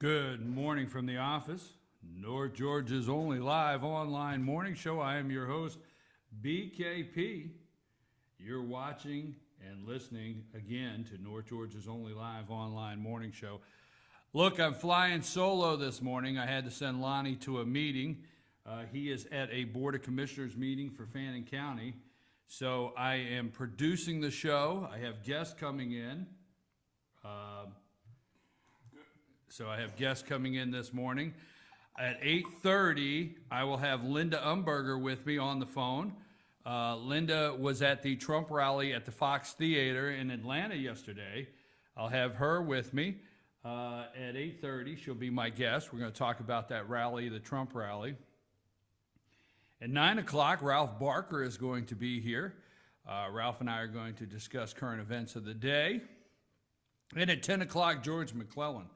Good morning from the office, North Georgia's only live online morning show. I am your host, BKP. You're watching and listening again to North Georgia's only live online morning show. Look, I'm flying solo this morning. I had to send Lonnie to a meeting. He is at a Board of Commissioners meeting for Fannin County. So I am producing the show. I have guests coming in. So I have guests coming in this morning. At 8:30, I will have Linda Umberger with me on the phone. Linda was at the Trump rally at the Fox Theater in Atlanta yesterday. I'll have her with me at 8:30. She'll be my guest. We're going to talk about that rally, the Trump rally. At 9 o'clock, Ralph Barker is going to be here. Ralph and I are going to discuss current events of the day. And at 10 o'clock, George McClellan.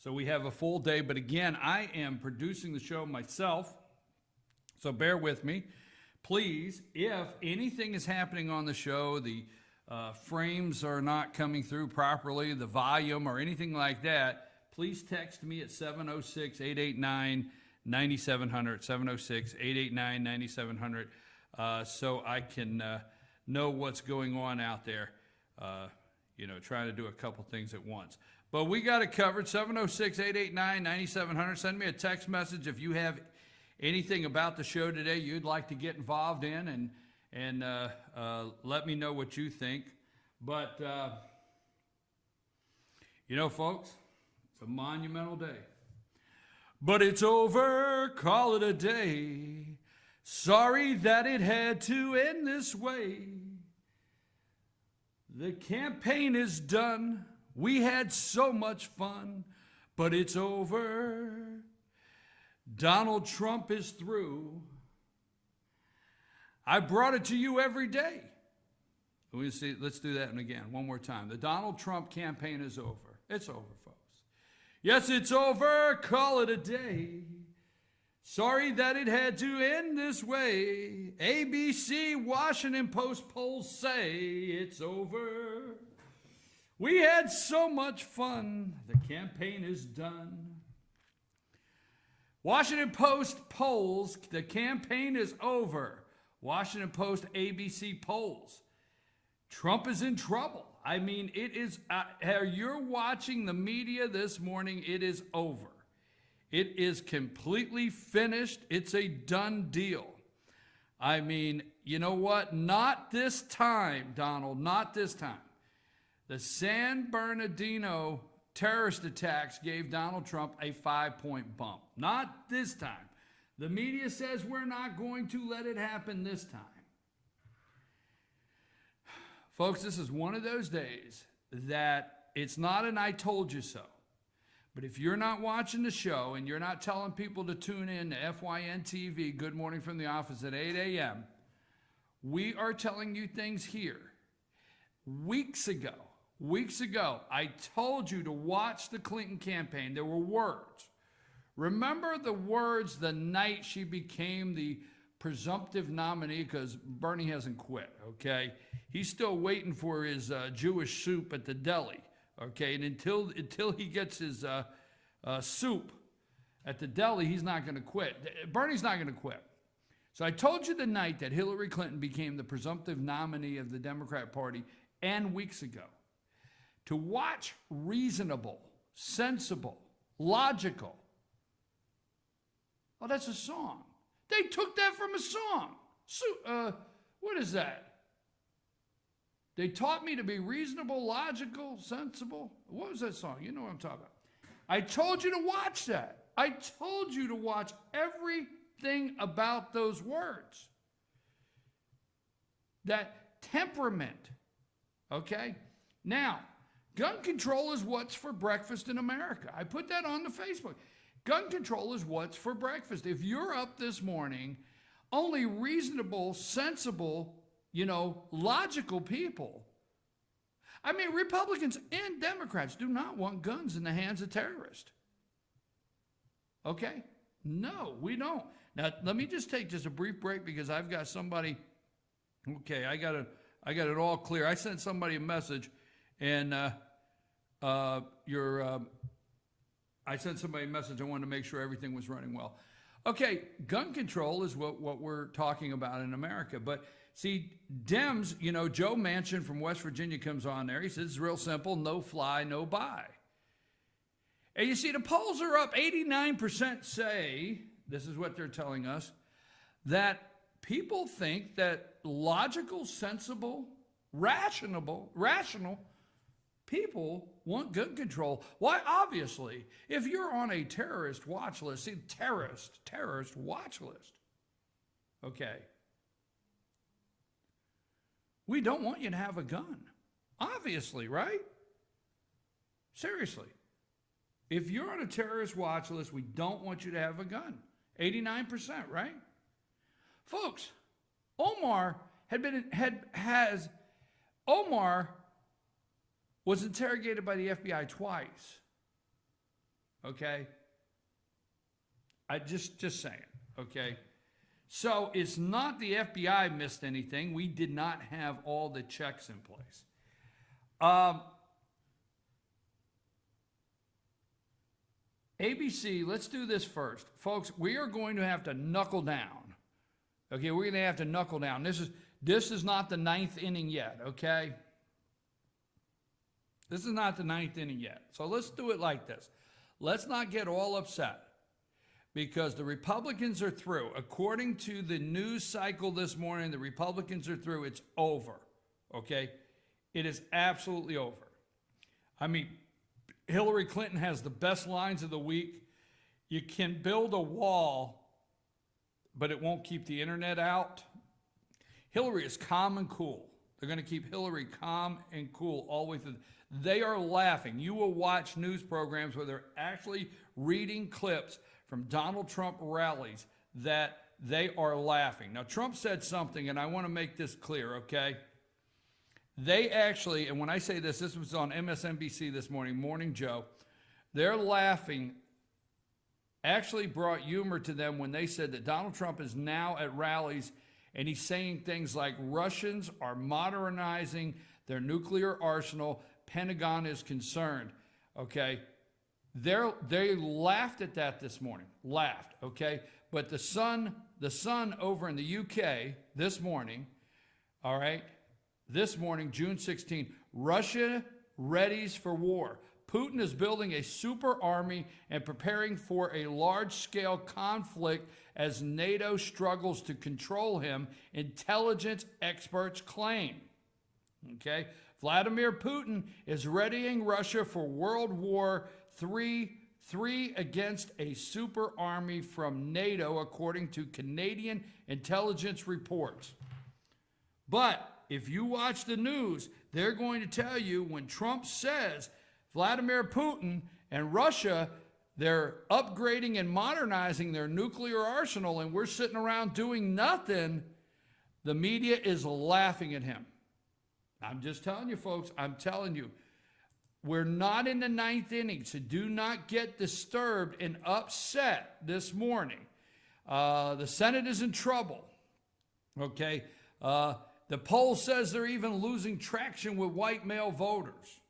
So we have a full day, but again, I am producing the show myself, so bear with me. Please, if anything is happening on the show, the frames are not coming through properly, the volume or anything like that, please text me at 706-889-9700, 706-889-9700, so I can know what's going on out there, trying to do a couple things at once. But we got it covered, 706-889-9700. Send me a text message if you have anything about the show today you'd like to get involved in, and let me know what you think. But, folks, it's a monumental day. But it's over, call it a day. Sorry that it had to end this way. The campaign is done. We had so much fun, but it's over. Donald Trump is through. I brought it to you every day. Let's do that again, one more time. The Donald Trump campaign is over. It's over, folks. Yes, it's over. Call it a day. Sorry that it had to end this way. ABC, Washington Post polls say it's over. We had so much fun. The campaign is done. Washington Post polls, the campaign is over. Washington Post, ABC polls. Trump is in trouble. I mean, it is, you're watching the media this morning, it is over. It is completely finished. It's a done deal. I mean, you know what? Not this time, Donald, not this time. The San Bernardino terrorist attacks gave Donald Trump a 5-point bump. Not this time. The media says we're not going to let it happen this time. Folks, this is one of those days that it's not an I told you so. But if you're not watching the show and you're not telling people to tune in to FYN TV, Good Morning from the Office at 8 a.m., we are telling you things here. Weeks ago, I told you to watch the Clinton campaign. There were words. Remember the words the night she became the presumptive nominee, because Bernie hasn't quit, okay? He's still waiting for his Jewish soup at the deli, okay? And until he gets his soup at the deli, he's not going to quit. Bernie's not going to quit. So I told you the night that Hillary Clinton became the presumptive nominee of the Democrat Party, and weeks ago, to watch reasonable, sensible, logical. Oh, that's a song. They took that from a song. So, what is that? They taught me to be reasonable, logical, sensible. What was that song? You know what I'm talking about. I told you to watch that. I told you to watch everything about those words. That temperament. Okay? Now, gun control is what's for breakfast in America. I put that on the Facebook. Gun control is what's for breakfast. If you're up this morning, only reasonable, sensible, logical people. I mean, Republicans and Democrats do not want guns in the hands of terrorists. Okay? No, we don't. Now, let me just take a brief break because I've got somebody. Okay, I got it all clear. I sent somebody a message, and I sent somebody a message. I wanted to make sure everything was running well. Okay, gun control is what we're talking about in America. But see, Dems, Joe Manchin from West Virginia comes on there. He says it's real simple, no fly, no buy. And you see, the polls are up. 89% say, this is what they're telling us, that people think that logical, sensible, rational people want gun control. Why? Obviously, if you're on a terrorist watch list, see, terrorist watch list, okay, we don't want you to have a gun. Obviously, right? Seriously. If you're on a terrorist watch list, we don't want you to have a gun. 89%, right? Folks, Omar was interrogated by the FBI twice. Okay? I just saying, okay? So it's not the FBI missed anything. We did not have all the checks in place. ABC, let's do this first. Folks, we are going to have to knuckle down. Okay, we're going to have to knuckle down. This is not the ninth inning yet, okay? This is not the ninth inning yet. So let's do it like this. Let's not get all upset because the Republicans are through. According to the news cycle this morning, the Republicans are through. It's over, okay? It is absolutely over. I mean, Hillary Clinton has the best lines of the week. You can build a wall, but it won't keep the internet out. Hillary is calm and cool. They're going to keep Hillary calm and cool all the way through. They are laughing. You will watch news programs where they're actually reading clips from Donald Trump rallies that they are laughing. Now, Trump said something, and I want to make this clear, okay? They actually, and when I say this was on MSNBC this morning, Morning Joe, they're laughing, actually brought humor to them when they said that Donald Trump is now at rallies and he's saying things like Russians are modernizing their nuclear arsenal, Pentagon is concerned, okay? They laughed at that this morning, okay? But the Sun over in the UK this morning, all right, this morning, June 16, Russia readies for war. Putin is building a super army and preparing for a large-scale conflict as NATO struggles to control him, intelligence experts claim. Okay? Vladimir Putin is readying Russia for World War III against a super army from NATO, according to Canadian intelligence reports. But if you watch the news, they're going to tell you when Trump says Vladimir Putin and Russia, they're upgrading and modernizing their nuclear arsenal and we're sitting around doing nothing, the media is laughing at him. I'm just telling you, folks, I'm telling you, we're not in the ninth inning, so do not get disturbed and upset this morning. The Senate is in trouble, okay? The poll says they're even losing traction with white male voters.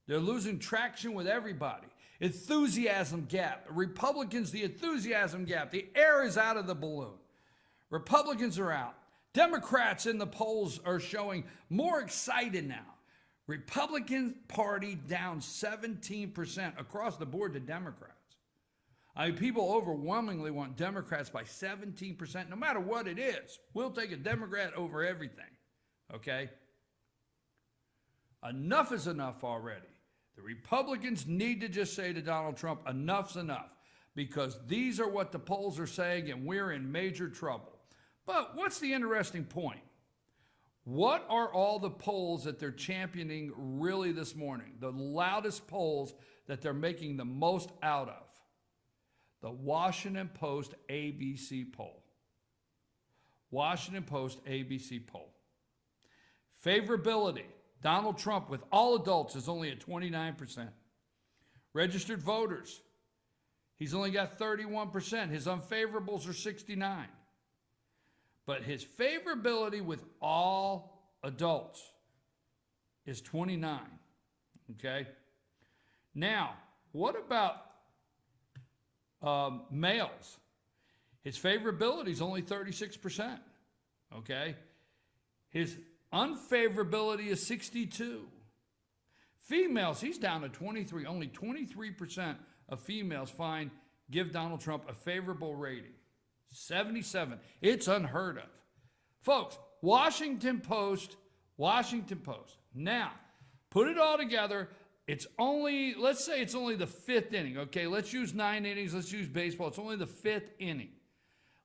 They're losing traction with everybody. Enthusiasm gap. Republicans, the enthusiasm gap. The air is out of the balloon. Republicans are out. Democrats in the polls are showing more excited now. Republican Party down 17% across the board to Democrats. I mean, people overwhelmingly want Democrats by 17%, no matter what it is. We'll take a Democrat over everything, okay? Enough is enough already. The Republicans need to just say to Donald Trump, enough's enough, because these are what the polls are saying, and we're in major trouble. But what's the interesting point? What are all the polls that they're championing really this morning? The loudest polls that they're making the most out of? The Washington Post ABC poll. Washington Post ABC poll. Favorability. Donald Trump with all adults is only at 29%. Registered voters, he's only got 31%. His unfavorables are 69%. But his favorability with all adults is 29%. Okay? Now, what about males. His favorability is only 36%. Okay? His unfavorability is 62. Females, he's down to 23. Only 23% of females give Donald Trump a favorable rating. 77. It's unheard of. Folks, Washington Post. Now, put it all together. Let's say it's only the fifth inning. Okay, let's use 9 innings. Let's use baseball. It's only the fifth inning.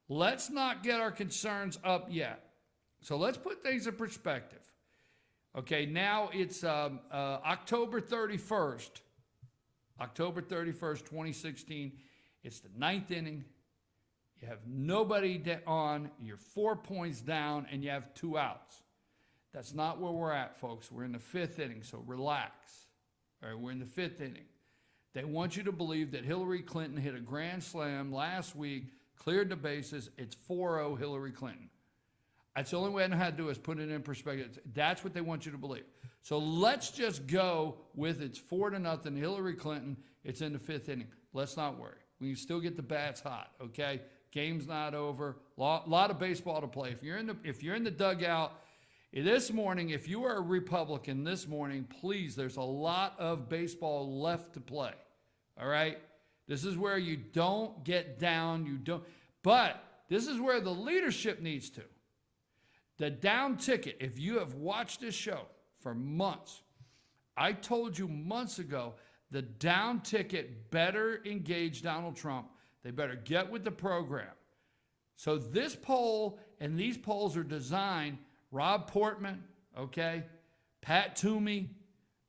Let's not get our concerns up yet. So let's put things in perspective. Okay, now it's October 31st. October 31st, 2016. It's the 9th inning. You have nobody on. You're 4 points down, and you have 2 outs. That's not where we're at, folks. We're in the 5th inning, so relax. All right, we're in the 5th inning. They want you to believe that Hillary Clinton hit a grand slam last week, cleared the bases. It's 4-0 Hillary Clinton. That's the only way I know how to do it is put it in perspective. That's what they want you to believe. So let's just go with it's 4-0 Hillary Clinton. It's in the 5th inning. Let's not worry. We can still get the bats hot, okay? Game's not over. Lot of baseball to play. If you're in the dugout this morning, if you are a Republican this morning, please, there's a lot of baseball left to play. All right? This is where you don't get down. But this is where the leadership needs to. The down ticket, if you have watched this show for months, I told you months ago, the down ticket better engage Donald Trump. They better get with the program. So this poll and these polls are designed, Rob Portman, okay, Pat Toomey,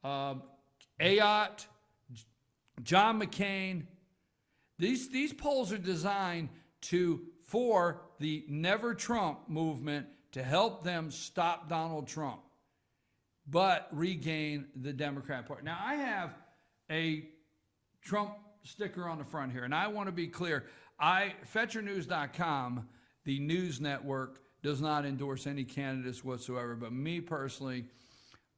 Ayotte, John McCain. These polls are designed for the Never Trump movement to help them stop Donald Trump, but regain the Democrat Party. Now, I have a Trump sticker on the front here, and I want to be clear. FetcherNews.com, the news network, does not endorse any candidates whatsoever, but me personally,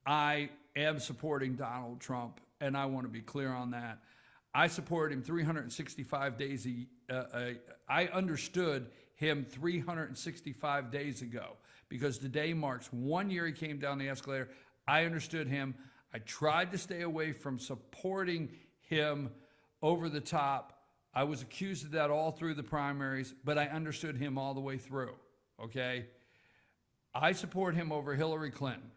I am supporting Donald Trump, and I want to be clear on that. I supported him 365 days. I understood him 365 days ago because today marks 1 year he came down the escalator. I understood him. I tried to stay away from supporting him over the top. I was accused of that all through the primaries, but I understood him all the way through, okay? I support him over Hillary Clinton.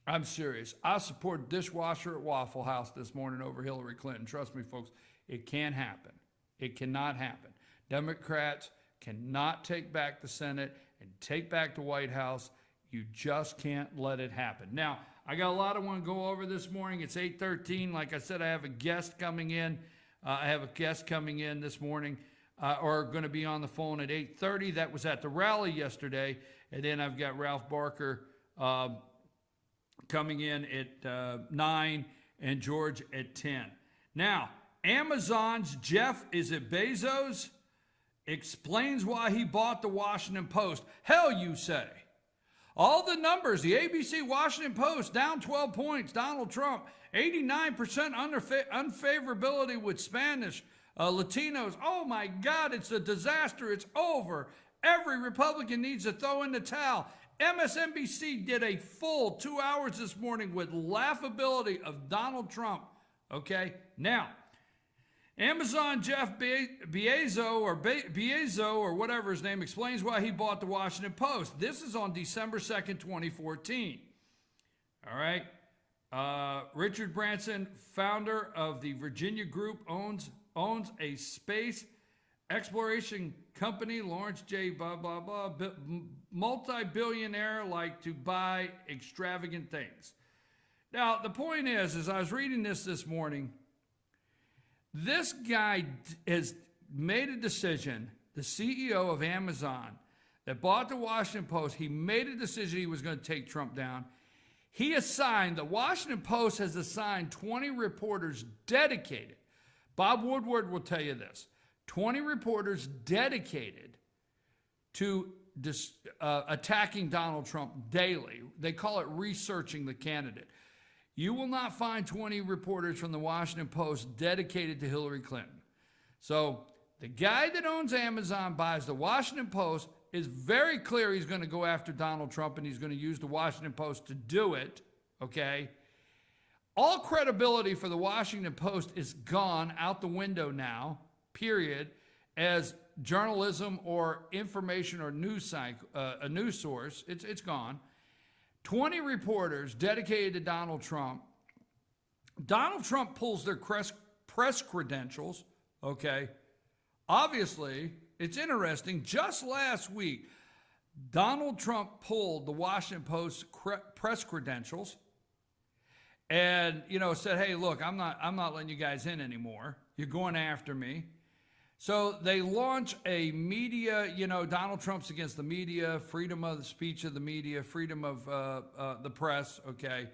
I'm serious. I support dishwasher at Waffle House this morning over Hillary Clinton. Trust me, folks, it can't happen. It cannot happen. Democrats cannot take back the Senate and take back the White House. You just can't let it happen. Now, I got a lot I want to go over this morning. It's 8:13. Like I said, I have a guest coming in. This morning, or going to be on the phone at 8:30. That was at the rally yesterday. And then I've got Ralph Barker coming in at 9 and George at 10. Now, Amazon's Jeff, is it Bezos, explains why he bought the Washington Post. Hell, you say. All the numbers, the ABC Washington Post, down 12 points. Donald Trump, 89% unfavorability with Spanish, Latinos. Oh my God, it's a disaster. It's over. Every Republican needs to throw in the towel. MSNBC did a full 2 hours this morning with laughability of Donald Trump. Okay, now, Amazon Jeff Bezos or whatever his name explains why he bought the Washington Post. This is on December 2nd, 2014. All right. Richard Branson, founder of the Virginia Group, owns a space exploration company. Lawrence J. blah, blah, blah. Multi-billionaire, like to buy extravagant things. Now, the point is, as I was reading this morning, this guy has made a decision, the CEO of Amazon that bought the Washington Post, he made a decision he was going to take Trump down. The Washington Post has assigned 20 reporters dedicated. Bob Woodward will tell you this. 20 reporters dedicated to attacking Donald Trump daily. They call it researching the candidate. You will not find 20 reporters from the Washington Post dedicated to Hillary Clinton. So the guy that owns Amazon buys the Washington Post, is very clear he's going to go after Donald Trump, and he's going to use the Washington Post to do it, okay? All credibility for the Washington Post is gone out the window now, period, as journalism or information or news a news source. It's gone. 20 reporters dedicated to Donald Trump. Donald Trump pulls their press credentials, okay? Obviously, it's interesting. Just last week, Donald Trump pulled the Washington Post press credentials and, said, hey, look, I'm not letting you guys in anymore. You're going after me. So they launch a media, Donald Trump's against the media, freedom of the speech of the media, freedom of the press, okay?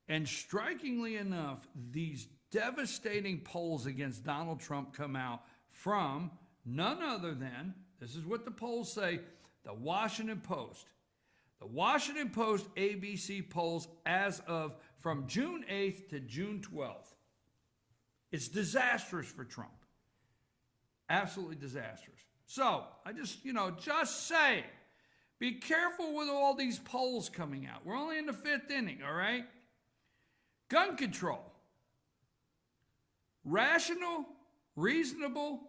And strikingly enough, these devastating polls against Donald Trump come out from none other than, this is what the polls say, the Washington Post. The Washington Post ABC polls as of from June 8th to June 12th. It's disastrous for Trump. Absolutely disastrous. So I just say, be careful with all these polls coming out. We're only in the 5th inning, all right? Gun control. Rational, reasonable,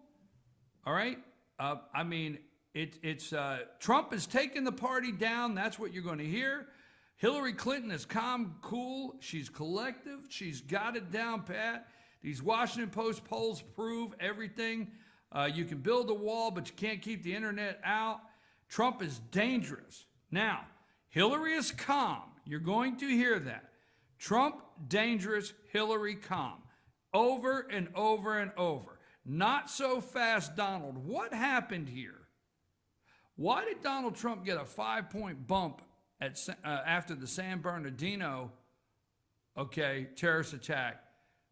all right? Trump is taking the party down. That's what you're going to hear. Hillary Clinton is calm, cool. She's collective. She's got it down pat. These Washington Post polls prove everything. You can build a wall, but you can't keep the internet out. Trump is dangerous. Now, Hillary is calm. You're going to hear that. Trump, dangerous. Hillary, calm. Over and over and over. Not so fast, Donald. What happened here? Why did Donald Trump get a 5-point bump after the San Bernardino, terrorist attack,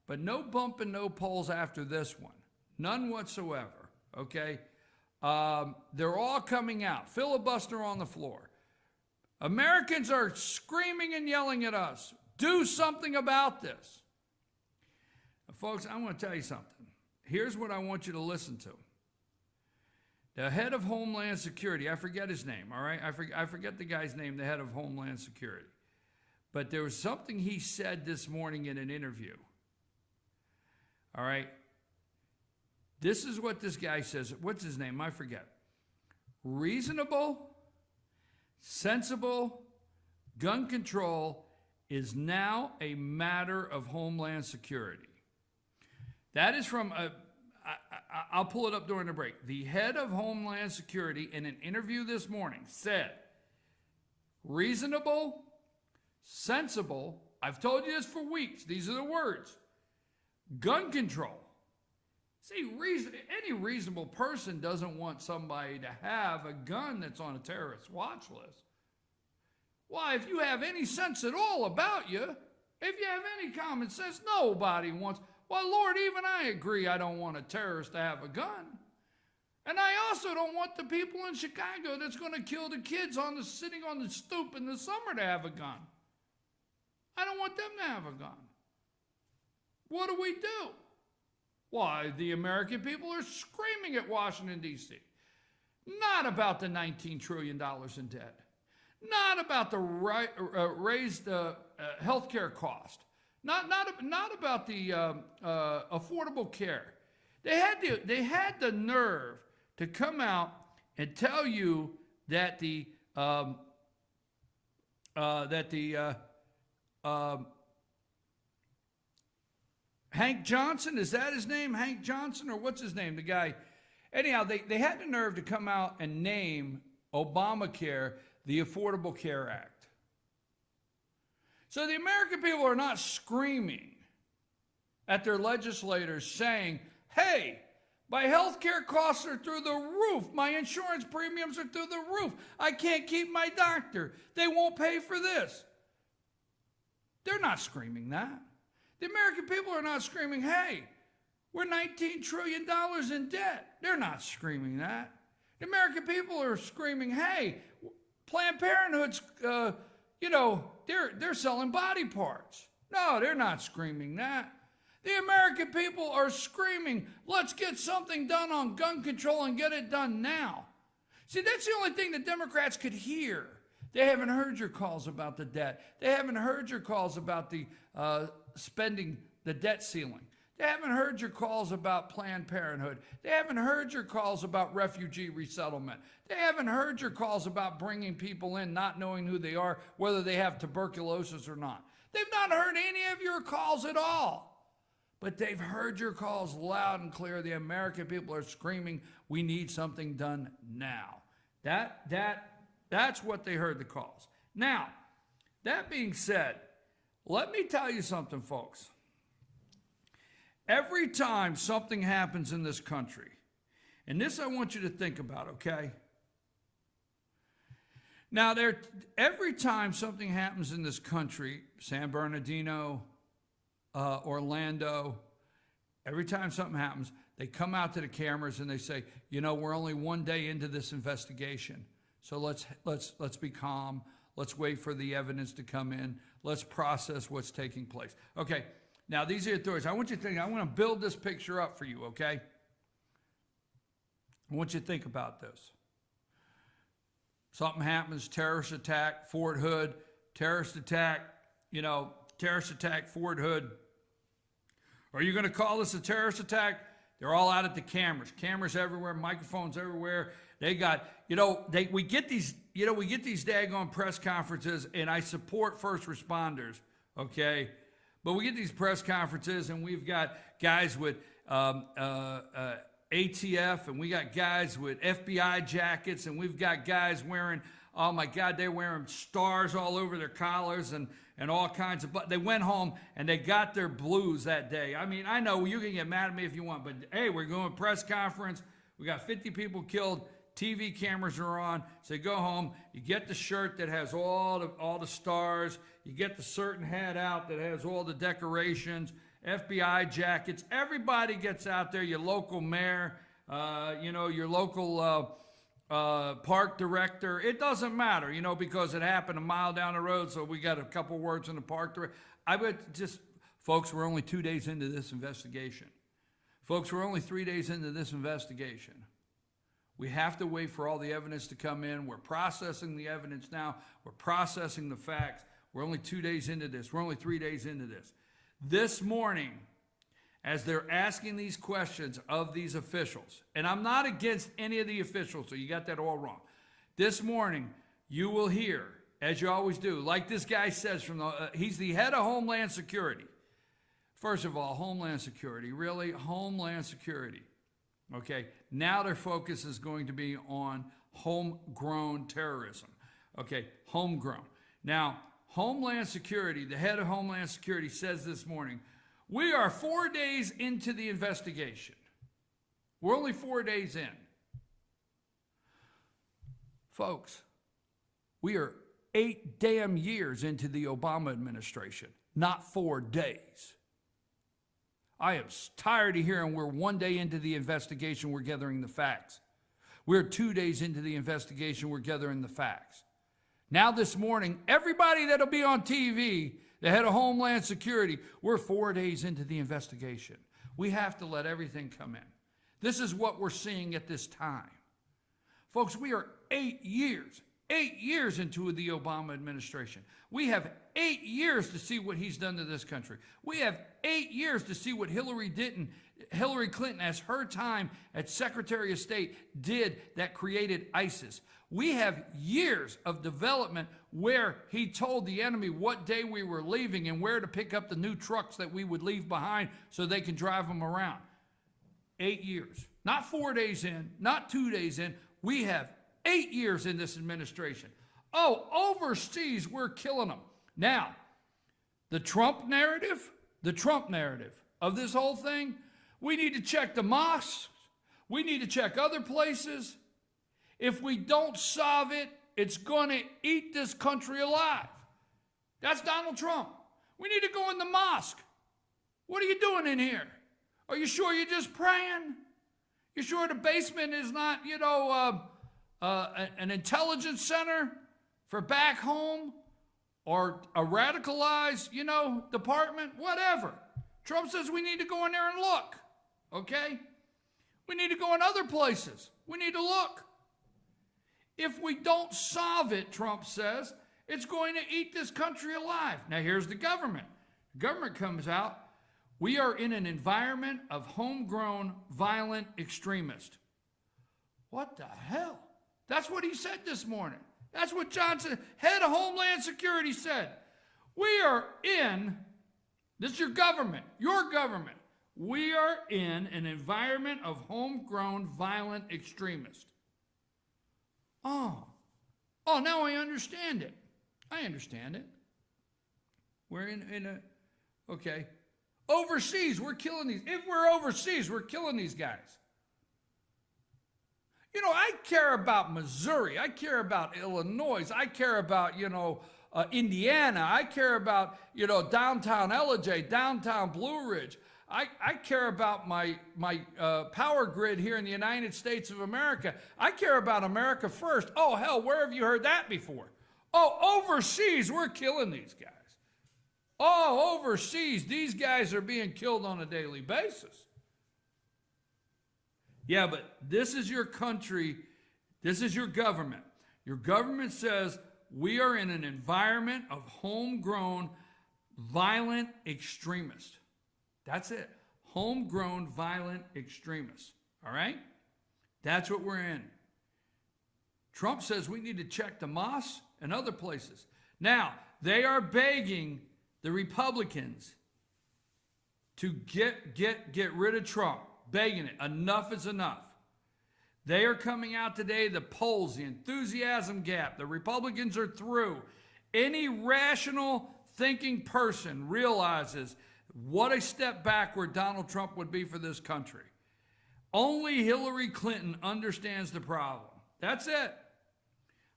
but no bump and no polls after this one? None whatsoever, okay? They're all coming out. Filibuster on the floor. Americans are screaming and yelling at us. Do something about this. Now, folks, I want to tell you something. Here's what I want you to listen to. The head of Homeland Security, I forget his name, all right? I forget the guy's name, the head of Homeland Security. But there was something he said this morning in an interview, all right? This is what this guy says. What's his name? I forget. Reasonable, sensible gun control is now a matter of Homeland Security. That is from I'll pull it up during the break. The head of Homeland Security in an interview this morning said, reasonable, sensible, I've told you this for weeks, these are the words, gun control. See, any reasonable person doesn't want somebody to have a gun that's on a terrorist watch list. Why, if you have any sense at all about you, if you have any common sense, nobody wants, well, Lord, even I agree I don't want a terrorist to have a gun. And I also don't want the people in Chicago that's going to kill the kids sitting on the stoop in the summer to have a gun. I don't want them to have a gun. What do we do? Why, the American people are screaming at Washington, D.C. Not about the $19 trillion in debt. Not about the raised health care cost. Not about the affordable care. They had the nerve to come out and tell you that Hank Johnson, is that his name? Hank Johnson, or what's his name? The guy. Anyhow, they had the nerve to come out and name Obamacare the Affordable Care Act. So the American people are not screaming at their legislators saying, hey, my health care costs are through the roof. My insurance premiums are through the roof. I can't keep my doctor. They won't pay for this. They're not screaming that. The American people are not screaming, hey, we're $19 trillion in debt. They're not screaming that. The American people are screaming, hey, Planned Parenthood's, they're selling body parts. No, they're not screaming that. The American people are screaming, let's get something done on gun control and get it done now. See, that's the only thing the Democrats could hear. They haven't heard your calls about the debt. They haven't heard your calls about the spending, the debt ceiling. They haven't heard your calls about Planned Parenthood. They haven't heard your calls about refugee resettlement. They haven't heard your calls about bringing people in, not knowing who they are, whether they have tuberculosis or not. They've not heard any of your calls at all. But they've heard your calls loud and clear. The American people are screaming, we need something done now. That's what they heard the calls. Now, that being said, let me tell you something, folks. Every time something happens in this country, and this I want you to think about, okay? Now, every time something happens in this country, San Bernardino, Orlando, every time something happens, they come out to the cameras and they say, you know, we're only one day into this investigation. So let's be calm. Let's wait for the evidence to come in. Let's process what's taking place. Okay, now these are your theories. I want you to think, I want to build this picture up for you, okay? I want you to think about this. Something happens, terrorist attack, Fort Hood, terrorist attack, Fort Hood. Are you going to call this a terrorist attack? They're all out at the cameras everywhere, microphones everywhere. They got, we get these daggone press conferences, and I support first responders, okay? But we get these press conferences, and we've got guys with ATF, and we got guys with FBI jackets, and we've got guys wearing, oh my God, they're wearing stars all over their collars and all kinds of, but they went home and they got their blues that day. I mean, I know you can get mad at me if you want, but hey, we're going to press conference. We got 50 people killed. TV cameras are on. So you go home, you get the shirt that has all the stars. You get the certain hat out that has all the decorations, FBI jackets. Everybody gets out there, your local mayor, your local park director. It doesn't matter, because it happened a mile down the road, so we got a couple words in the park director. I would just, folks, we're only 2 days into this investigation. Folks, we're only 3 days into this investigation. We have to wait for all the evidence to come in. We're processing the evidence now. We're processing the facts. We're only 2 days into this. We're only 3 days into this. This morning, as they're asking these questions of these officials, and I'm not against any of the officials, so you got that all wrong. This morning, you will hear, as you always do, like this guy says, he's the head of Homeland Security. First of all, Homeland Security, really? Homeland Security. Okay, now their focus is going to be on homegrown terrorism. Okay, homegrown. Now, Homeland Security, the head of Homeland Security says this morning, we are 4 days into the investigation. We're only 4 days in. Folks, we are 8 damn years into the Obama administration, not 4 days. I am tired of hearing we're 1 day into the investigation, we're gathering the facts. We're 2 days into the investigation, we're gathering the facts. Now this morning, everybody that'll be on TV, the head of Homeland Security, we're 4 days into the investigation. We have to let everything come in. This is what we're seeing at this time. Folks, we are 8 years into the Obama administration. We have 8 years to see what he's done to this country. We have 8 years to see what Hillary Clinton, as her time as Secretary of State, did that created ISIS. We have years of development where he told the enemy what day we were leaving and where to pick up the new trucks that we would leave behind so they can drive them around. 8 years. Not 4 days in, not 2 days in. We have 8 years in this administration. Oh, overseas, we're killing them. Now, the Trump narrative of this whole thing, we need to check the mosques. We need to check other places. If we don't solve it, it's going to eat this country alive. That's Donald Trump. We need to go in the mosque. What are you doing in here? Are you sure you're just praying? You sure the basement is not, an intelligence center for back home or a radicalized, department? Whatever. Trump says we need to go in there and look, okay? We need to go in other places. We need to look. If we don't solve it, Trump says, it's going to eat this country alive. Now, here's the government. The government comes out. We are in an environment of homegrown, violent extremists. What the hell? That's what he said this morning. That's what Johnson, head of Homeland Security, said. We are in, this is your government. We are in an environment of homegrown, violent extremists. Oh, now I understand it. I understand it. We're in a, okay. Overseas, we're killing these. If we're overseas, we're killing these guys. You know, I care about Missouri. I care about Illinois. I care about, Indiana. I care about, downtown LJ, downtown Blue Ridge. I care about my power grid here in the United States of America. I care about America first. Oh, hell, where have you heard that before? Oh, overseas, we're killing these guys. Oh, overseas, these guys are being killed on a daily basis. Yeah, but this is your country. This is your government. Your government says we are in an environment of homegrown, violent extremists. That's it. Homegrown, violent extremists. All right? That's what we're in. Trump says we need to check the mosques and other places. Now, they are begging the Republicans to get rid of Trump. Begging it. Enough is enough. They are coming out today, the polls, the enthusiasm gap. The Republicans are through. Any rational thinking person realizes what a step backward Donald Trump would be for this country. Only Hillary Clinton understands the problem. That's it.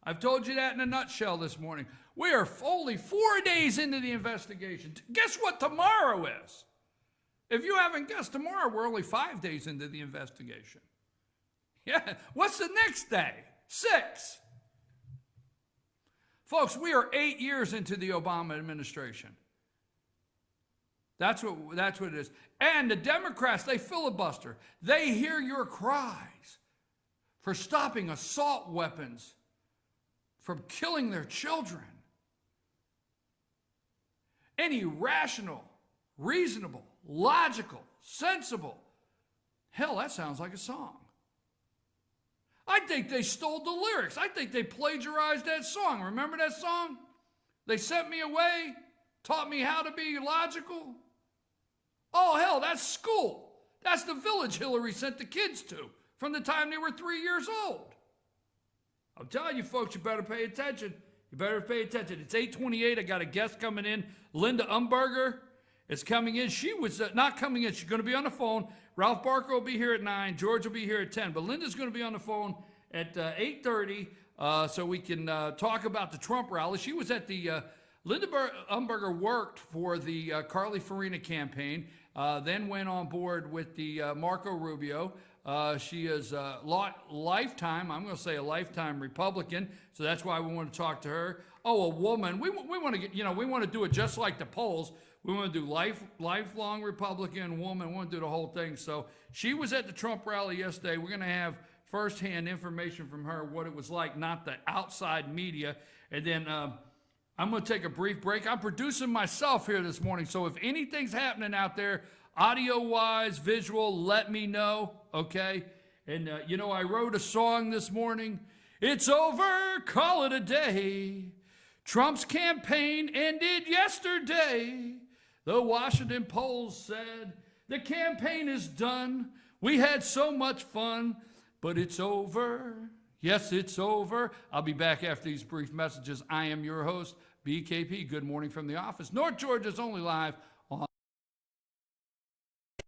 I've told you that in a nutshell this morning. We are only 4 days into the investigation. Guess what tomorrow is? If you haven't guessed, tomorrow we're only 5 days into the investigation. Yeah, what's the next day? 6. Folks, we are 8 years into the Obama administration. That's what it is. And the Democrats, they filibuster. They hear your cries for stopping assault weapons from killing their children. Any rational, reasonable, logical, sensible, hell, that sounds like a song. I think they stole the lyrics. I think they plagiarized that song. Remember that song? They sent me away, taught me how to be logical. Oh, hell, that's school. That's the village Hillary sent the kids to from the time they were 3 years old. I'm telling you, folks, you better pay attention. You better pay attention. It's 8:28. I got a guest coming in. Linda Umberger is coming in. She was not coming in. She's going to be on the phone. Ralph Barker will be here at 9. George will be here at 10. But Linda's going to be on the phone at 8:30 so we can talk about the Trump rally. She was at the Linda Umberger worked for the Carly Fiorina campaign, then went on board with the Marco Rubio. She is a lifetime, I'm going to say a lifetime Republican, so that's why we want to talk to her. Oh, a woman. We want to get, we want to do it just like the polls. We want to do lifelong Republican woman. We want to do the whole thing. So she was at the Trump rally yesterday. We're going to have firsthand information from her, what it was like, not the outside media. And then I'm going to take a brief break. I'm producing myself here this morning, so if anything's happening out there, audio-wise, visual, let me know, okay? And, I wrote a song this morning. It's over, call it a day. Trump's campaign ended yesterday. The Washington Post said the campaign is done. We had so much fun, but it's over. Yes, it's over. I'll be back after these brief messages. I am your host, BKP. Good morning from the office. North Georgia's only live on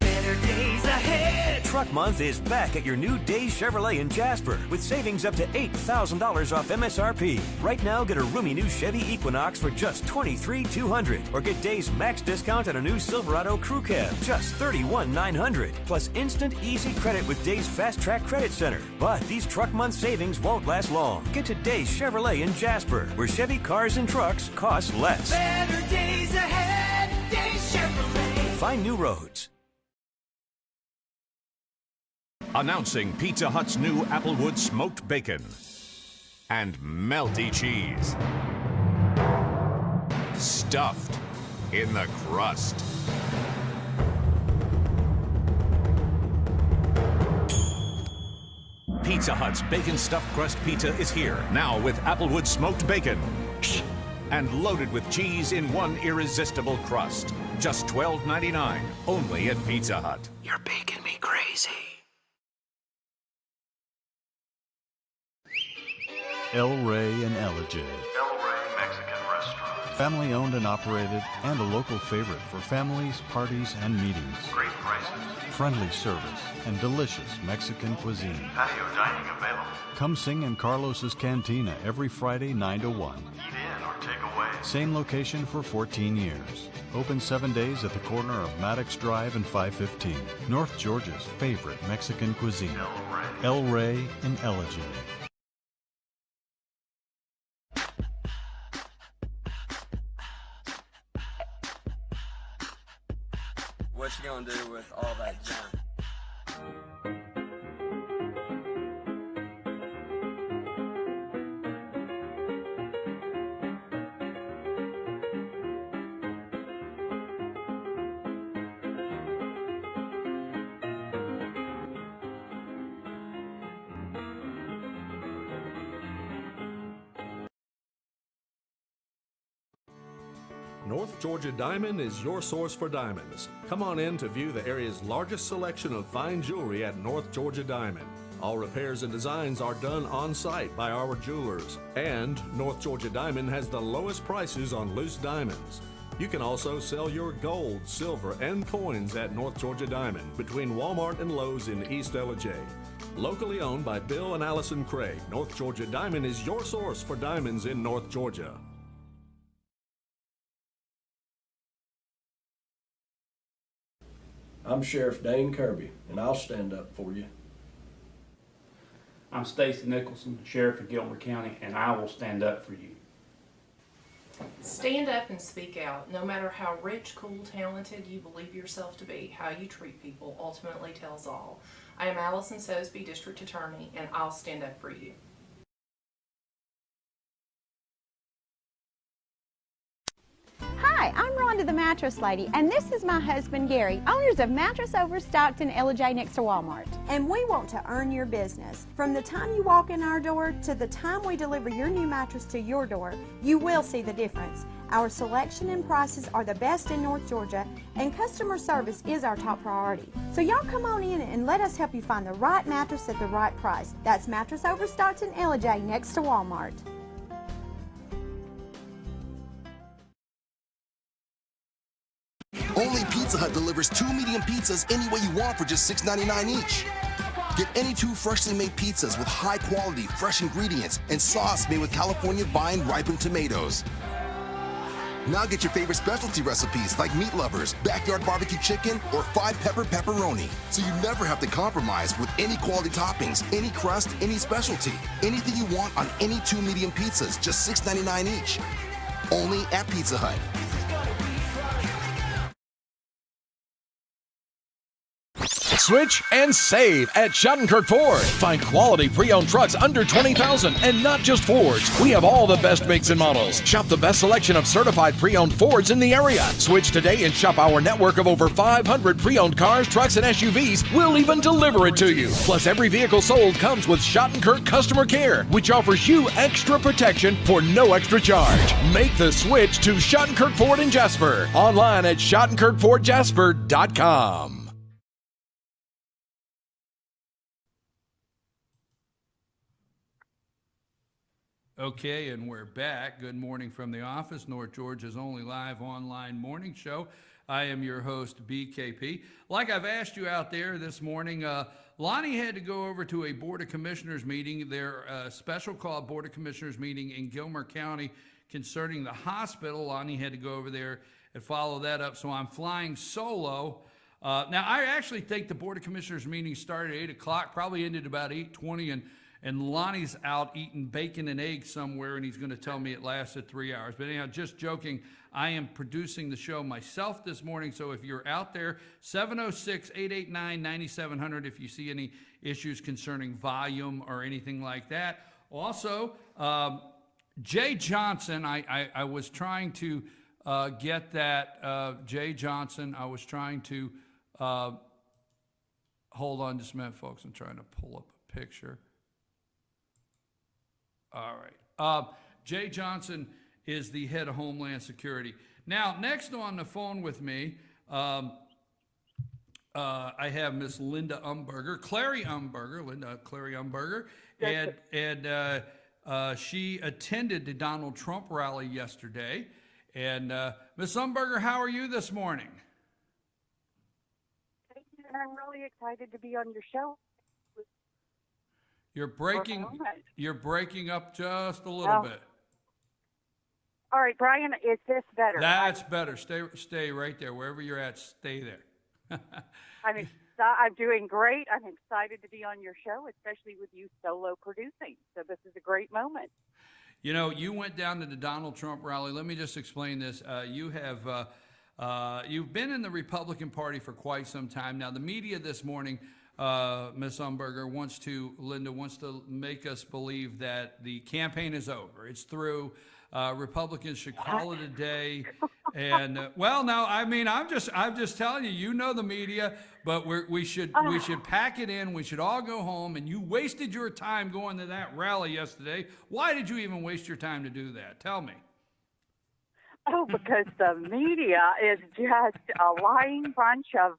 Better days ahead. Truck Month is back at your new Days Chevrolet in Jasper with savings up to $8,000 off MSRP. Right now, get a roomy new Chevy Equinox for just $23,200, or get Days max discount on a new Silverado Crew Cab, just $31,900, plus instant easy credit with Days Fast Track Credit Center. But these Truck Month savings won't last long. Get to Days Chevrolet in Jasper, where Chevy cars and trucks cost less. Better days ahead, Days Chevrolet. find new roads. Announcing Pizza Hut's new Applewood smoked bacon and melty cheese. Stuffed in the crust. Pizza Hut's bacon stuffed crust pizza is here, now with Applewood smoked bacon. And loaded with cheese in one irresistible crust. Just $12.99, only at Pizza Hut. You're making me crazy. El Rey and Elijah. El Rey Mexican Restaurant. Family owned and operated, and a local favorite for families, parties, and meetings. Great prices. Friendly service and delicious Mexican cuisine. Patio dining available. Come sing in Carlos's Cantina every Friday 9 to 1. Eat in or take away. Same location for 14 years. Open 7 days at the corner of Maddox Drive and 515. North Georgia's favorite Mexican cuisine. El Rey. El Rey and Elijah. What you gonna do with all that junk? North Georgia Diamond is your source for diamonds. Come on in to view the area's largest selection of fine jewelry at North Georgia Diamond. All repairs and designs are done on site by our jewelers. And North Georgia Diamond has the lowest prices on loose diamonds. You can also sell your gold, silver, and coins at North Georgia Diamond between Walmart and Lowe's in East Elijah. Locally owned by Bill and Allison Craig, North Georgia Diamond is your source for diamonds in North Georgia. I'm Sheriff Dane Kirby, and I'll stand up for you. I'm Stacy Nicholson, Sheriff of Gilmer County, and I will stand up for you. Stand up and speak out. No matter how rich, cool, talented you believe yourself to be, how you treat people ultimately tells all. I am Allison Sosby, District Attorney, and I'll stand up for you. Hi, I'm Rhonda the Mattress Lady, and this is my husband Gary, owners of Mattress Overstocked in Elijah next to Walmart. And we want to earn your business. From the time you walk in our door to the time we deliver your new mattress to your door, you will see the difference. Our selection and prices are the best in North Georgia, and customer service is our top priority. So y'all come on in and let us help you find the right mattress at the right price. That's Mattress Overstocked in Elijah next to Walmart. Only Pizza Hut delivers 2 medium pizzas any way you want for just $6.99 each. Get any 2 freshly made pizzas with high quality, fresh ingredients and sauce made with California vine-ripened tomatoes. Now get your favorite specialty recipes like meat lovers, backyard barbecue chicken, or 5-pepper pepperoni. So you never have to compromise with any quality toppings, any crust, any specialty. Anything you want on any 2 medium pizzas, just $6.99 each. Only at Pizza Hut. Switch and save at Schottenkirk Ford. Find quality pre-owned trucks under $20,000 and not just Fords. We have all the best makes and models. Shop the best selection of certified pre-owned Fords in the area. Switch today and shop our network of over 500 pre-owned cars, trucks, and SUVs. We'll even deliver it to you. Plus, every vehicle sold comes with Schottenkirk Customer Care, which offers you extra protection for no extra charge. Make the switch to Schottenkirk Ford in Jasper. Online at SchottenkirkFordJasper.com. Okay, and we're back. Good morning from the office, North Georgia's only live online morning show. I am your host, BKP. Like I've asked you out there this morning, Lonnie had to go over to a Board of Commissioners meeting, their special called Board of Commissioners meeting in Gilmer County concerning the hospital. Lonnie had to go over there and follow that up, so I'm flying solo. Now, I actually think the Board of Commissioners meeting started at 8 o'clock, probably ended about 8:20, And Lonnie's out eating bacon and eggs somewhere, and he's going to tell me it lasted 3 hours. But anyhow, just joking. I am producing the show myself this morning, so if you're out there, 706-889-9700 if you see any issues concerning volume or anything like that. Also, Jay Johnson, I was trying to get that. Jay Johnson, I was trying to, hold on just a minute, folks. I'm trying to pull up a picture. All right. Jay Johnson is the head of Homeland Security. Now, next on the phone with me, I have Miss Linda Umberger, Clary Umberger, and she attended the Donald Trump rally yesterday. And Miss Umberger, how are you this morning? Thank you, and I'm really excited to be on your show. You're breaking up just a little bit. All right, Brian, is this better? That's better. Stay right there. Wherever you're at, stay there. I'm doing great. I'm excited to be on your show, especially with you solo producing. So this is a great moment. You know, you went down to the Donald Trump rally. Let me just explain this. You've been in the Republican Party for quite some time now. The media this morning, Ms. Umberger, Linda wants to make us believe that the campaign is over. It's through. Republicans should call it a day. And now, I mean, I'm just telling you. You know the media, but we should pack it in. We should all go home. And you wasted your time going to that rally yesterday. Why did you even waste your time to do that? Tell me. Oh, because the media is just a lying bunch of.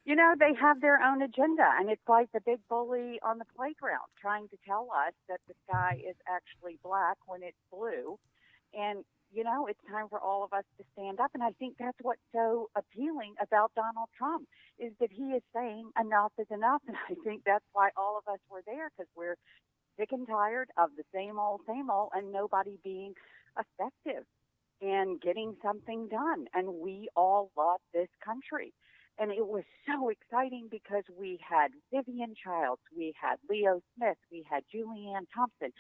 You know, they have their own agenda, and it's like the big bully on the playground trying to tell us that the sky is actually black when it's blue. And, you know, it's time for all of us to stand up. And I think that's what's so appealing about Donald Trump is that he is saying enough is enough. And I think that's why all of us were there, because we're sick and tired of the same old, and nobody being effective and getting something done. And we all love this country. And it was so exciting because we had Vivian Childs, we had Leo Smith, we had Julianne Thompson,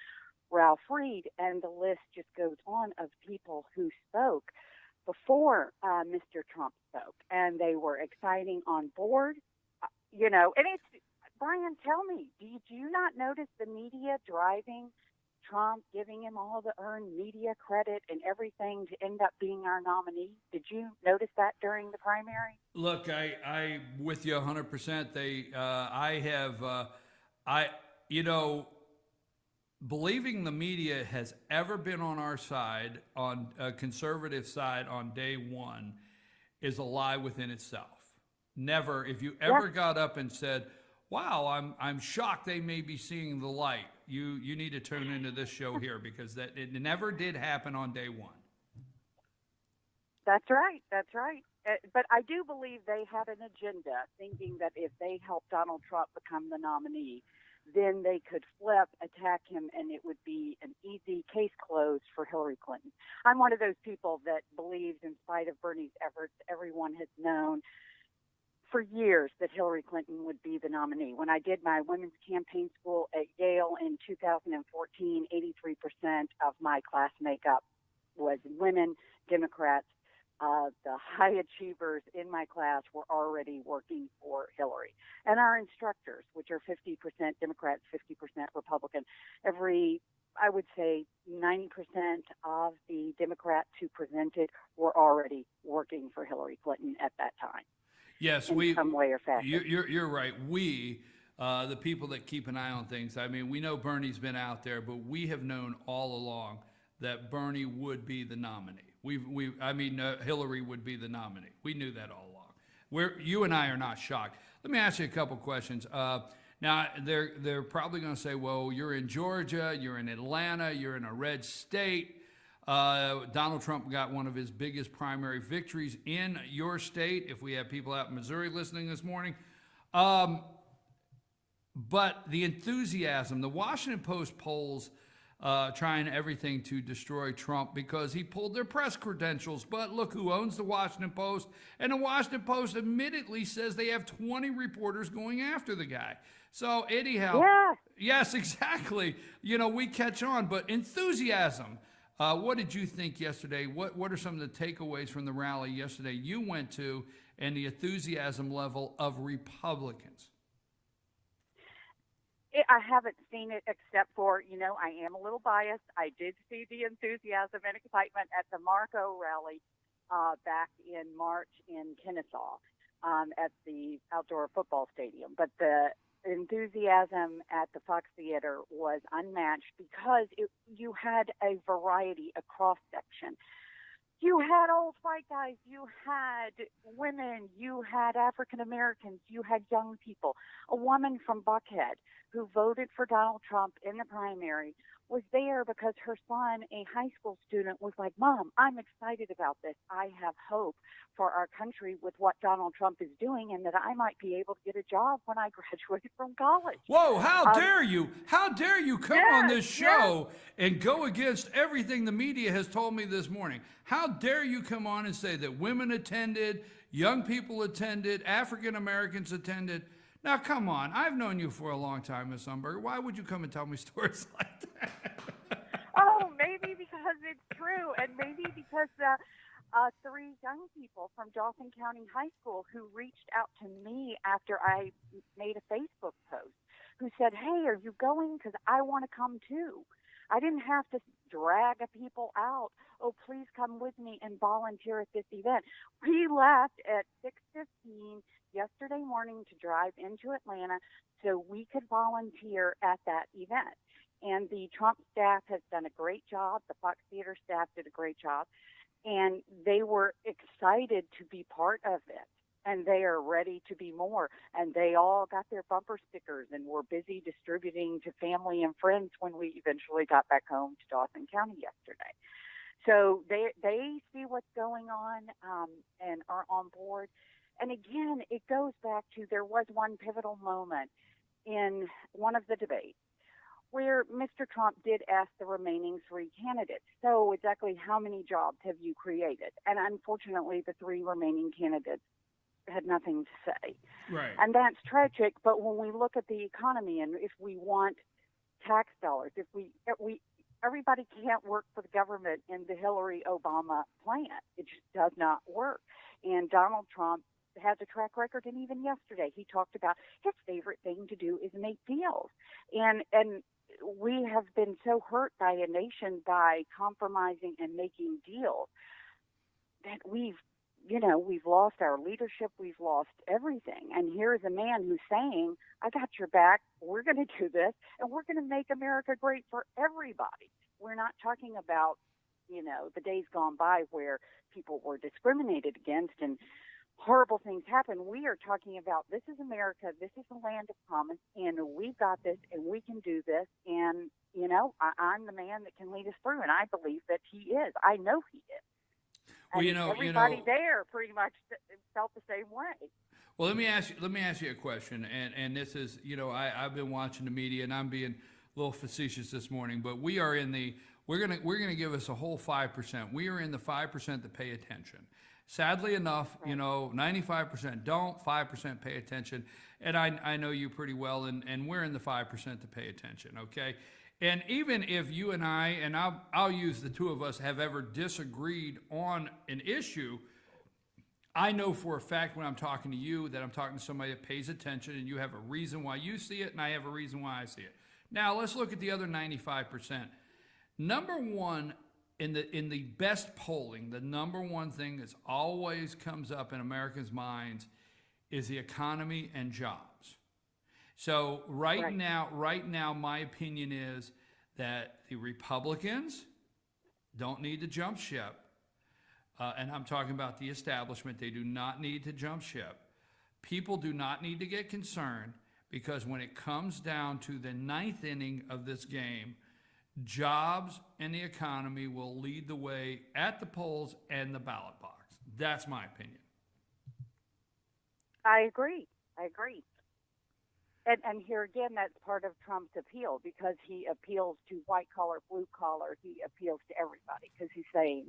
Ralph Reed, and the list just goes on of people who spoke before Mr. Trump spoke. And they were exciting on board, you know. And it's, Brian, tell me, did you not notice the media driving Trump, giving him all the earned media credit and everything to end up being our nominee? Did you notice that during the primary? Look, I with you 100%. Believing the media has ever been on our side, on a conservative side on day one, is a lie within itself. Never, if you ever got up and said, wow, I'm shocked they may be seeing the light. You need to tune into this show here, because that it never did happen on day one. That's right. But I do believe they had an agenda, thinking that if they helped Donald Trump become the nominee, then they could flip, attack him, and it would be an easy case closed for Hillary Clinton. I'm one of those people that believes, in spite of Bernie's efforts, everyone has known for years that Hillary Clinton would be the nominee. When I did my women's campaign school at Yale in 2014, 83% of my class makeup was women, Democrats. The high achievers in my class were already working for Hillary. And our instructors, which are 50% Democrats, 50% Republican, I would say 90% of the Democrats who presented were already working for Hillary Clinton at that time. Yes, in some way or fashion. You're right. We, the people that keep an eye on things, I mean, we know Bernie's been out there, but we have known all along that Bernie would be the nominee. Hillary would be the nominee. We knew that all along. You and I are not shocked. Let me ask you a couple questions. Now, they're probably going to say, well, you're in Georgia, you're in Atlanta, you're in a red state. Donald Trump got one of his biggest primary victories in your state, if we have people out in Missouri listening this morning. But the enthusiasm, the Washington Post polls trying everything to destroy Trump because he pulled their press credentials. But look who owns the Washington Post. And the Washington Post admittedly says they have 20 reporters going after the guy. So anyhow, Yes, exactly. You know, we catch on, but enthusiasm. What did you think yesterday? What are some of the takeaways from the rally yesterday you went to and the enthusiasm level of Republicans? I haven't seen it except for, I am a little biased. I did see the enthusiasm and excitement at the Marco rally back in March in Kennesaw at the outdoor football stadium. But the enthusiasm at the Fox Theater was unmatched because you had a variety, a cross section. You had old white guys, you had women, you had African Americans, you had young people. A woman from Buckhead who voted for Donald Trump in the primary was there because her son, a high school student, was like, Mom, I'm excited about this. I have hope for our country with what Donald Trump is doing and that I might be able to get a job when I graduate from college. Whoa, how dare you? How dare you come on this show and go against everything the media has told me this morning? How dare you come on and say that women attended, young people attended, African Americans attended? Now, come on. I've known you for a long time, Ms. Umberger. Why would you come and tell me stories like that? Oh, maybe because it's true, and maybe because 3 young people from Dauphin County High School who reached out to me after I made a Facebook post who said, hey, are you going? Because I want to come too. I didn't have to drag people out. Oh, please come with me and volunteer at this event. We left at 6:15 yesterday morning to drive into Atlanta so we could volunteer at that event. And the Trump staff has done a great job. The Fox Theater staff did a great job. And they were excited to be part of it. And they are ready to be more. And they all got their bumper stickers and were busy distributing to family and friends when we eventually got back home to Dauphin County yesterday. So they see what's going on and are on board. And again, it goes back to there was one pivotal moment in one of the debates where Mr. Trump did ask the remaining 3 candidates, so exactly how many jobs have you created? And unfortunately, the 3 remaining candidates had nothing to say. Right. And that's tragic, but when we look at the economy and if we want tax dollars, if we everybody can't work for the government in the Hillary Obama plan. It just does not work. And Donald Trump has a track record, and even yesterday he talked about his favorite thing to do is make deals. And we have been so hurt by a nation by compromising and making deals that we've lost our leadership, we've lost everything. And here is a man who's saying, I got your back, we're going to do this, and we're going to make America great for everybody. We're not talking about, the days gone by where people were discriminated against and horrible things happen. We are talking about this is America, this is the land of promise, and we've got this, and we can do this, and, I'm the man that can lead us through, and I believe that he is. I know he is. And Well, everybody there pretty much felt the same way. Well, let me ask you a question, and this is, I've been watching the media, and I'm being a little facetious this morning, but we are in the we're gonna give us a whole 5%. We are in the 5% that pay attention. Sadly enough, 95% don't, 5% pay attention, and I know you pretty well, and we're in the 5% to pay attention. Okay. And even if you and I, and I'll use the two of us, have ever disagreed on an issue, I know for a fact when I'm talking to you that I'm talking to somebody that pays attention, and you have a reason why you see it, and I have a reason why I see it. Now, let's look at the other 95%. Number one, in the best polling, the number one thing that always comes up in Americans' minds is the economy and jobs. So right now, my opinion is that the Republicans don't need to jump ship. And I'm talking about the establishment. They do not need to jump ship. People do not need to get concerned, because when it comes down to the 9th inning of this game, jobs and the economy will lead the way at the polls and the ballot box. That's my opinion. I agree. And here again, that's part of Trump's appeal, because he appeals to white collar, blue collar. He appeals to everybody because he's saying,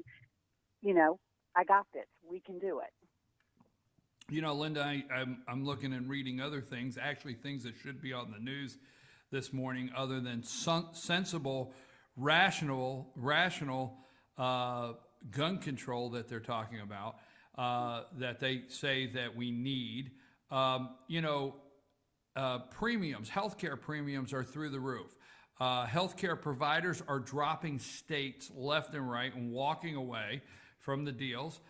I got this. We can do it. Linda, I'm looking and reading other things, actually things that should be on the news this morning other than sensible, rational gun control that they're talking about, that they say that we need. Premiums, healthcare premiums are through the roof. Healthcare providers are dropping states left and right and walking away from the deals.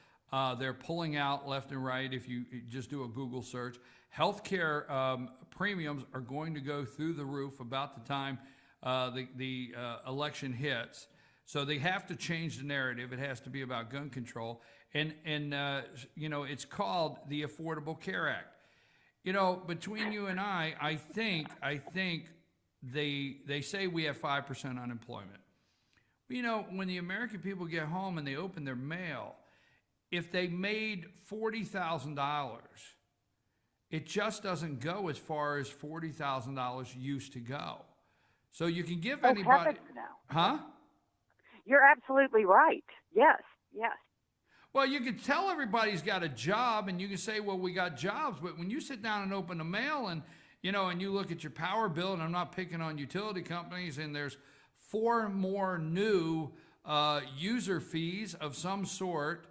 They're pulling out left and right. If you just do a Google search, healthcare premiums are going to go through the roof about the time the election hits. So they have to change the narrative. It has to be about gun control. And it's called the Affordable Care Act. Between you and I think they say we have 5% unemployment. When the American people get home and they open their mail, if they made $40,000, it just doesn't go as far as $40,000 used to go. So you can give anybody... Huh? You're absolutely right. Yes. Well, you can tell everybody's got a job, and you can say, well, we got jobs. But when you sit down and open the mail and you look at your power bill, and I'm not picking on utility companies, and there's 4 more new user fees of some sort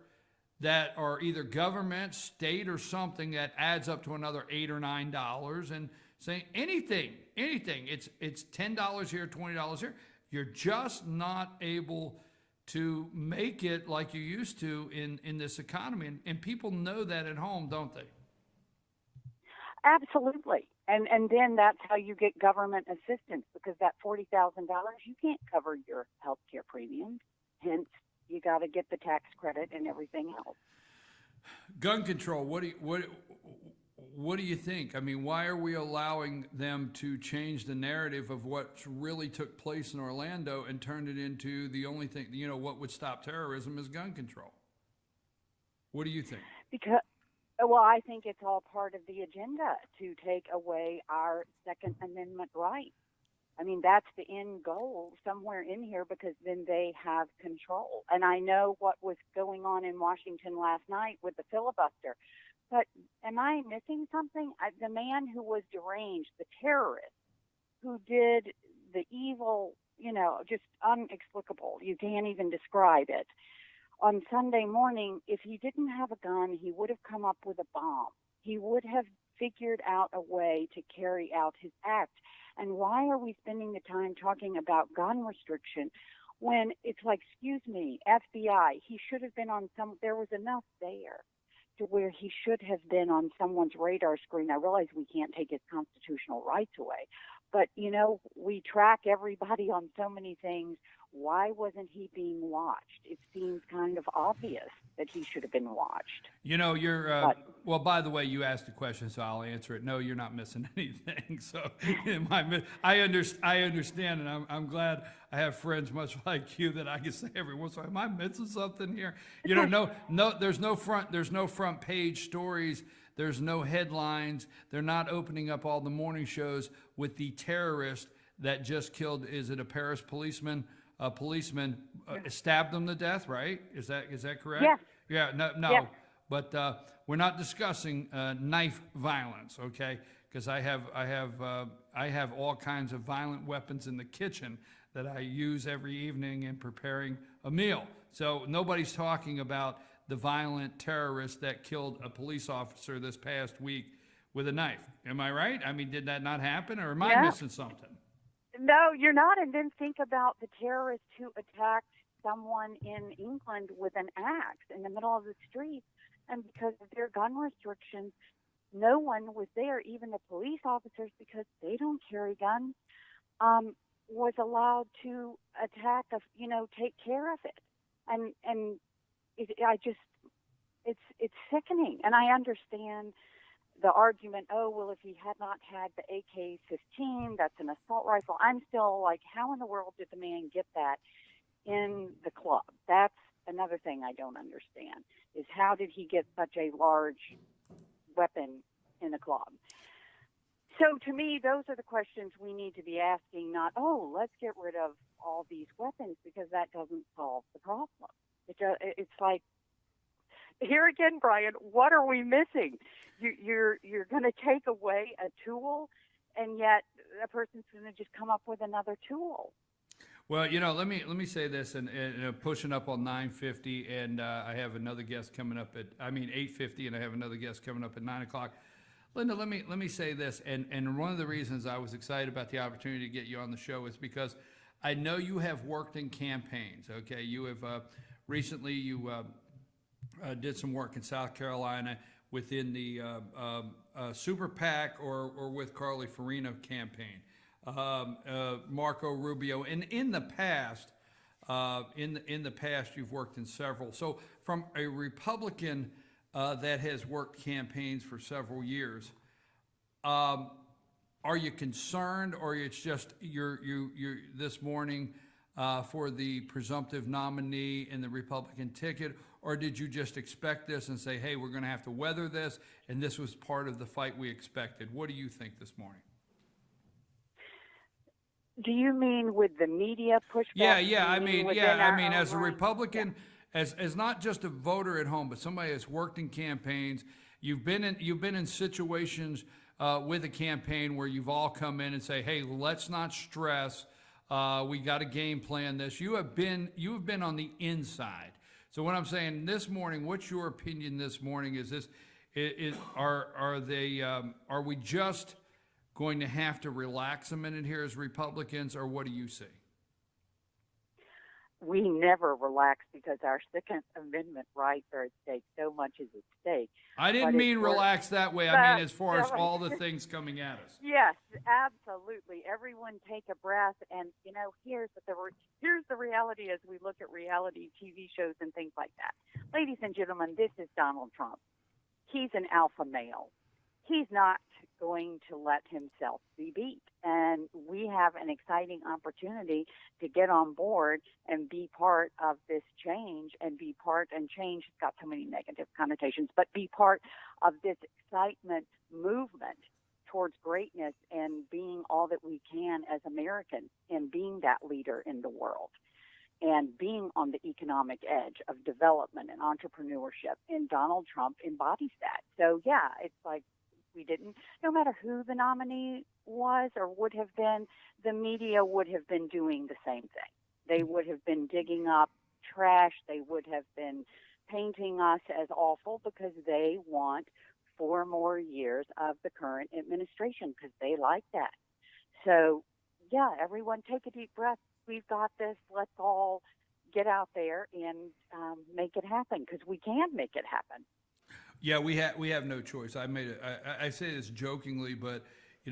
that are either government, state, or something that adds up to another $8 or $9, and saying anything. It's $10 here, $20 here. You're just not able to make it like you used to in this economy. And people know that at home, don't they? Absolutely. And then that's how you get government assistance, because that $40,000, you can't cover your health care premiums. Hence, you got to get the tax credit and everything else. Gun control, what do you think? I mean, why are we allowing them to change the narrative of what really took place in Orlando and turned it into the only thing, what would stop terrorism is gun control? What do you think? Well, I think it's all part of the agenda to take away our Second Amendment rights. I mean, that's the end goal somewhere in here, because then they have control. And I know what was going on in Washington last night with the filibuster. But am I missing something? The man who was deranged, the terrorist who did the evil, just inexplicable. You can't even describe it. On Sunday morning, if he didn't have a gun, he would have come up with a bomb. He would have figured out a way to carry out his act. And why are we spending the time talking about gun restriction when it's like, excuse me, FBI, he should have been on there was enough there to where he should have been on someone's radar screen. I realize we can't take his constitutional rights away, but, we track everybody on so many things. Why wasn't he being watched? It seems kind of obvious that he should have been watched. Well, by the way, you asked a question, so I'll answer it. No, you're not missing anything. So I understand, and I'm glad I have friends much like you that I can say every once in a while, am I missing something here? No, there's no front page stories. There's no headlines. They're not opening up all the morning shows with the terrorist that just killed, is it a Paris policeman? A policeman stabbed them to death, right? Is that correct? Yes. Yeah. No. Yes. But we're not discussing knife violence, okay? Because I have all kinds of violent weapons in the kitchen that I use every evening in preparing a meal. So nobody's talking about the violent terrorist that killed a police officer this past week with a knife. Am I right? I mean, did that not happen, or am I missing something? No, you're not. And then think about the terrorist who attacked someone in England with an axe in the middle of the street. And because of their gun restrictions, no one was there, even the police officers, because they don't carry guns, was allowed to attack, take care of it. And it's sickening. And I understand the argument, oh, well, if he had not had the AK-15, that's an assault rifle. I'm still like, how in the world did the man get that in the club? That's another thing I don't understand, is how did he get such a large weapon in the club? So to me, those are the questions we need to be asking, not, oh, let's get rid of all these weapons, because that doesn't solve the problem. It's like, here again, Brian, what are we missing? You're going to take away a tool and yet a person's going to just come up with another tool. Well, let me say this, and pushing up on 9:50, and I have another guest coming up at 8:50, and I have another guest coming up at 9 o'clock. Linda, let me say this, and one of the reasons I was excited about the opportunity to get you on the show is because I know you have worked in campaigns. Okay, you have recently did some work in South Carolina within the Super PAC or with Carly Fiorina campaign. Marco Rubio, and in the past, you've worked in several. So, from a Republican that has worked campaigns for several years, are you concerned, or it's just you're this morning for the presumptive nominee in the Republican ticket, or did you just expect this and say, hey, we're going to have to weather this, and this was part of the fight we expected? What do you think this morning? Do you mean with the media pushback? Yeah. I mean, as a Republican, as not just a voter at home, but somebody that's worked in campaigns, you've been in situations with a campaign where you've all come in and say, hey, let's not stress. We got to game plan this. You have been on the inside. So what I'm saying this morning, what's your opinion this morning? Is this are we just going to have to relax a minute here as Republicans, or what do you see? We never relax because our Second Amendment rights are at stake. So much is at stake. I didn't mean relax that way. I mean as far as all the things coming at us. Yes, absolutely. Everyone take a breath. And, here's the reality as we look at reality TV shows and things like that. Ladies and gentlemen, this is Donald Trump. He's an alpha male. He's not going to let himself be beat. And we have an exciting opportunity to get on board and be part of this change and change has got so many negative connotations, but be part of this excitement movement towards greatness and being all that we can as Americans and being that leader in the world and being on the economic edge of development and entrepreneurship. And Donald Trump embodies that. So, yeah, it's like, no matter who the nominee was or would have been, the media would have been doing the same thing. They would have been digging up trash. They would have been painting us as awful because they want 4 more years of the current administration because they like that. So, yeah, everyone take a deep breath. We've got this. Let's all get out there and make it happen because we can make it happen. Yeah, we have no choice. I say this jokingly, but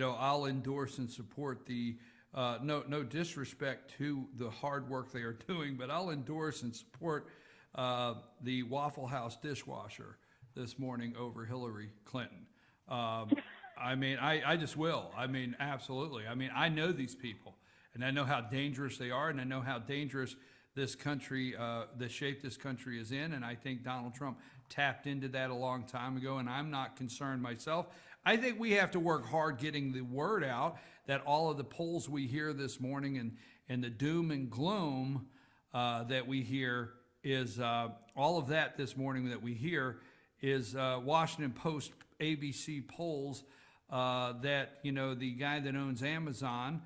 I'll endorse and support the no disrespect to the hard work they are doing, but I'll endorse and support the Waffle House dishwasher this morning over Hillary Clinton. I just will. Absolutely. I know these people, and I know how dangerous they are, and I know how dangerous this country, the shape this country is in, and I think Donald Trump tapped into that a long time ago, and I'm not concerned myself. I think we have to work hard getting the word out that all of the polls we hear this morning and the doom and gloom that we hear is all of that this morning that we hear is Washington Post ABC polls that the guy that owns Amazon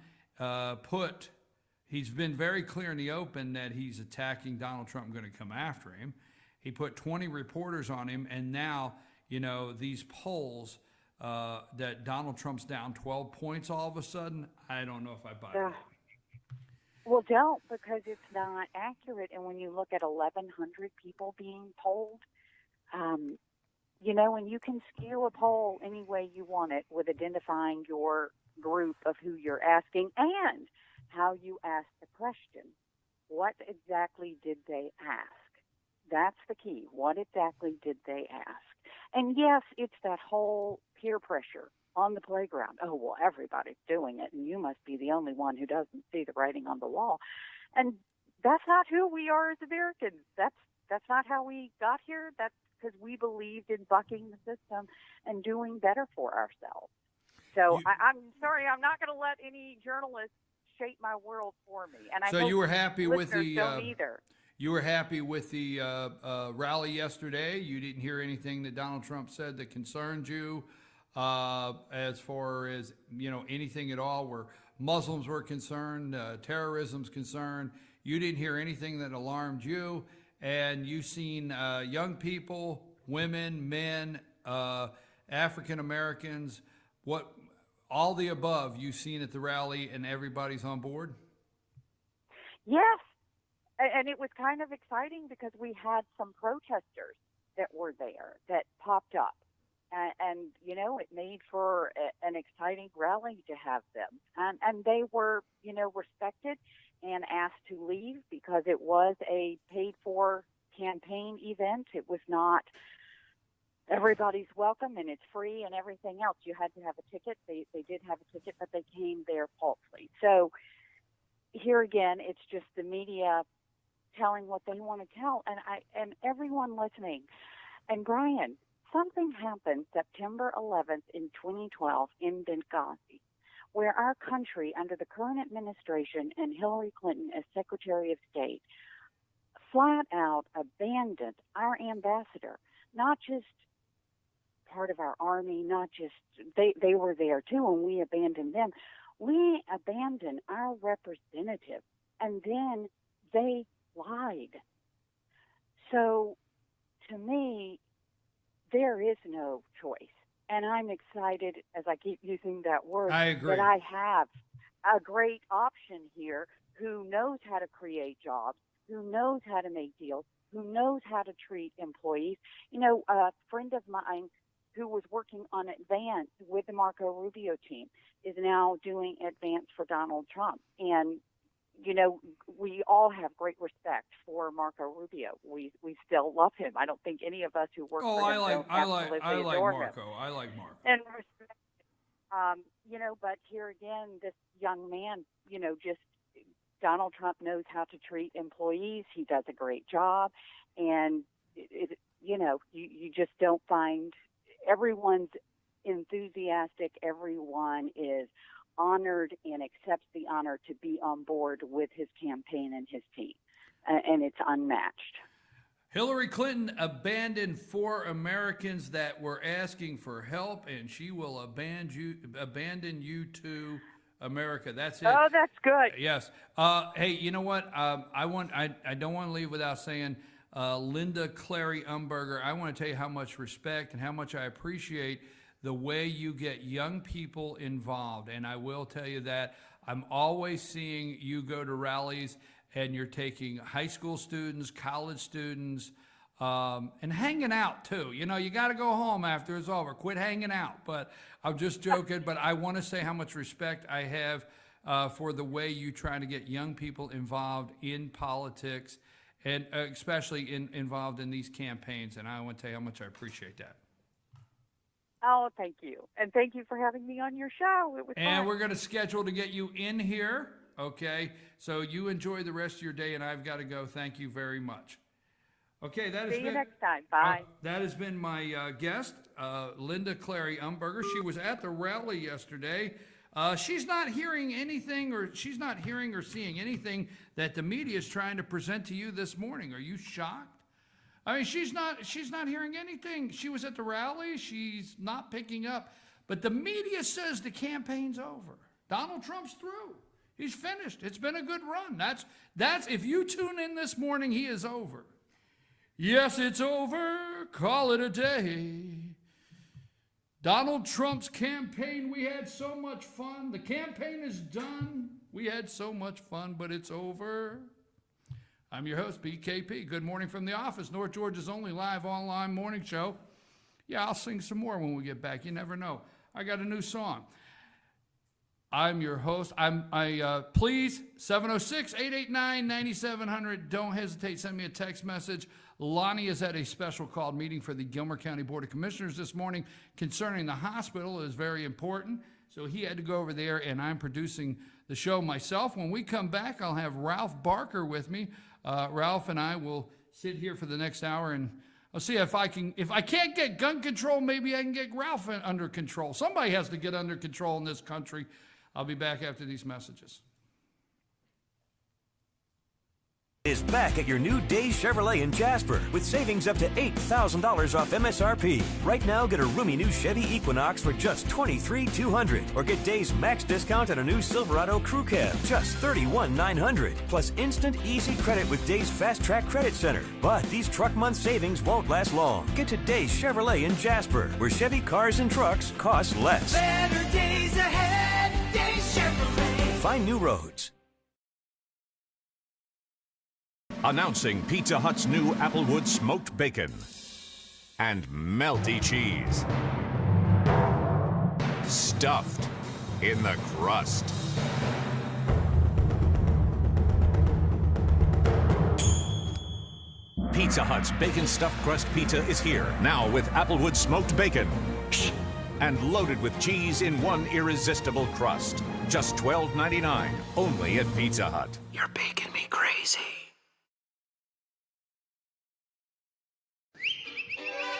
he's been very clear in the open that he's attacking Donald Trump, going to come after him. He put 20 reporters on him, and now, these polls that Donald Trump's down 12 points all of a sudden, I don't know if I buy that. Well, don't, because it's not accurate. And when you look at 1,100 people being polled, and you can skew a poll any way you want it with identifying your group of who you're asking and how you ask the question. What exactly did they ask? That's the key. What exactly did they ask? And yes, it's that whole peer pressure on the playground. Oh, well, everybody's doing it, and you must be the only one who doesn't see the writing on the wall. And that's not who we are as Americans. That's not how we got here. That's because we believed in bucking the system and doing better for ourselves. So I'm sorry, I'm not going to let any journalist shape my world for me. And I you were happy with the don't either. You were happy with the rally yesterday. You didn't hear anything that Donald Trump said that concerned you. as far as, anything at all where Muslims were concerned, terrorism's concerned. You didn't hear anything that alarmed you, and you've seen young people, women, men, African Americans, all the above you've seen at the rally, and everybody's on board? Yes. And it was kind of exciting because we had some protesters that were there that popped up. And it made for an exciting rally to have them. And they were, respected and asked to leave because it was a paid-for campaign event. It was not everybody's welcome and it's free and everything else. You had to have a ticket. They did have a ticket, but they came there falsely. So here again, it's just the media telling what they want to tell, and everyone listening. And Brian, something happened September 11th in 2012 in Benghazi, where our country, under the current administration and Hillary Clinton as Secretary of State, flat out abandoned our ambassador, not just part of our army, not just, they were there too, and we abandoned them. We abandoned our representative, and then they lied. So, to me, there is no choice. And I'm excited, as I keep using that word, I agree, that I have a great option here who knows how to create jobs, who knows how to make deals, who knows how to treat employees. A friend of mine who was working on Advance with the Marco Rubio team is now doing Advance for Donald Trump. And we all have great respect for Marco Rubio. We still love him. I don't think any of us who work for him I like adore Marco. him. I like Marco. And respect, but here again, this young man, just Donald Trump knows how to treat employees. He does a great job, and you just don't find everyone's enthusiastic. Everyone is honored and accepts the honor to be on board with his campaign and his team, and it's unmatched. Hillary Clinton abandoned 4 Americans that were asking for help, and she will abandon you to America. That's it. Oh, that's good. Yes. Hey, you know what? I don't want to leave without saying, Linda Clary Umberger, I want to tell you how much respect and how much I appreciate the way you get young people involved. And I will tell you that I'm always seeing you go to rallies and you're taking high school students, college students, and hanging out too. You got to go home after it's over. Quit hanging out. But I'm just joking. But I want to say how much respect I have for the way you try to get young people involved in politics, and especially involved in these campaigns. And I want to tell you how much I appreciate that. Oh, thank you. And thank you for having me on your show. It was fun. We're going to schedule to get you in here, okay? So you enjoy the rest of your day, and I've got to go. Thank you very much. Okay, See you next time. Bye. That has been my guest, Linda Clary Umberger. She was at the rally yesterday. She's not hearing anything, or she's not hearing or seeing anything that the media is trying to present to you this morning. Are you shocked? I mean, she's not hearing anything. She was at the rally. She's not picking up. But the media says the campaign's over. Donald Trump's through. He's finished. It's been a good run. That's if you tune in this morning, he is over. Yes, it's over. Call it a day. Donald Trump's campaign, we had so much fun. The campaign is done. We had so much fun, but it's over. I'm your host, BKP. Good morning from the office, North Georgia's only live online morning show. Yeah, I'll sing some more when we get back. You never know. I got a new song. I'm your host. Please, 706-889-9700. Don't hesitate. Send me a text message. Lonnie is at a special called meeting for the Gilmer County Board of Commissioners this morning concerning the hospital. It is very important. So he had to go over there, and I'm producing the show myself. When we come back, I'll have Ralph Barker with me. Ralph and I will sit here for the next hour, and I'll see if I can't get gun control, maybe I can get Ralph under control. Somebody has to get under control in this country. I'll be back after these messages. Is back at your new Days Chevrolet in Jasper with savings up to $8,000 off MSRP. Right now, get a roomy new Chevy Equinox for just $23,200, or get Days max discount on a new Silverado Crew Cab, just $31,900, plus instant easy credit with Days Fast Track Credit Center. But these truck month savings won't last long. Get to Days Chevrolet in Jasper, where Chevy cars and trucks cost less. Better days ahead, Days Chevrolet. Find new roads. Announcing Pizza Hut's new Applewood smoked bacon and melty cheese. Stuffed in the crust. Pizza Hut's bacon stuffed crust pizza is here, now with Applewood smoked bacon and loaded with cheese in one irresistible crust. Just $12.99, only at Pizza Hut. You're making me crazy.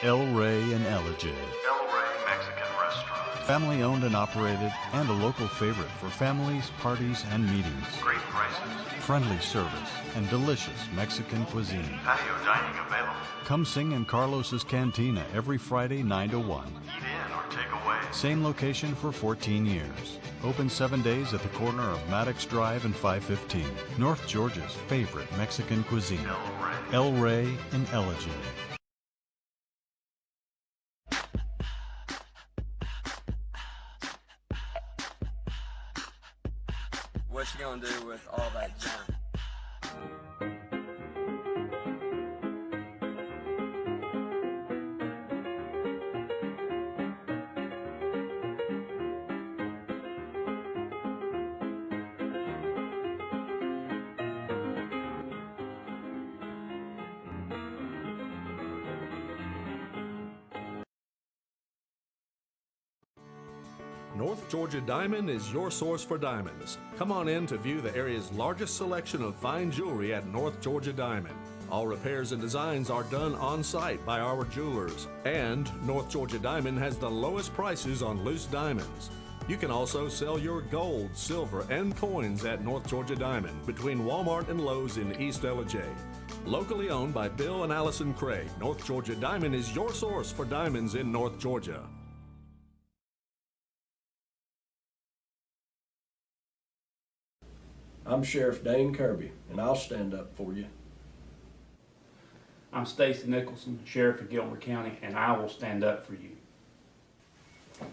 El Rey and Elijah. El Rey Mexican Restaurant. Family owned and operated, and a local favorite for families, parties, and meetings. Great prices. Friendly service and delicious Mexican cuisine. Patio dining available. Come sing in Carlos's Cantina every Friday 9 to 1. Eat in or take away. Same location for 14 years. Open 7 days at the corner of Maddox Drive and 515. North Georgia's favorite Mexican cuisine. El Rey and Elijah. What you gonna do with all that junk? North Georgia Diamond is your source for diamonds. Come on in to view the area's largest selection of fine jewelry at North Georgia Diamond. All repairs and designs are done on site by our jewelers. And North Georgia Diamond has the lowest prices on loose diamonds. You can also sell your gold, silver, and coins at North Georgia Diamond between Walmart and Lowe's in East Elijah. Locally owned by Bill and Allison Craig, North Georgia Diamond is your source for diamonds in North Georgia. I'm Sheriff Dane Kirby, and I'll stand up for you. I'm Stacy Nicholson, Sheriff of Gilmer County, and I will stand up for you.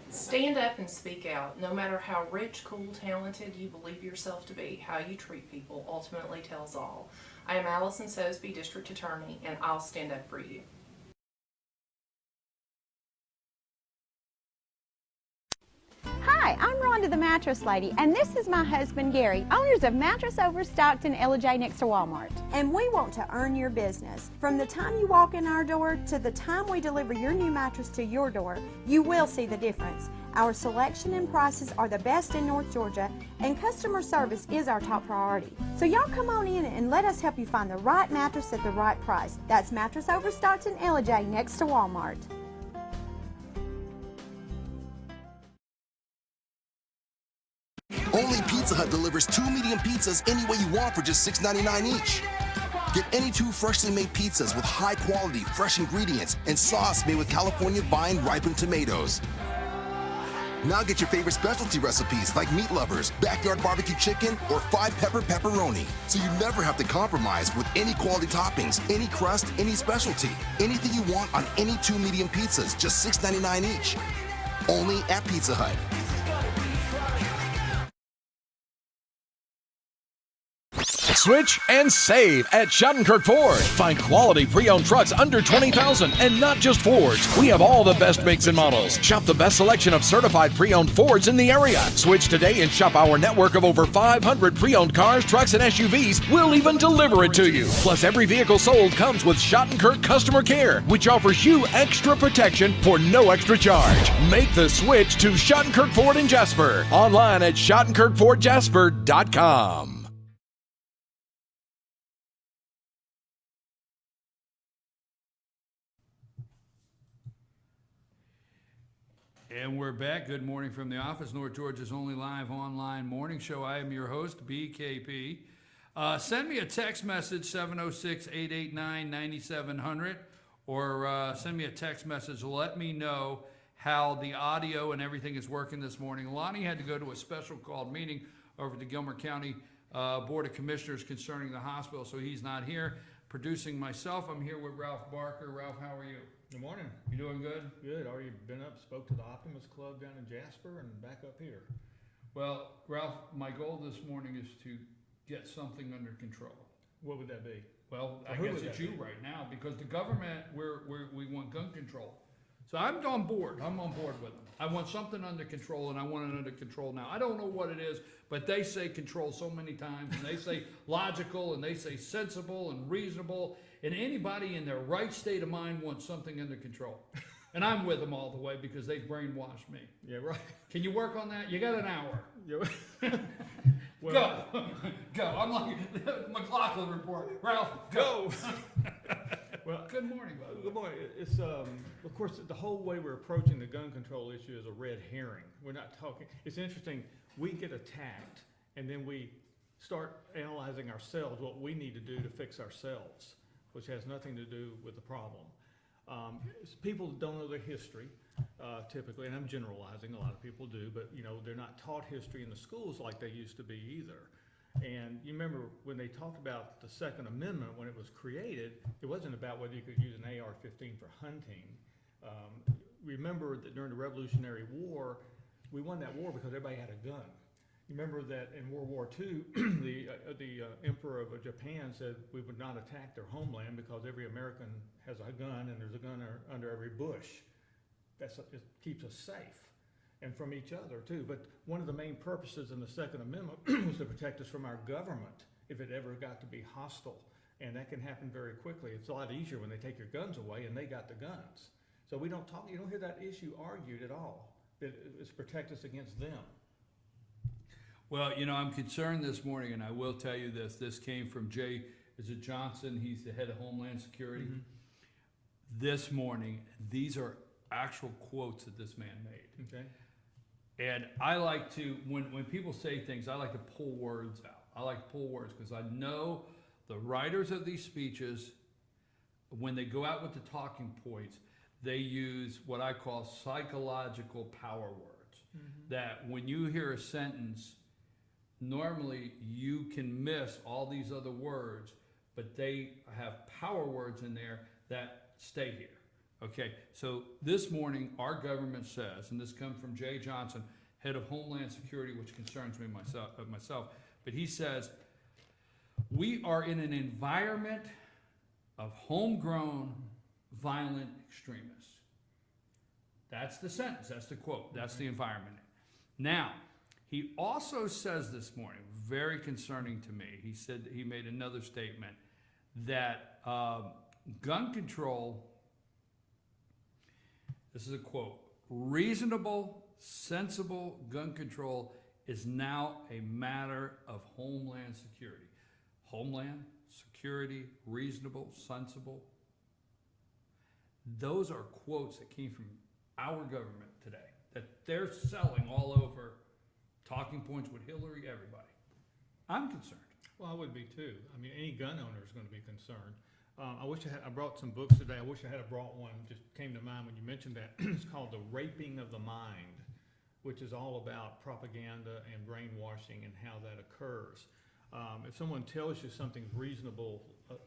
Stand up and speak out. No matter how rich, cool, talented you believe yourself to be, how you treat people ultimately tells all. I am Allison Sosby, District Attorney, and I'll stand up for you. Hi, I'm Rhonda the Mattress Lady, and this is my husband Gary, owners of Mattress Overstocked in Elijah next to Walmart. And we want to earn your business. From the time you walk in our door to the time we deliver your new mattress to your door, you will see the difference. Our selection and prices are the best in North Georgia, and customer service is our top priority. So y'all come on in and let us help you find the right mattress at the right price. That's Mattress Overstocked in Elijah next to Walmart. Only Pizza Hut delivers 2 medium pizzas any way you want for just $6.99 each. Get any 2 freshly made pizzas with high quality, fresh ingredients and sauce made with California vine ripened tomatoes. Now get your favorite specialty recipes like meat lovers, backyard barbecue chicken, or 5-pepper pepperoni. So you never have to compromise with any quality toppings, any crust, any specialty. Anything you want on any 2 medium pizzas, just $6.99 each. Only at Pizza Hut. Switch and save at Shattenkirk Ford. Find quality pre-owned trucks under $20,000 and not just Fords. We have all the best makes and models. Shop the best selection of certified pre-owned Fords in the area. Switch today and shop our network of over 500 pre-owned cars, trucks, and SUVs. We'll even deliver it to you. Plus, every vehicle sold comes with Shattenkirk Customer Care, which offers you extra protection for no extra charge. Make the switch to Shattenkirk Ford in Jasper. Online at ShattenkirkFordJasper.com. And we're back. Good morning from the office, North Georgia's only live online morning show. I am your host, BKP. Send me a text message, 706-889-9700, or send me a text message. Let me know how the audio and everything is working this morning. Lonnie had to go to a special called meeting over at the Gilmer County Board of Commissioners concerning the hospital, so he's not here. Producing myself, I'm here with Ralph Barker. Ralph, how are you? Good morning. You doing good? Good. Already been up, spoke to the Optimist Club down in Jasper and back up here. Well, Ralph, my goal this morning is to get something under control. What would that be? Well, Or I who guess would it's that you be? right now, because the government, we want gun control. So I'm on board. I'm on board with them. I want something under control, and I want it under control now. I don't know what it is, but they say control so many times, and they say logical, and they say sensible and reasonable, and anybody in their right state of mind wants something under control. And I'm with them all the way because they've brainwashed me. Yeah, right. Can you work on that? You got an hour. Yeah. Go. Go. I'm like McLaughlin report. Ralph, go. Well, good morning, by the way. Good morning. It's of course the whole way we're approaching the gun control issue is a red herring. We're not talking. It's interesting. We get attacked, and then we start analyzing ourselves, what we need to do to fix ourselves, which has nothing to do with the problem. People don't know their history, typically, and I'm generalizing, a lot of people do, but they're not taught history in the schools like they used to be either. And you remember when they talked about the Second Amendment, when it was created, it wasn't about whether you could use an AR-15 for hunting. Remember that during the Revolutionary War, we won that war because everybody had a gun. You remember that in World War II, the Emperor of Japan said we would not attack their homeland because every American has a gun, and there's a gun under every bush. It keeps us safe, and from each other too. But one of the main purposes in the Second Amendment was to protect us from our government if it ever got to be hostile, and that can happen very quickly. It's a lot easier when they take your guns away and they got the guns. So you don't hear that issue argued at all. It's protect us against them. Well, I'm concerned this morning, and I will tell you this. This came from Jay, Johnson? He's the head of Homeland Security. Mm-hmm. This morning, these are actual quotes that this man made. Okay. And I like to, when people say things, I like to pull words out. I like to pull words because I know the writers of these speeches, when they go out with the talking points, they use what I call psychological power words. Mm-hmm. That when you hear a sentence, normally you can miss all these other words, but they have power words in there that stay here. Okay, so this morning our government says, and this comes from Jay Johnson, head of Homeland Security, which concerns me myself, but he says, we are in an environment of homegrown violent extremists. That's the sentence, that's the quote, that's the environment. Now, he also says this morning, very concerning to me, he said he made another statement that gun control, this is a quote, reasonable, sensible gun control is now a matter of Homeland Security. Homeland Security, reasonable, sensible. Those are quotes that came from our government today, that they're selling all over talking points with Hillary, everybody. I'm concerned. Well, I would be too. I mean, any gun owner is going to be concerned. I wish I brought some books today. I wish I had brought one. Just came to mind when you mentioned that. It's called The Raping of the Mind, which is all about propaganda and brainwashing and how that occurs. If someone tells you something's reasonable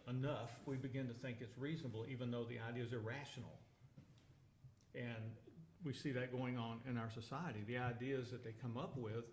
enough, we begin to think it's reasonable, even though the idea is irrational. And we see that going on in our society. The ideas that they come up with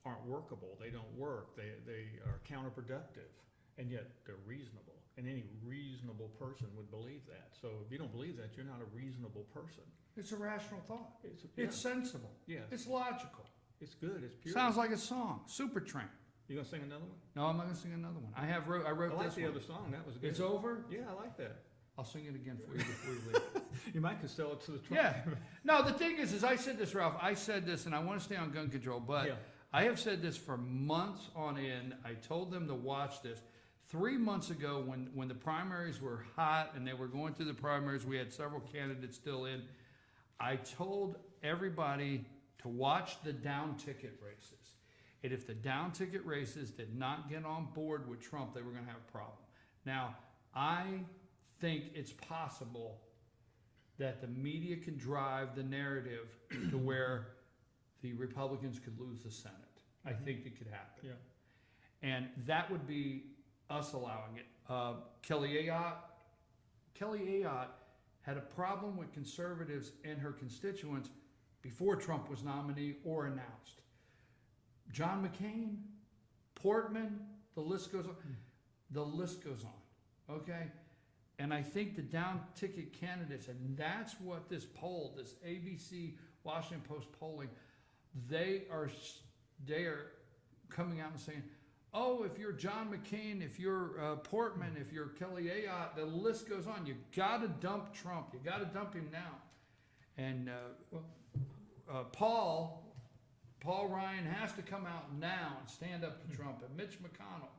aren't workable. They don't work. They are counterproductive, and yet they're reasonable. And any reasonable person would believe that. So if you don't believe that, you're not a reasonable person. It's a rational thought. It's sensible. Yes. It's logical. It's good. It's pure. Sounds like a song. Supertramp. You gonna sing another one? No, I'm not gonna sing another one. I wrote I like this the one. other song. That was good. It's over? Yeah, I like that. I'll sing it again for you before you leave. You might could sell it to the Trump. Yeah. No, the thing is I said this, Ralph. I said this, and I want to stay on gun control, but Yeah. I have said this for months on end. I told them to watch this. 3 months ago, when the primaries were hot and they were going through the primaries, we had several candidates still in. I told everybody to watch the down ticket races. And if the down ticket races did not get on board with Trump, they were going to have a problem. Now, I think it's possible that the media can drive the narrative to where the Republicans could lose the Senate. I think it could happen. Yeah. And that would be us allowing it. Kelly Ayotte had a problem with conservatives and her constituents before Trump was nominated or announced. John McCain, Portman, the list goes on. The list goes on, okay? And I think the down ticket candidates, and that's what this poll, this ABC Washington Post polling, they are coming out and saying, oh, if you're John McCain, if you're Portman, if you're Kelly Ayotte, the list goes on. You got to dump Trump. You got to dump him now. And Paul Ryan has to come out now and stand up to Trump. And Mitch McConnell.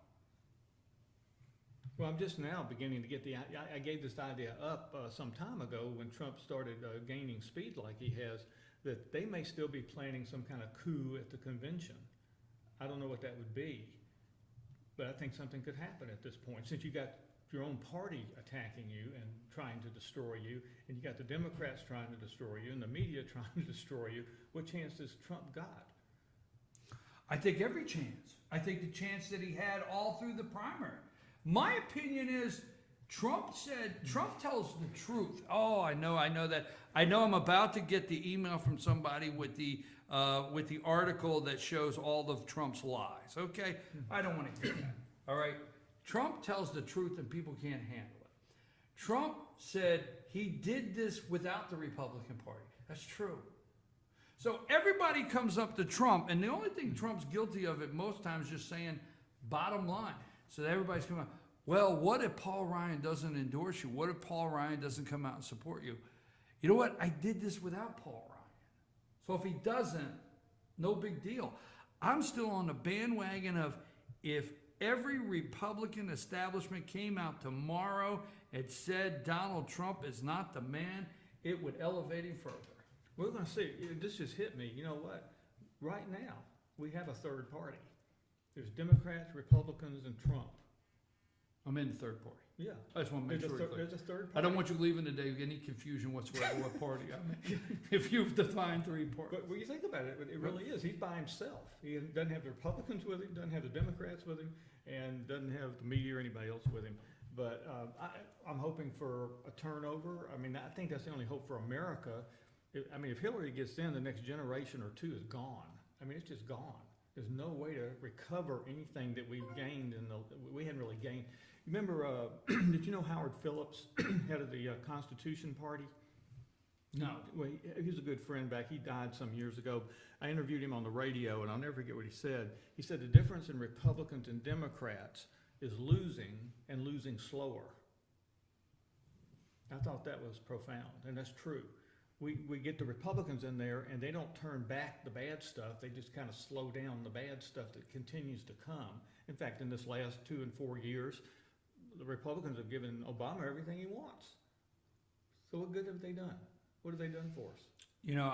Well, I'm just now beginning to get I gave this idea up some time ago when Trump started gaining speed like he has, that they may still be planning some kind of coup at the convention. I don't know what that would be, but I think something could happen at this point. Since you got your own party attacking you and trying to destroy you, and you got the Democrats trying to destroy you, and the media trying to destroy you, what chance has Trump got? I think every chance. I think the chance that he had all through the primary. My opinion is Trump tells the truth. Oh, I know that. I know I'm about to get the email from somebody with the article that shows all of Trump's lies. Okay? I don't want to hear that. All right? Trump tells the truth and people can't handle it. Trump said he did this without the Republican Party. That's true. So everybody comes up to Trump, and the only thing Trump's guilty of it most times is just saying bottom line. So everybody's coming out, well, what if Paul Ryan doesn't endorse you? What if Paul Ryan doesn't come out and support you? You know what? I did this without Paul Ryan. So if he doesn't, no big deal. I'm still on the bandwagon of if every Republican establishment came out tomorrow and said Donald Trump is not the man, it would elevate him further. We're going to see. This just hit me. You know what? Right now, we have a third party. There's Democrats, Republicans, and Trump. I'm in the third party. Yeah. I just want to make sure. There's a third party. I don't want you leaving today with any confusion whatsoever what party I'm in. If you've defined three parties. But when you think about it, it really is. He's by himself. He doesn't have the Republicans with him, doesn't have the Democrats with him, and doesn't have the media or anybody else with him. But I'm hoping for a turnover. I mean, I think that's the only hope for America. If Hillary gets in, the next generation or two is gone. I mean, it's just gone. There's no way to recover anything that we've gained we hadn't really gained. Remember, did you know Howard Phillips, head of the Constitution Party? No. Well, he was a good friend back. He died some years ago. I interviewed him on the radio, and I'll never forget what he said. He said the difference in Republicans and Democrats is losing and losing slower. I thought that was profound, and that's true. We get the Republicans in there, and they don't turn back the bad stuff. They just kind of slow down the bad stuff that continues to come. In fact, in this last 2 and 4 years, the Republicans have given Obama everything he wants. So what good have they done? What have they done for us? You know,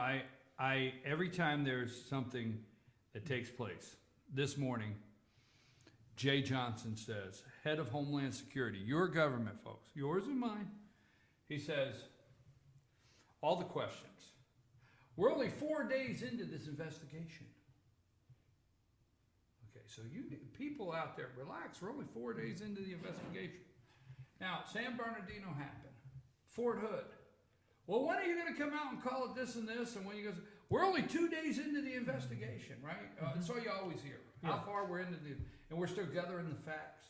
I every time there's something that takes place, this morning, Jay Johnson says, head of Homeland Security, your government, folks, yours and mine, he says, all the questions. We're only 4 days into this investigation. Okay, so you people out there, relax. We're only 4 days into the investigation. Now, San Bernardino happened. Fort Hood. Well, when are you going to come out and call it this and this? And when you go, we're only 2 days into the investigation, right? That's all you always hear. How far we're into and we're still gathering the facts.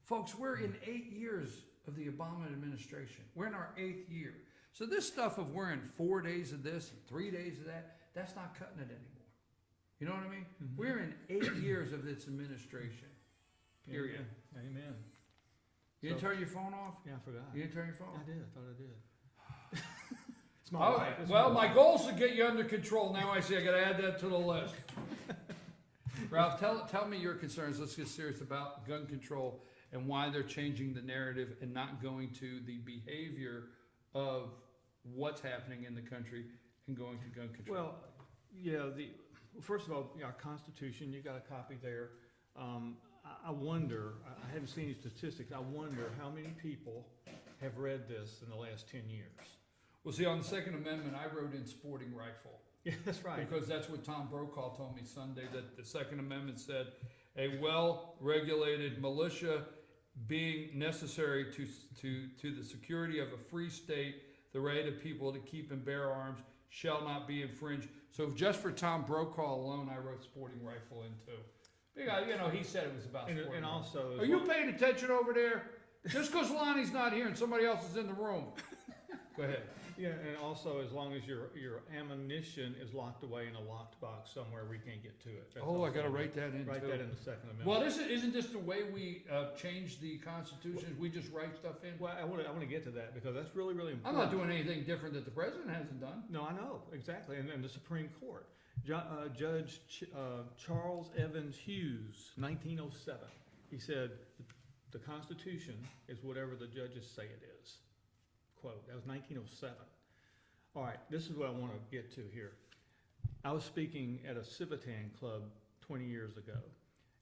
Folks, we're in 8 years of the Obama administration. We're in our 8th year. So this stuff of we're in 4 days of this and 3 days of that, that's not cutting it anymore. You know what I mean? Mm-hmm. We're in 8 years of this administration. Period. Amen. You didn't turn your phone off? Yeah, I forgot. You didn't turn your phone off? I did. I thought I did. It's my life. It's well, my my goal is to get you under control. Now I see I got to add that to the list. Ralph, tell me your concerns. Let's get serious about gun control and why they're changing the narrative and not going to the behavior of what's happening in the country and going to gun control. Well, yeah, Well, first of all, our Constitution, you got a copy there. I wonder, I haven't seen any statistics, I wonder how many people have read this in the last 10 years. Well, see, on the Second Amendment, I wrote in sporting rifle. Yeah, that's right. Because that's what Tom Brokaw told me Sunday, that the Second Amendment said a well-regulated militia being necessary to the security of a free state, the right of people to keep and bear arms shall not be infringed. So just for Tom Brokaw alone, I wrote sporting rifle into. He said it was about sporting and rifle. also, Are you paying attention over there? Just because Lonnie's not here and somebody else is in the room. Go ahead. Yeah, and also as long as your ammunition is locked away in a locked box somewhere where you can't get to it. That's I got to write that in Write too. that in the Second Amendment. Well, isn't this the way we change the Constitution? We just write stuff in? Well, I want to get to that because that's really, really I'm important. not doing anything different that the president hasn't done. No, I know, exactly. And the Supreme Court. Judge Charles Evans Hughes, 1907, he said, the Constitution is whatever the judges say it is. Quote, that was 1907. All right, this is what I want to get to here. I was speaking at a Civitan club 20 years ago,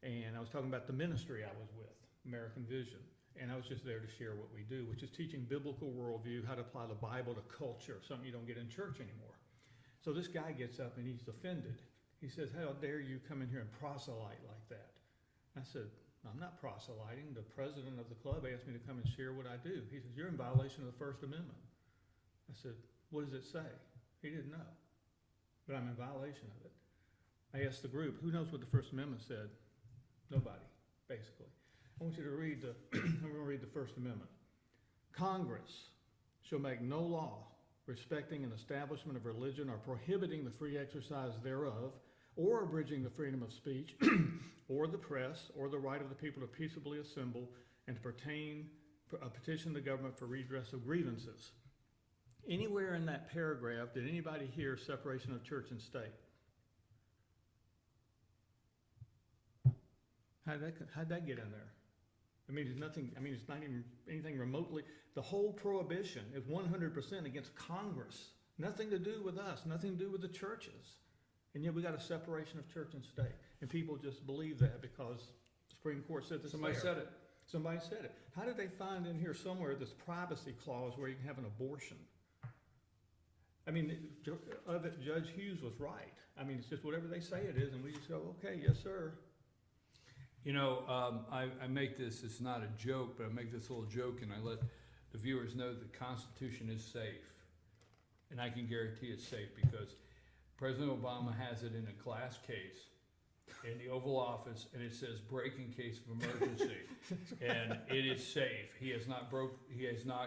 and I was talking about the ministry I was with, American Vision, and I was just there to share what we do, which is teaching biblical worldview, how to apply the Bible to culture, something you don't get in church anymore. So this guy gets up and he's offended. He says, how dare you come in here and proselyte like that? I said, I'm not proselyting. The president of the club asked me to come and share what I do. He says, you're in violation of the First Amendment. I said, what does it say? He didn't know, but I'm in violation of it. I asked the group, who knows what the First Amendment said? Nobody, basically. I want you to read I'm going to read the First Amendment. Congress shall make no law respecting an establishment of religion or prohibiting the free exercise thereof, or abridging the freedom of speech, or the press, or the right of the people to peaceably assemble and to petition the government for redress of grievances. Anywhere in that paragraph, did anybody hear separation of church and state? How'd that get in there? I mean, there's nothing, it's not even anything remotely. The whole prohibition is 100% against Congress. Nothing to do with us, nothing to do with the churches. And yet we got a separation of church and state. And people just believe that because the Supreme Court said this. Somebody said it. Somebody said it. How did they find in here somewhere this privacy clause where you can have an abortion? I mean, Judge Hughes was right. I mean, it's just whatever they say it is, and we just go, okay, yes, sir. I make this, it's not a joke, but I make this little joke and I let the viewers know the Constitution is safe. And I can guarantee it's safe because President Obama has it in a glass case in the Oval Office and it says break in case of emergency. And it is safe. He has not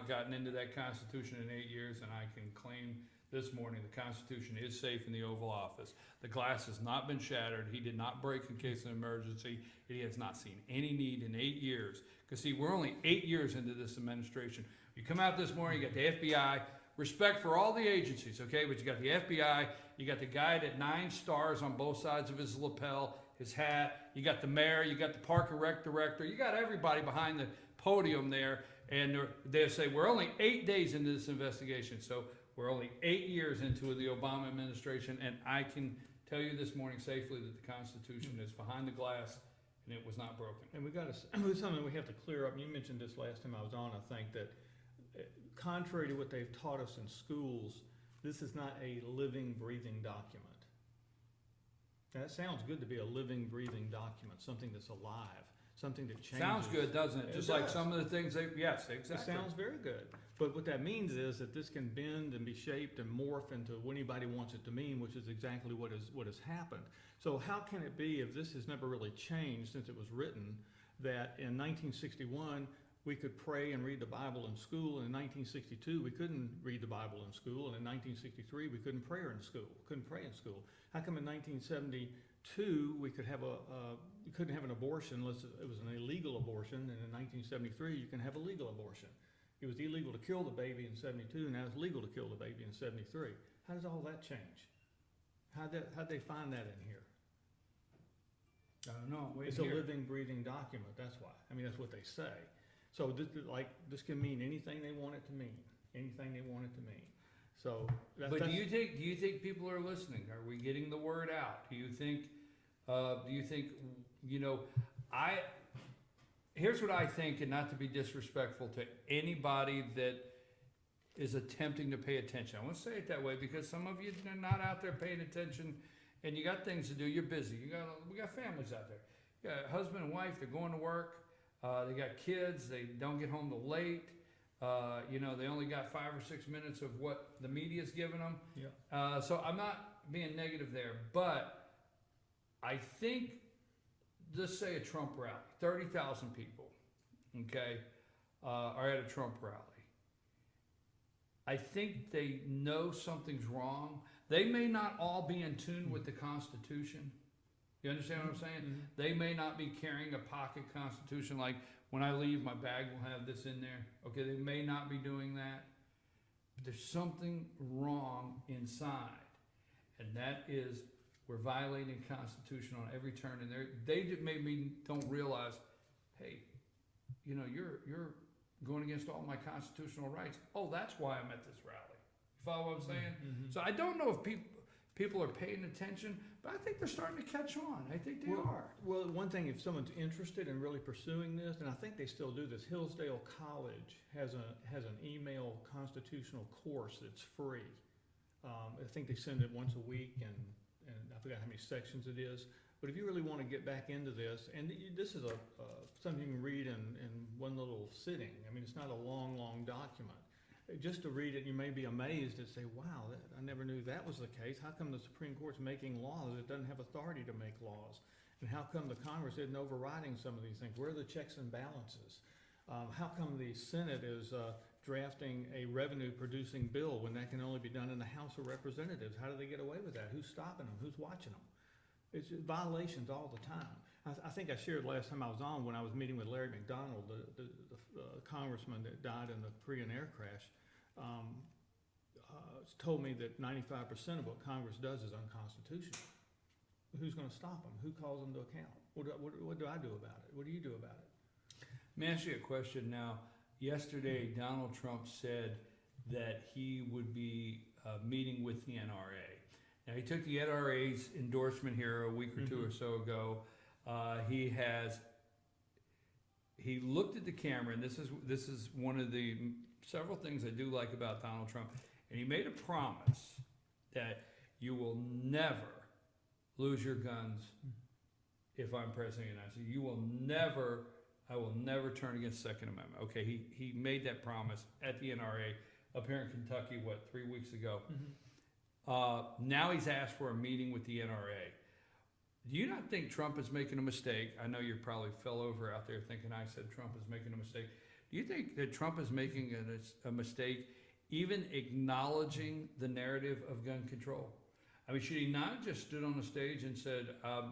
gotten into that Constitution in 8 years, and I can claim this morning the Constitution is safe in the Oval Office. The glass has not been shattered. He did not break in case of emergency. He has not seen any need in 8 years. Because see, we're only 8 years into this administration. You come out this morning, you got the FBI, respect for all the agencies, okay? But you got the FBI, you got the guy at 9 stars on both sides of his lapel, his hat, you got the mayor, you got the park and rec director, you got everybody behind the podium there, and they say, we're only 8 days into this investigation, so we're only 8 years into the Obama administration, and I can tell you this morning safely that the Constitution is behind the glass and it was not broken. And it's something we have to clear up. You mentioned this last time I was on, I think, that contrary to what they've taught us in schools, this is not a living, breathing document. Now, it sounds good to be a living, breathing document, something that's alive, something that changes. Sounds good, doesn't it? Just like some of the things yes, exactly. It sounds very good. But what that means is that this can bend and be shaped and morph into what anybody wants it to mean, which is exactly what has happened. So how can it be, if this has never really changed since it was written, that in 1961 we could pray and read the Bible in school, and in 1962 we couldn't read the Bible in school, and in 1963 we couldn't pray in school? How come in 1972 we could have you couldn't have an abortion unless it was an illegal abortion, and in 1973 you can have a legal abortion? It was illegal to kill the baby in 72, now it's legal to kill the baby in 73. How does all that change? How'd they find that in here? I don't know. It's a living, breathing document, that's why. I mean, that's what they say. So this can mean anything they want it to mean. Anything they want it to mean. So, But do you think people are listening? Are we getting the word out? Do you think, you know, here's what I think, and not to be disrespectful to anybody that is attempting to pay attention. I want to say it that way because some of you are not out there paying attention, and you got things to do. You're busy. We got families out there. You got husband and wife. They're going to work. They got kids. They don't get home till late. You know, they only got 5 or 6 minutes of what the media's giving them. Yeah. So I'm not being negative there, but I think, let's say a Trump rally, 30,000 people, okay, are at a Trump rally. I think they know something's wrong. They may not all be in tune with the Constitution. You understand what I'm saying? Mm-hmm. They may not be carrying a pocket Constitution like, when I leave, my bag will have this in there. Okay, they may not be doing that. But there's something wrong inside. And that is, we're violating the Constitution on every turn. And they maybe don't realize, hey, you know, you're going against all my constitutional rights. Oh, that's why I'm at this rally. You follow what I'm saying? Mm-hmm. So I don't know if people are paying attention, but I think they're starting to catch on. I think they are. Well, one thing, if someone's interested in really pursuing this, and I think they still do this, Hillsdale College has an email constitutional course that's free. I think they send it once a week, and I forgot how many sections it is. But if you really want to get back into this, and this is something you can read in one little sitting. I mean, it's not a long document. Just to read it, you may be amazed and say, wow, I never knew that was the case. How come the Supreme Court's making laws? It doesn't have authority to make laws. And how come the Congress isn't overriding some of these things? Where are the checks and balances? How come the Senate is drafting a revenue-producing bill when that can only be done in the House of Representatives? How do they get away with that? Who's stopping them? Who's watching them? It's violations all the time. I think I shared last time I was on when I was meeting with Larry McDonald, the congressman that died in the Korean air crash, told me that 95% of what Congress does is unconstitutional. Who's going to stop them? Who calls them to account? What do I do about it? What do you do about it? Let me ask you a question now. Yesterday, Donald Trump said that he would be meeting with the NRA. Now, he took the NRA's endorsement here a week or two or so ago. He looked at the camera, and this is one of the several things I do like about Donald Trump, and he made a promise that you will never lose your guns if I'm president of the United States. I will never turn against the Second Amendment. Okay, he made that promise at the NRA up here in Kentucky, 3 weeks ago. Now he's asked for a meeting with the NRA. Do you not think Trump is making a mistake? I know you probably fell over out there thinking I said Trump is making a mistake. Do you think that Trump is making a mistake even acknowledging the narrative of gun control? I mean, should he not just stood on the stage and said,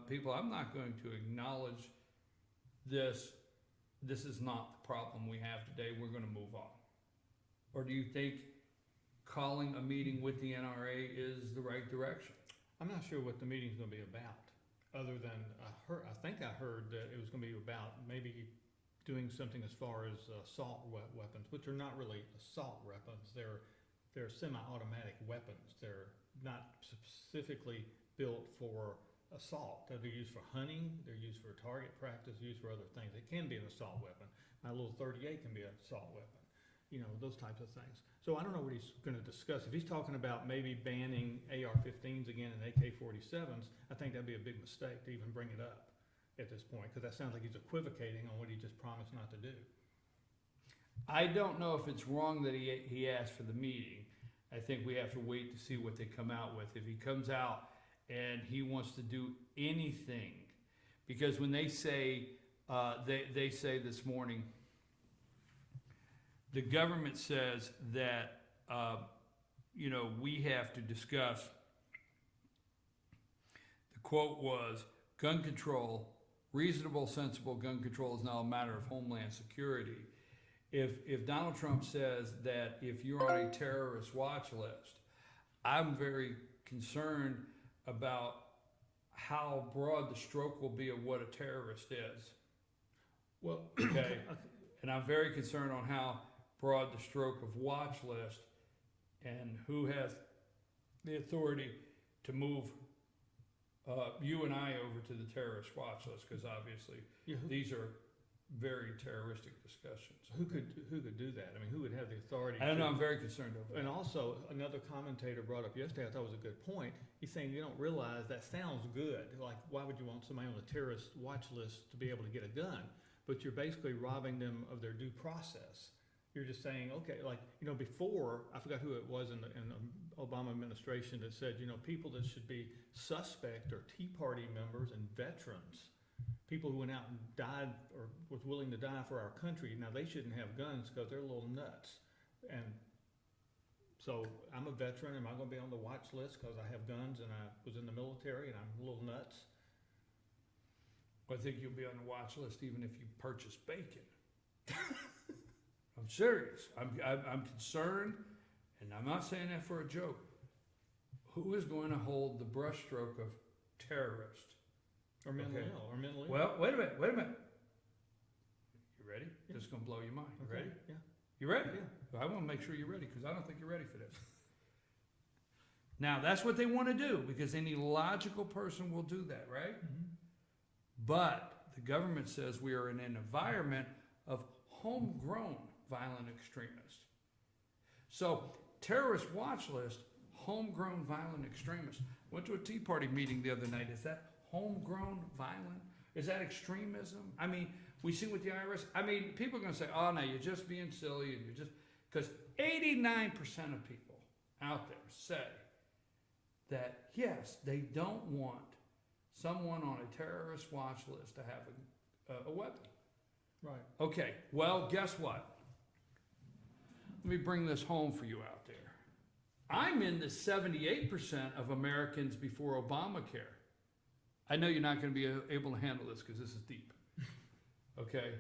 people, I'm not going to acknowledge this. This is not the problem we have today. We're going to move on. Or do you think calling a meeting with the NRA is the right direction? I'm not sure what the meeting's going to be about, other than I think I heard that it was going to be about maybe doing something as far as assault weapons, which are not really assault weapons. They're semi-automatic weapons. They're not specifically built for assault. They're used for hunting. They're used for target practice. Used for other things. It can be an assault weapon. My little .38 can be an assault weapon. You know, those types of things. So I don't know what he's going to discuss. If he's talking about maybe banning AR-15s again and AK-47s, I think that'd be a big mistake to even bring it up at this point, because that sounds like he's equivocating on what he just promised not to do. I don't know if it's wrong that he asked for the meeting. I think we have to wait to see what they come out with. If he comes out and he wants to do anything, because when they say, they say this morning, the government says that, we have to discuss, the quote was, gun control, reasonable, sensible gun control is now a matter of homeland security. If Donald Trump says that if you're on a terrorist watch list, I'm very concerned about how broad the stroke will be of what a terrorist is. Well, okay, and I'm very concerned on how broad the stroke of watch list and who has the authority to move you and I over to the terrorist watch list, because obviously these are very terroristic discussions. Who could do that? I mean, who would have the authority? I don't know. I'm very concerned over And that. also, another commentator brought up yesterday, I thought was a good point. He's saying you don't realize that sounds good. Like, why would you want somebody on the terrorist watch list to be able to get a gun? But you're basically robbing them of their due process. You're just saying, okay, like, before, I forgot who it was in the Obama administration that said, people that should be suspect are Tea Party members and veterans. People who went out and died or was willing to die for our country. Now, they shouldn't have guns because they're a little nuts. And so I'm a veteran. Am I going to be on the watch list because I have guns and I was in the military and I'm a little nuts? I think you'll be on the watch list even if you purchase bacon. I'm serious. I'm concerned, and I'm not saying that for a joke. Who is going to hold the brushstroke of terrorist? Or mentally ill, or mentally ill. Well, wait a minute. You ready? Yeah. This is going to blow your mind. You Okay, ready? yeah. You ready? Yeah. I want to make sure you're ready, because I don't think you're ready for this. Now, that's what they want to do, because any logical person will do that, right? Mm-hmm. But the government says we are in an environment of homegrown violent extremists. So, terrorist watch list, homegrown violent extremists. Went to a Tea Party meeting the other night. Is that homegrown violent? Is that extremism? I mean, we see with the IRS. I mean, people are going to say, oh, no, you're just being silly. And you're just, because 89% of people out there say that, yes, they don't want someone on a terrorist watch list to have a weapon. Right. Okay, well, guess what? Let me bring this home for you out there. I'm in the 78% of Americans before Obamacare. I know you're not going to be able to handle this because this is deep. Okay?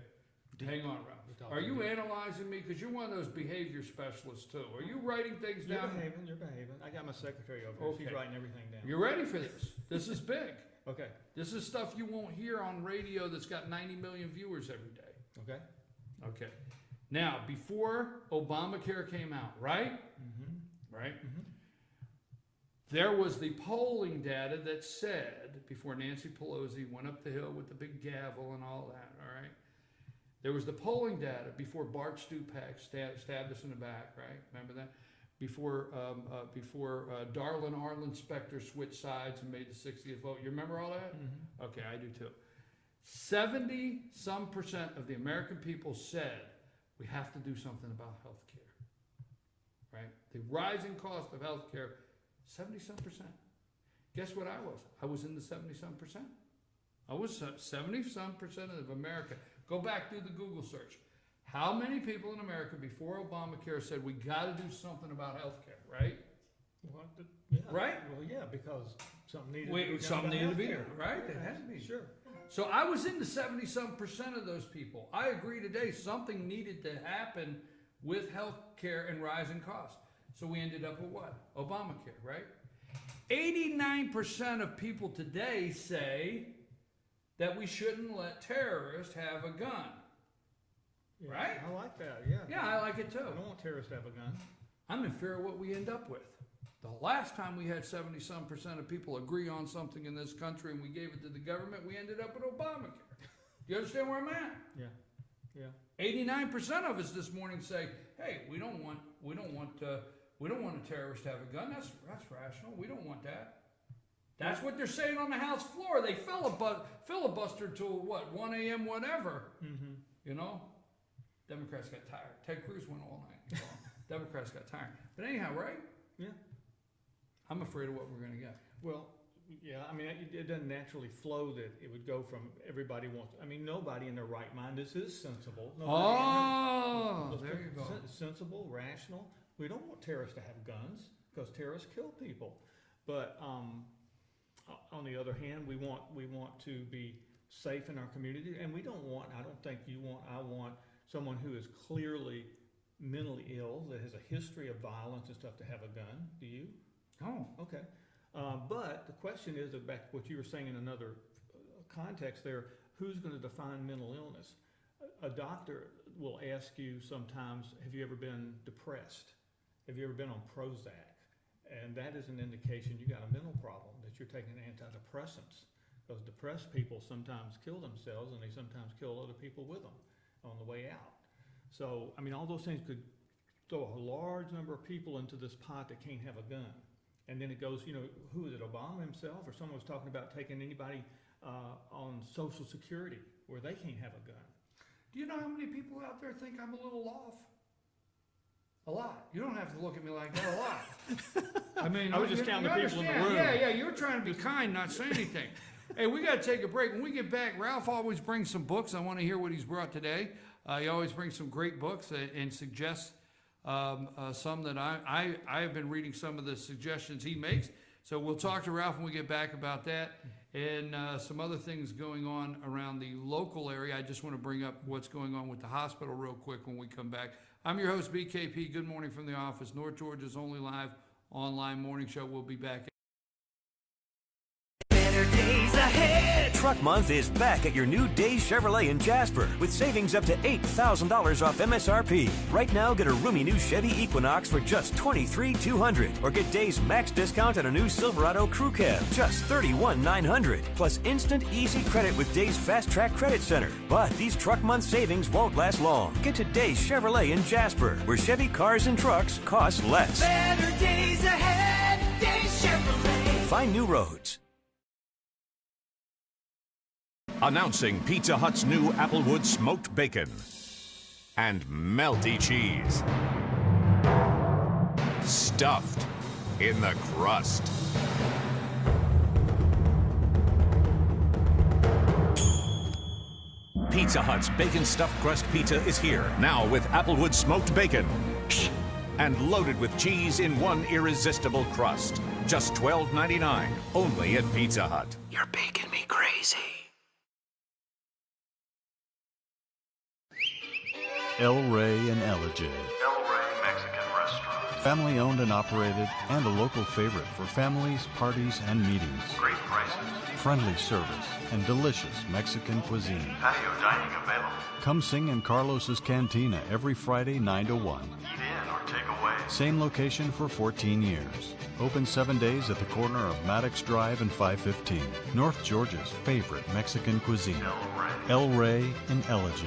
Hang on, Ralph. Are you analyzing me? Because you're one of those behavior specialists, too. Are you writing things down? You're behaving. I got my secretary over here. Okay. She's writing everything down. You ready for this? This is big. Okay. This is stuff you won't hear on radio that's got 90 million viewers every day. Okay. Okay. Now, before Obamacare came out, right? Mm-hmm. Right? Mm-hmm. There was the polling data that said, before Nancy Pelosi went up the hill with the big gavel and all that, all right? There was the polling data before Bart Stupak stabbed us in the back, right? Remember that? Before Darlin Arlen Specter switched sides and made the 60th vote. You remember all that? Mm-hmm. Okay, I do too. 70% of the American people said we have to do something about health care, right? The rising cost of health care, 70% Guess what I was? I was in the 70% I was 70% of America. Go back, do the Google search. How many people in America before Obamacare said we got to do something about health care, right? Well, yeah. Right? Well, yeah, because something needed to be done, right? It had to be. Sure. So I was in the 70% of those people. I agree today something needed to happen with health care and rising costs. So we ended up with what? Obamacare, right? 89% of people today say that we shouldn't let terrorists have a gun. Yeah, right? I like that, yeah. Yeah, I like it too. I don't want terrorists to have a gun. I'm in fear of what we end up with. The last time we had 70% of people agree on something in this country and we gave it to the government, we ended up with Obamacare. Do you understand where I'm at? Yeah, yeah. 89% of us this morning say, "Hey, we don't want a terrorist to have a gun. That's rational. We don't want that." That's what they're saying on the House floor. They filibustered till what, 1 a.m. whatever. Mm-hmm. You know, Democrats got tired. Ted Cruz went all night. Democrats got tired. But anyhow, right? Yeah. I'm afraid of what we're going to get. Well, yeah, I mean, it doesn't naturally flow that it would go from everybody wants. I mean, nobody in their right mind. This is sensible. There you go. Sensible, rational. We don't want terrorists to have guns because terrorists kill people. But on the other hand, we want to be safe in our community, and we don't want. I don't think you want. I want someone who is clearly mentally ill that has a history of violence and stuff to have a gun. Do you? Oh, okay. But the question is, back to what you were saying in another context there, who's going to define mental illness? A doctor will ask you sometimes, have you ever been depressed? have you ever been on Prozac? And that is an indication you got a mental problem, that you're taking antidepressants. Because depressed people sometimes kill themselves, and they sometimes kill other people with them on the way out. So, I mean, all those things could throw a large number of people into this pot that can't have a gun. And then it goes, you know, who is it, Obama himself? Or someone was talking about taking anybody on Social Security where they can't have a gun. Do you know how many people out there think I'm a little off? A lot. You don't have to look at me like that. A lot. I mean, I was just counting the people in the room. Yeah, you're trying to be kind, not say anything. Hey, we got to take a break. When we get back, Ralph always brings some books. I want to hear what he's brought today. He always brings some great books and suggests some that I have been reading some of the suggestions he makes. So we'll talk to Ralph when we get back about that and some other things going on around the local area. I just want to bring up what's going on with the hospital real quick when we come back. I'm your host, BKP. Good morning from the office. North Georgia's only live online morning show. We'll be back. Better days ahead. Truck Month is back at your new Days Chevrolet in Jasper with savings up to $8,000 off MSRP. Right now, get a roomy new Chevy Equinox for just $23,200, or get Days max discount on a new Silverado Crew Cab, just $31,900, plus instant easy credit with Days Fast Track Credit Center. But these Truck Month savings won't last long. Get to Days Chevrolet in Jasper, where Chevy cars and trucks cost less. Better days ahead. Days Chevrolet. Find new roads. Announcing Pizza Hut's new Applewood smoked bacon and melty cheese, stuffed in the crust. Pizza Hut's bacon stuffed crust pizza is here, now with Applewood smoked bacon and loaded with cheese in one irresistible crust. Just $12.99, only at Pizza Hut. You're making me crazy. El Rey and Ellijay. El Rey Mexican Restaurant. Family owned and operated, and a local favorite for families, parties, and meetings. Great prices. Friendly service and delicious Mexican cuisine. Patio dining available. Come sing in Carlos's Cantina every Friday 9 to 1. Eat in or take away. Same location for 14 years. Open 7 days at the corner of Maddox Drive and 515. North Georgia's favorite Mexican cuisine. El Rey and Ellijay.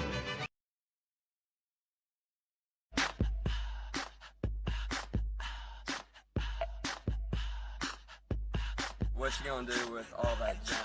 What you gonna do with all that junk?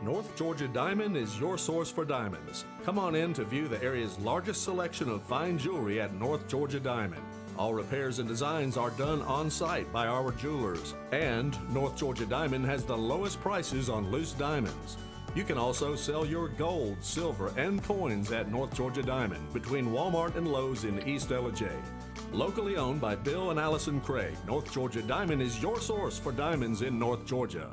North Georgia Diamond is your source for diamonds. Come on in to view the area's largest selection of fine jewelry at North Georgia Diamond. All repairs and designs are done on site by our jewelers. And North Georgia Diamond has the lowest prices on loose diamonds. You can also sell your gold, silver, and coins at North Georgia Diamond between Walmart and Lowe's in East Ellijay. Locally owned by Bill and Allison Craig, North Georgia Diamond is your source for diamonds in North Georgia.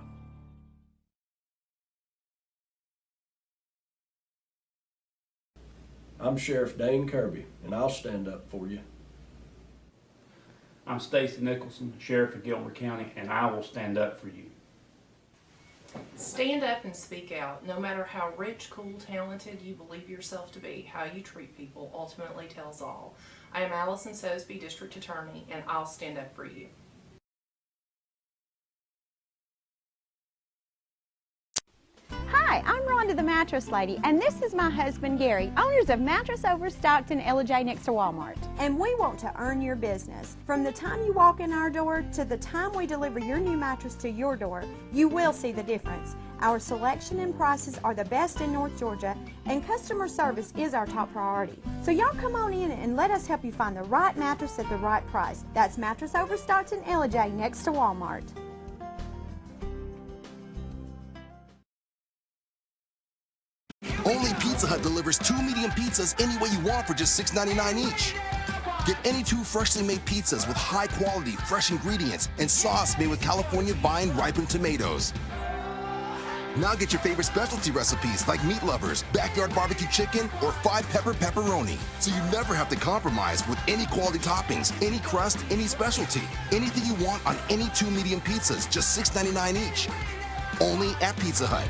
I'm Sheriff Dane Kirby, and I'll stand up for you. I'm Stacy Nicholson, Sheriff of Gilmer County, and I will stand up for you. Stand up and speak out. No matter how rich, cool, talented you believe yourself to be, how you treat people ultimately tells all. I am Allison Sosby, District Attorney, and I'll stand up for you. Hi, I'm Rhonda the Mattress Lady, and this is my husband Gary, owners of Mattress Overstocked in Ellijay next to Walmart. And we want to earn your business. From the time you walk in our door to the time we deliver your new mattress to your door, you will see the difference. Our selection and prices are the best in North Georgia, and customer service is our top priority. So y'all come on in and let us help you find the right mattress at the right price. That's Mattress Overstocked in Ellijay next to Walmart. Only Pizza Hut delivers 2 medium pizzas any way you want for just $6.99 each. Get any 2 freshly made pizzas with high quality, fresh ingredients and sauce made with California vine ripened tomatoes. Now get your favorite specialty recipes like meat lovers, backyard barbecue chicken, or 5-pepper pepperoni. So you never have to compromise with any quality toppings, any crust, any specialty. Anything you want on any 2 medium pizzas, just $6.99 each. Only at Pizza Hut.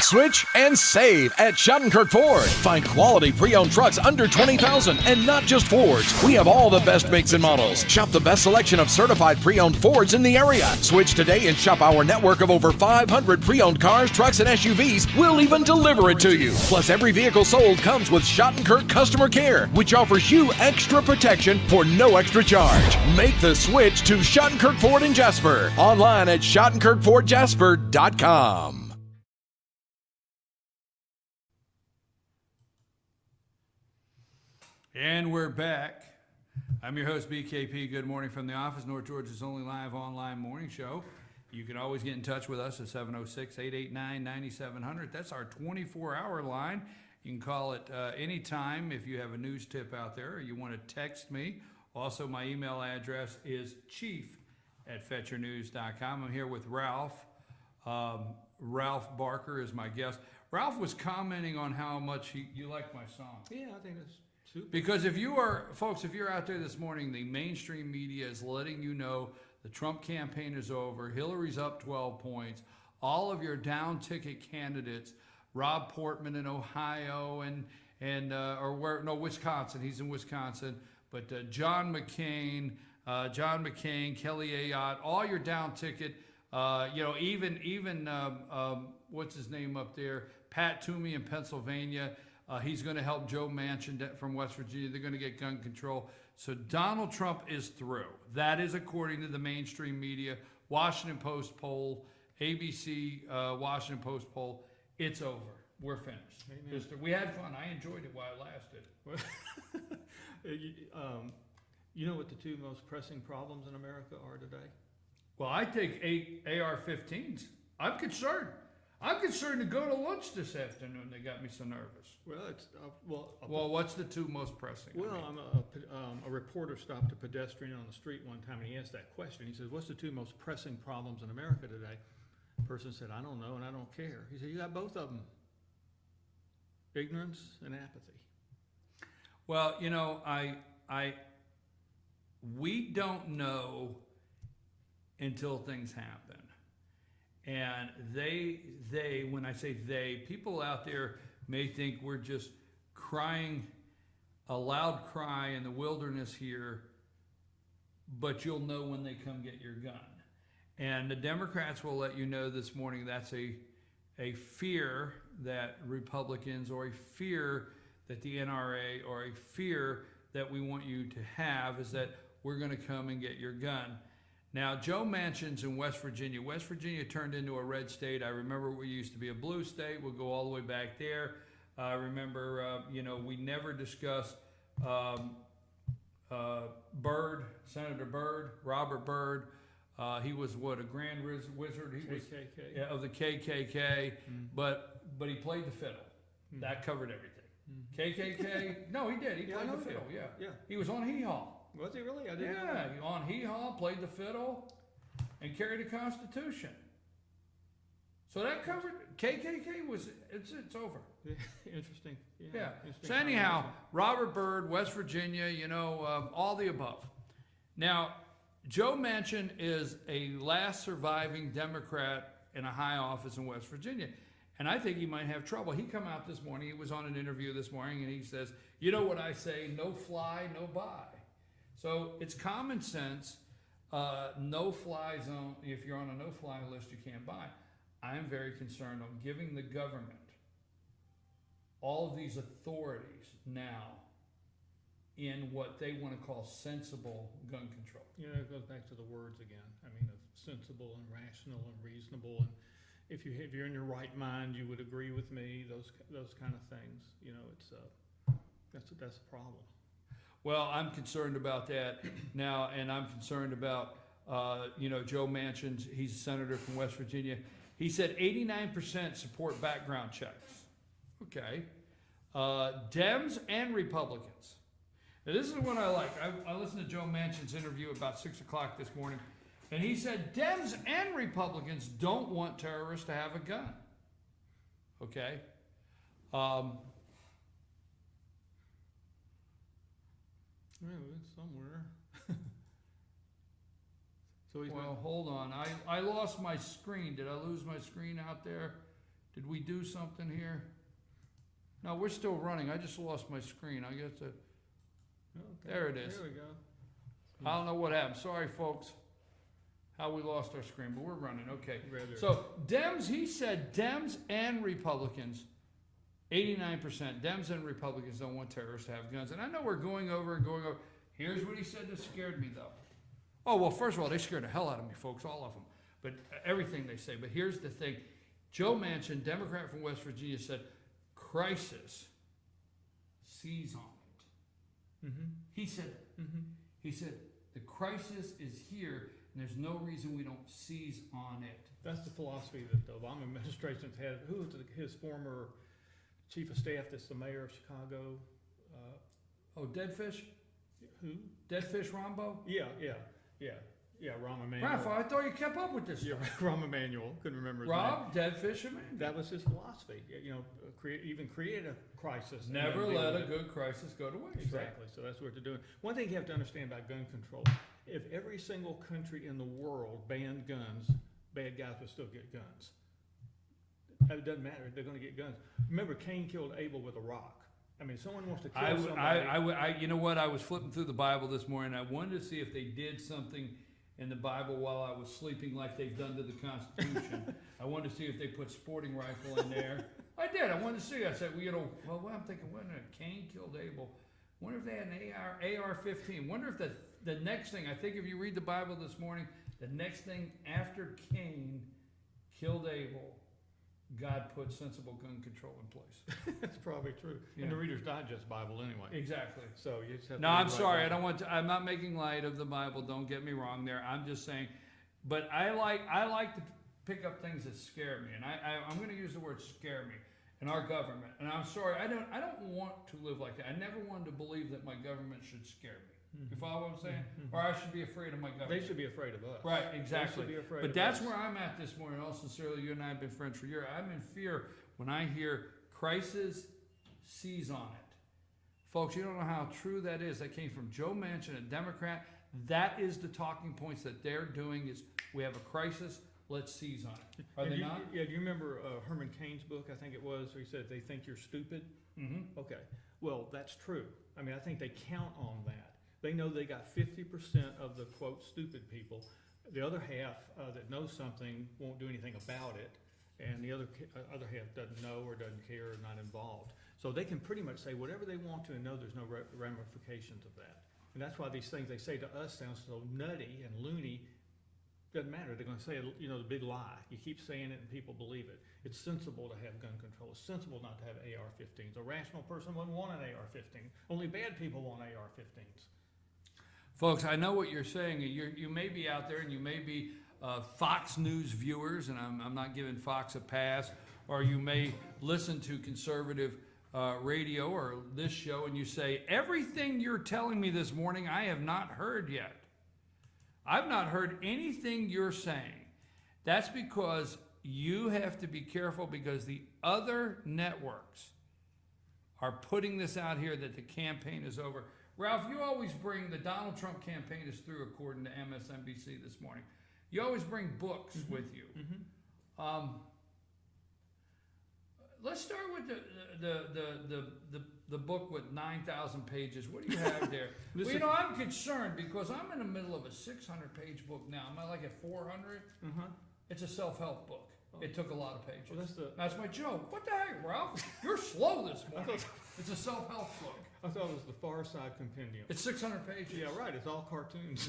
Switch and save at Shattenkirk Ford. Find quality pre-owned trucks under $20,000 and not just Fords. We have all the best makes and models. Shop the best selection of certified pre-owned Fords in the area. Switch today and shop our network of over 500 pre-owned cars, trucks, and SUVs. We'll even deliver it to you. Plus, every vehicle sold comes with Shattenkirk Customer Care, which offers you extra protection for no extra charge. Make the switch to Shattenkirk Ford in Jasper. Online at ShattenkirkFordJasper.com. And we're back. I'm your host, BKP. Good morning from the office, North Georgia's only live online morning show. You can always get in touch with us at 706-889-9700. That's our 24-hour line. You can call it anytime if you have a news tip out there or you want to text me. Also, my email address is chief@fetchernews.com. I'm here with Ralph. Ralph Barker is my guest. Ralph was commenting on how much you like my song. Yeah, I think it's super. Because if you're out there this morning, the mainstream media is letting you know the Trump campaign is over. Hillary's up 12 points. All of your down ticket candidates, Rob Portman in Ohio Wisconsin. He's in Wisconsin. But John McCain, Kelly Ayotte, all your down ticket, even what's his name up there, Pat Toomey in Pennsylvania. He's going to help Joe Manchin from West Virginia. They're going to get gun control. So Donald Trump is through. That is according to the mainstream media. Washington Post poll, ABC Washington Post poll. It's over. We're finished. We had fun. I enjoyed it while it lasted. You know what the 2 most pressing problems in America are today? Well, I take 8 AR-15s. I'm concerned. I'm concerned to go to lunch this afternoon. They got me so nervous. Well, what's the 2 most pressing? A reporter stopped a pedestrian on the street one time, and he asked that question. He says, "What's the 2 most pressing problems in America today?" The person said, "I don't know, and I don't care." He said, "You got both of them: ignorance and apathy." Well, we don't know until things happen. And when I say they, people out there may think we're just crying a loud cry in the wilderness here, but you'll know when they come get your gun. And the Democrats will let you know this morning that's a fear that Republicans, or a fear that the NRA, or a fear that we want you to have, is that we're going to come and get your gun. Now, Joe Manchin's in West Virginia. West Virginia turned into a red state. I remember we used to be a blue state. We'll go all the way back there. I remember, we never discussed Byrd, Senator Byrd, Robert Byrd. He was a grand wizard. He was of the KKK, but he played the fiddle. That covered everything. KKK? No, he did. He played the fiddle. Yeah. He was on Hee-Haw. Was he really? I didn't know that. On Hee-Haw, played the fiddle, and carried the Constitution. So that covered KKK. It's over. Interesting. Yeah. So anyhow, Robert Byrd, West Virginia. All the above. Now, Joe Manchin is a last surviving Democrat in a high office in West Virginia. And I think he might have trouble. He come out this morning. He was on an interview this morning, and he says, "You know what I say? No fly, no buy." So it's common sense. No-fly zone. If you're on a no-fly list, you can't buy. I'm very concerned on giving the government all of these authorities now in what they want to call sensible gun control. It goes back to the words again. I mean, of sensible and rational and reasonable, and if you're in your right mind, you would agree with me. Those kind of things. That's a problem. Well, I'm concerned about that now, and I'm concerned about Joe Manchin. He's a senator from West Virginia. He said 89% support background checks. Okay, Dems and Republicans. Now, this is what I like. I listened to Joe Manchin's interview about 6 o'clock this morning. And he said Dems and Republicans don't want terrorists to have a gun. Okay? Well, it's somewhere. So he's Well, hold on. I lost my screen. Did I lose my screen out there? Did we do something here? No, we're still running. I just lost my screen. I guess okay. there it is. There we go. I don't know what happened. Sorry, folks, how we lost our screen, but we're running. Okay. Rather- So Dems, he said Dems and Republicans, 89%, Dems and Republicans don't want terrorists to have guns. And I know we're going over. Here's what he said that scared me, though. Oh, well, first of all, they scared the hell out of me, folks, all of them. But everything they say. But here's the thing. Joe Manchin, Democrat from West Virginia, said, crisis, seize on it. Mm-hmm. He said, he said, the crisis is here, and there's no reason we don't seize on it. That's the philosophy that the Obama administration's had. Who was his former chief of staff that's the mayor of Chicago? Deadfish? Who? Deadfish Rombo? Yeah, Rahm Emanuel. Raphael, I thought you kept up with this Yeah, stuff. Rahm Emanuel. Couldn't remember his name. Rob, Deadfish Emanuel. That was his philosophy. You know, create a crisis. and Never then deal let with a it. good crisis go to waste. Exactly. So that's what they're doing. One thing you have to understand about gun control: if every single country in the world banned guns, bad guys would still get guns. It doesn't matter. They're going to get guns. Remember, Cain killed Abel with a rock. I mean, someone wants to kill somebody. You know what? I was flipping through the Bible this morning. I wanted to see if they did something in the Bible while I was sleeping, like they've done to the Constitution. I wanted to see if they put sporting rifle in there. I did. I wanted to see. I said, well, I'm thinking, wait a minute, Cain killed Abel. Wonder if they had an AR-15. Wonder if the next thing, I think if you read the Bible this morning, the next thing after Cain killed Abel, God put sensible gun control in place. That's probably true. Yeah. In the Reader's Digest Bible, anyway. Exactly. So you just have to No, read I'm right sorry. Bible. I'm not making light of the Bible. Don't get me wrong there. I'm just saying, but I like to pick up things that scare me, and I'm going to use the word scare me in our government. And I'm sorry. I don't want to live like that. I never wanted to believe that my government should scare me. You follow what I'm saying? Or I should be afraid of my government. They should be afraid of us. Right, exactly. They should be afraid But of that's us. where I'm at this morning. All sincerely, you and I have been friends for years. I'm in fear when I hear crisis, seize on it. Folks, you don't know how true that is. That came from Joe Manchin, a Democrat. That is the talking points that they're doing is we have a crisis, let's seize on it. Are they not? Yeah, do you remember Herman Cain's book, I think it was, where he said they think you're stupid? Mm-hmm. Okay, well, that's true. I mean, I think they count on that. They know they got 50% of the, quote, stupid people. The other half that knows something won't do anything about it, and the other half doesn't know or doesn't care or not involved. So they can pretty much say whatever they want to and know there's no ramifications of that. And that's why these things they say to us sound so nutty and loony. Doesn't matter. They're going to say, you know, the big lie. You keep saying it and people believe it. It's sensible to have gun control. It's sensible not to have AR-15s. A rational person wouldn't want an AR-15. Only bad people want AR-15s. Folks, I know what you're saying. You may be out there and you may be Fox News viewers, and I'm not giving Fox a pass, or you may listen to conservative radio or this show and you say, everything you're telling me this morning I have not heard yet. I've not heard anything you're saying. That's because you have to be careful because the other networks are putting this out here that the campaign is over. Ralph, you always bring, the Donald Trump campaign is through according to MSNBC this morning. You always bring books with you. Let's start with the book with 9,000 pages. What do you have there? Well, you know, I'm concerned because I'm in the middle of a 600-page book now. Am I like at 400? It's a self-help book. It took a lot of pages. Well, that's my joke. What the heck, Ralph? You're slow this morning. It's a self-help book. I thought it was the Far Side Compendium. It's 600 pages. Yeah, right. It's all cartoons.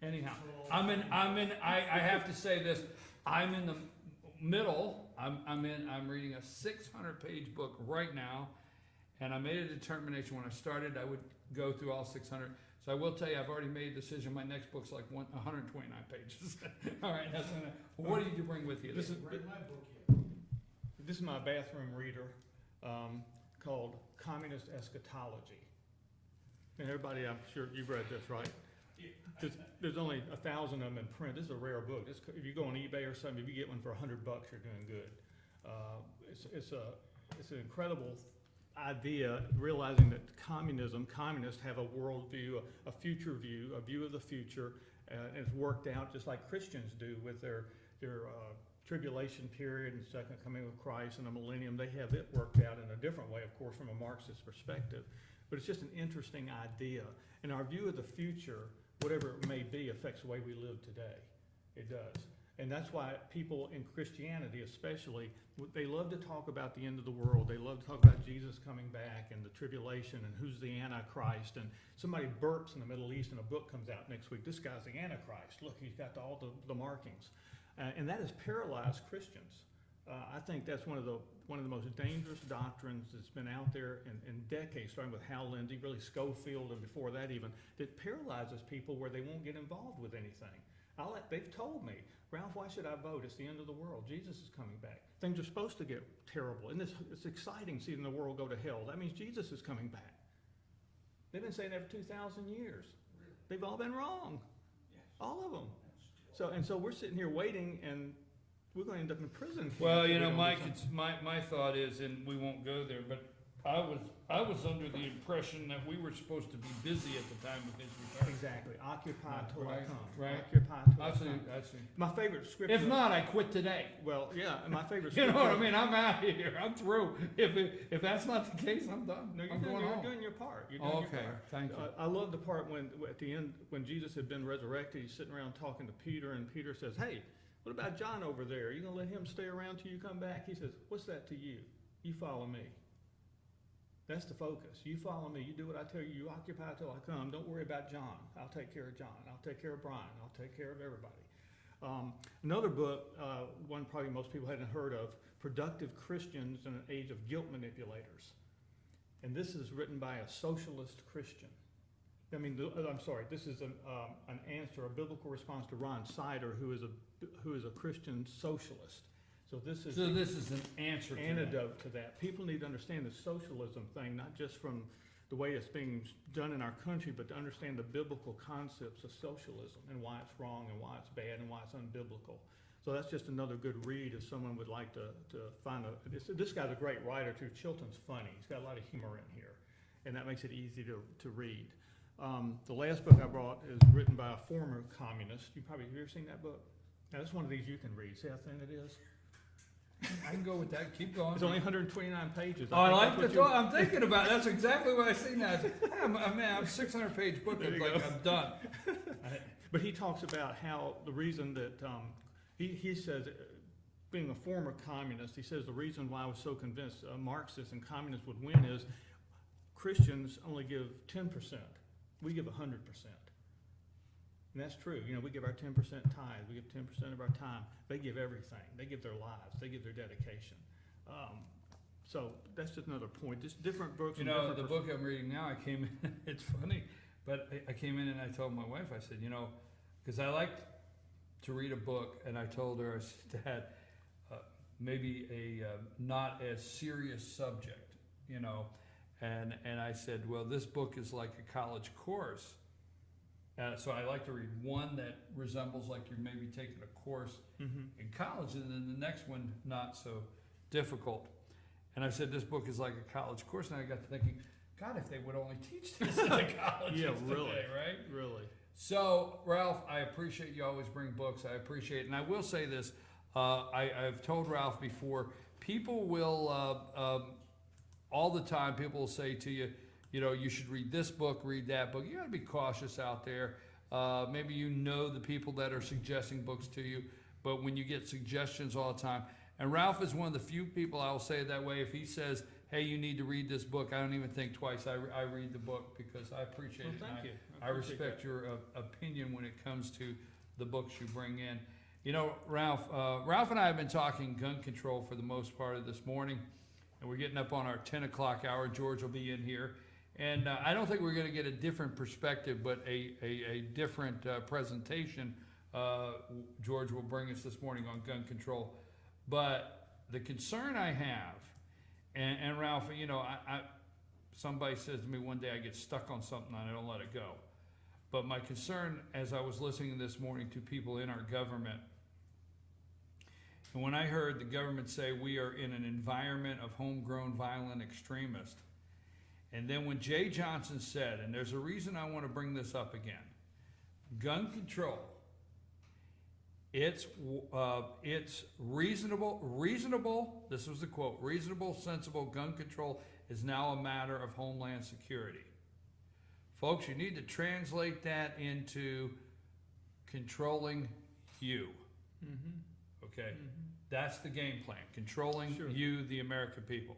Anyhow, I have to say this. I'm in the middle. I'm reading a 600-page book right now, and I made a determination when I started I would go through all 600. So I will tell you, I've already made a decision. My next book's like 129 pages. All right, that's enough. What did you bring with you? This is my bathroom reader called Communist Eschatology. And everybody, I'm sure you've read this, right? there's only 1,000 of them in print. This is a rare book. If you go on eBay or something, if you get one for $100, you're doing good. It's an incredible idea, realizing that communists have a worldview, a future view, a view of the future, and it's worked out just like Christians do with their tribulation period and second coming of Christ and the millennium. They have it worked out in a different way, of course, from a Marxist perspective. But it's just an interesting idea. And our view of the future, whatever it may be, affects the way we live today. It does. And that's why people in Christianity especially, they love to talk about the end of the world. They love to talk about Jesus coming back and the tribulation and who's the Antichrist. And somebody burps in the Middle East and a book comes out next week. This guy's the Antichrist. Look, he's got all the markings. And that has paralyzed Christians. I think that's one of the most dangerous doctrines that's been out there in decades, starting with Hal Lindsey, really Schofield, and before that even, that paralyzes people where they won't get involved with anything. They've told me, Ralph, why should I vote? It's the end of the world. Jesus is coming back. Things are supposed to get terrible. And it's exciting seeing the world go to hell. That means Jesus is coming back. They've been saying that for 2,000 years. They've all been wrong. All of them. So we're sitting here waiting, and we're going to end up in prison. Well, Mike, my thought is, and we won't go there, but I was under the impression that we were supposed to be busy at the time of his return. Exactly. Occupy till I come. Right. Occupy till I come. I see. My favorite scripture. If not, I quit today. Well, yeah, my favorite You scripture. know what I mean? I'm out of here. I'm through. If that's not the case, I'm done. No, I'm going home. you're doing your part. You're doing your part. Thank you. I love the part at the end, when Jesus had been resurrected, he's sitting around talking to Peter, and Peter says, "Hey, what about John over there? Are you going to let him stay around till you come back?" He says, "What's that to you? You follow me." That's the focus. You follow me. You do what I tell you. You occupy till I come. Don't worry about John. I'll take care of John. I'll take care of Brian. I'll take care of everybody. Another book, one probably most people hadn't heard of, Productive Christians in an Age of Guilt Manipulators. And this is written by a socialist Christian. This is an answer, a biblical response to Ron Sider, who is a Christian socialist. So this is an answer to antidote to that. People need to understand the socialism thing, not just from the way it's being done in our country, but to understand the biblical concepts of socialism and why it's wrong and why it's bad and why it's unbiblical. So that's just another good read if someone would like to find this guy's a great writer too. Chilton's funny. He's got a lot of humor in here, and that makes it easy to read. The last book I brought is written by a former communist. Have you ever seen that book? Now, that's one of these you can read. See how thin it is? I can go with that. Keep going. It's only 129 pages. I like the thought. I'm thinking about it. That's exactly what I seen that. I'm a 600-page book. I'm done. But he talks about how the reason that he says, being a former communist, he says the reason why I was so convinced Marxists and communists would win is Christians only give 10%. We give 100%. And that's true. We give our 10% tithe. We give 10% of our time. They give everything. They give their lives. They give their dedication. So that's just another point. Just different books. The book I'm reading now, I came in, it's funny, but I came in and I told my wife, I said, because I like to read a book, and I told her, I said, Dad, maybe a not as serious subject, and I said, well, this book is like a college course. So I like to read one that resembles like you're maybe taking a course in college, and then the next one not so difficult. And I said, this book is like a college course, and I got to thinking, God, if they would only teach this in the colleges today, right? Really. So, Ralph, I appreciate you always bring books. I appreciate it. And I will say this, I've told Ralph before, people will, all the time, people will say to you, you should read this book, read that book. You got to be cautious out there. Maybe the people that are suggesting books to you, but when you get suggestions all the time, and Ralph is one of the few people I will say it that way. If he says, hey, you need to read this book, I don't even think twice. I read the book because I appreciate it. Thank you. I respect your opinion when it comes to the books you bring in. Ralph and I have been talking gun control for the most part of this morning, and we're getting up on our 10 o'clock hour. George will be in here. And I don't think we're going to get a different perspective, but a different presentation George will bring us this morning on gun control. But the concern I have, and Ralph, somebody says to me one day I get stuck on something and I don't let it go. But my concern, as I was listening this morning to people in our government, and when I heard the government say we are in an environment of homegrown violent extremists, and then when Jay Johnson said, and there's a reason I want to bring this up again, gun control, it's reasonable, this was the quote, reasonable, sensible gun control is now a matter of homeland security. Folks, you need to translate that into controlling you. Okay? That's the game plan, controlling you, the American people.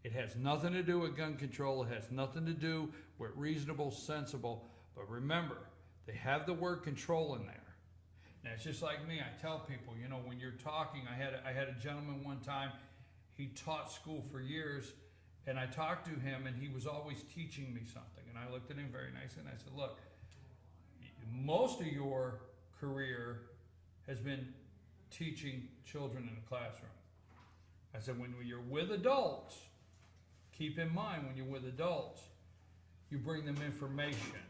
It has nothing to do with gun control. It has nothing to do with reasonable, sensible. But remember, they have the word control in there. Now, it's just like me. I tell people, you know, when you're talking, I had a gentleman one time, he taught school for years, and I talked to him, and he was always teaching me something. And I looked at him very nicely, and I said, look, most of your career has been teaching children in the classroom. I said, when you're with adults, keep in mind when you're with adults, you bring them information.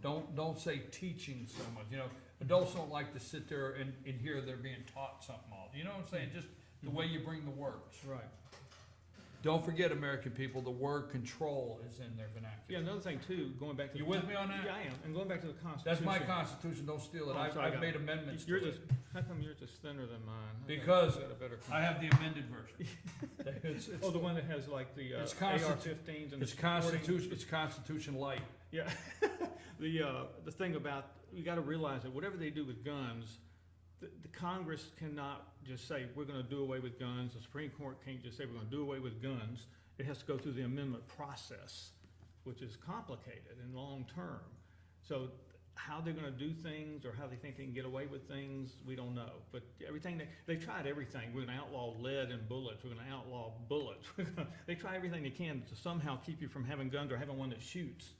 Don't say teaching so much. You know, adults don't like to sit there and hear they're being taught something all. You know what I'm saying? Just the way you bring the words. Right. Don't forget, American people, the word control is in their vernacular. Yeah, another thing too, going back to You with me on that? Yeah, I am. And going back to the Constitution. That's my Constitution. Don't steal it. I've made amendments to it. How come yours is thinner than mine? Because I have the amended version. it's the one that has like the it's AR-15s and it's Constitution. It's Constitution light. Yeah. The thing about, you got to realize that whatever they do with guns, the Congress cannot just say we're going to do away with guns. The Supreme Court can't just say we're going to do away with guns. It has to go through the amendment process, which is complicated and long term. So how they're going to do things or how they think they can get away with things, we don't know. But everything they've tried everything. We're going to outlaw lead and bullets. We're going to outlaw bullets. They try everything they can to somehow keep you from having guns or having one that shoots.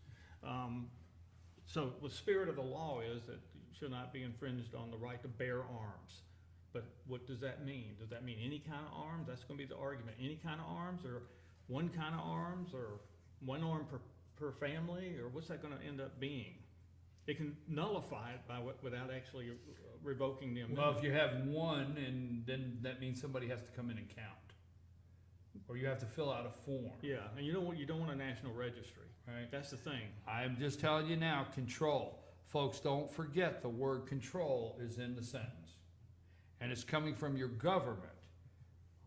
So the spirit of the law is that you should not be infringed on the right to bear arms. But what does that mean? Does that mean any kind of arms? That's going to be the argument. Any kind of arms, or one kind of arms, or one arm per family, or what's that going to end up being? It can nullify it without actually revoking the amendment. Well, if you have one, and then that means somebody has to come in and count, or you have to fill out a form. Yeah, and you don't want a national registry, right? That's the thing. I'm just telling you now, control. Folks, don't forget the word control is in the sentence. And it's coming from your government.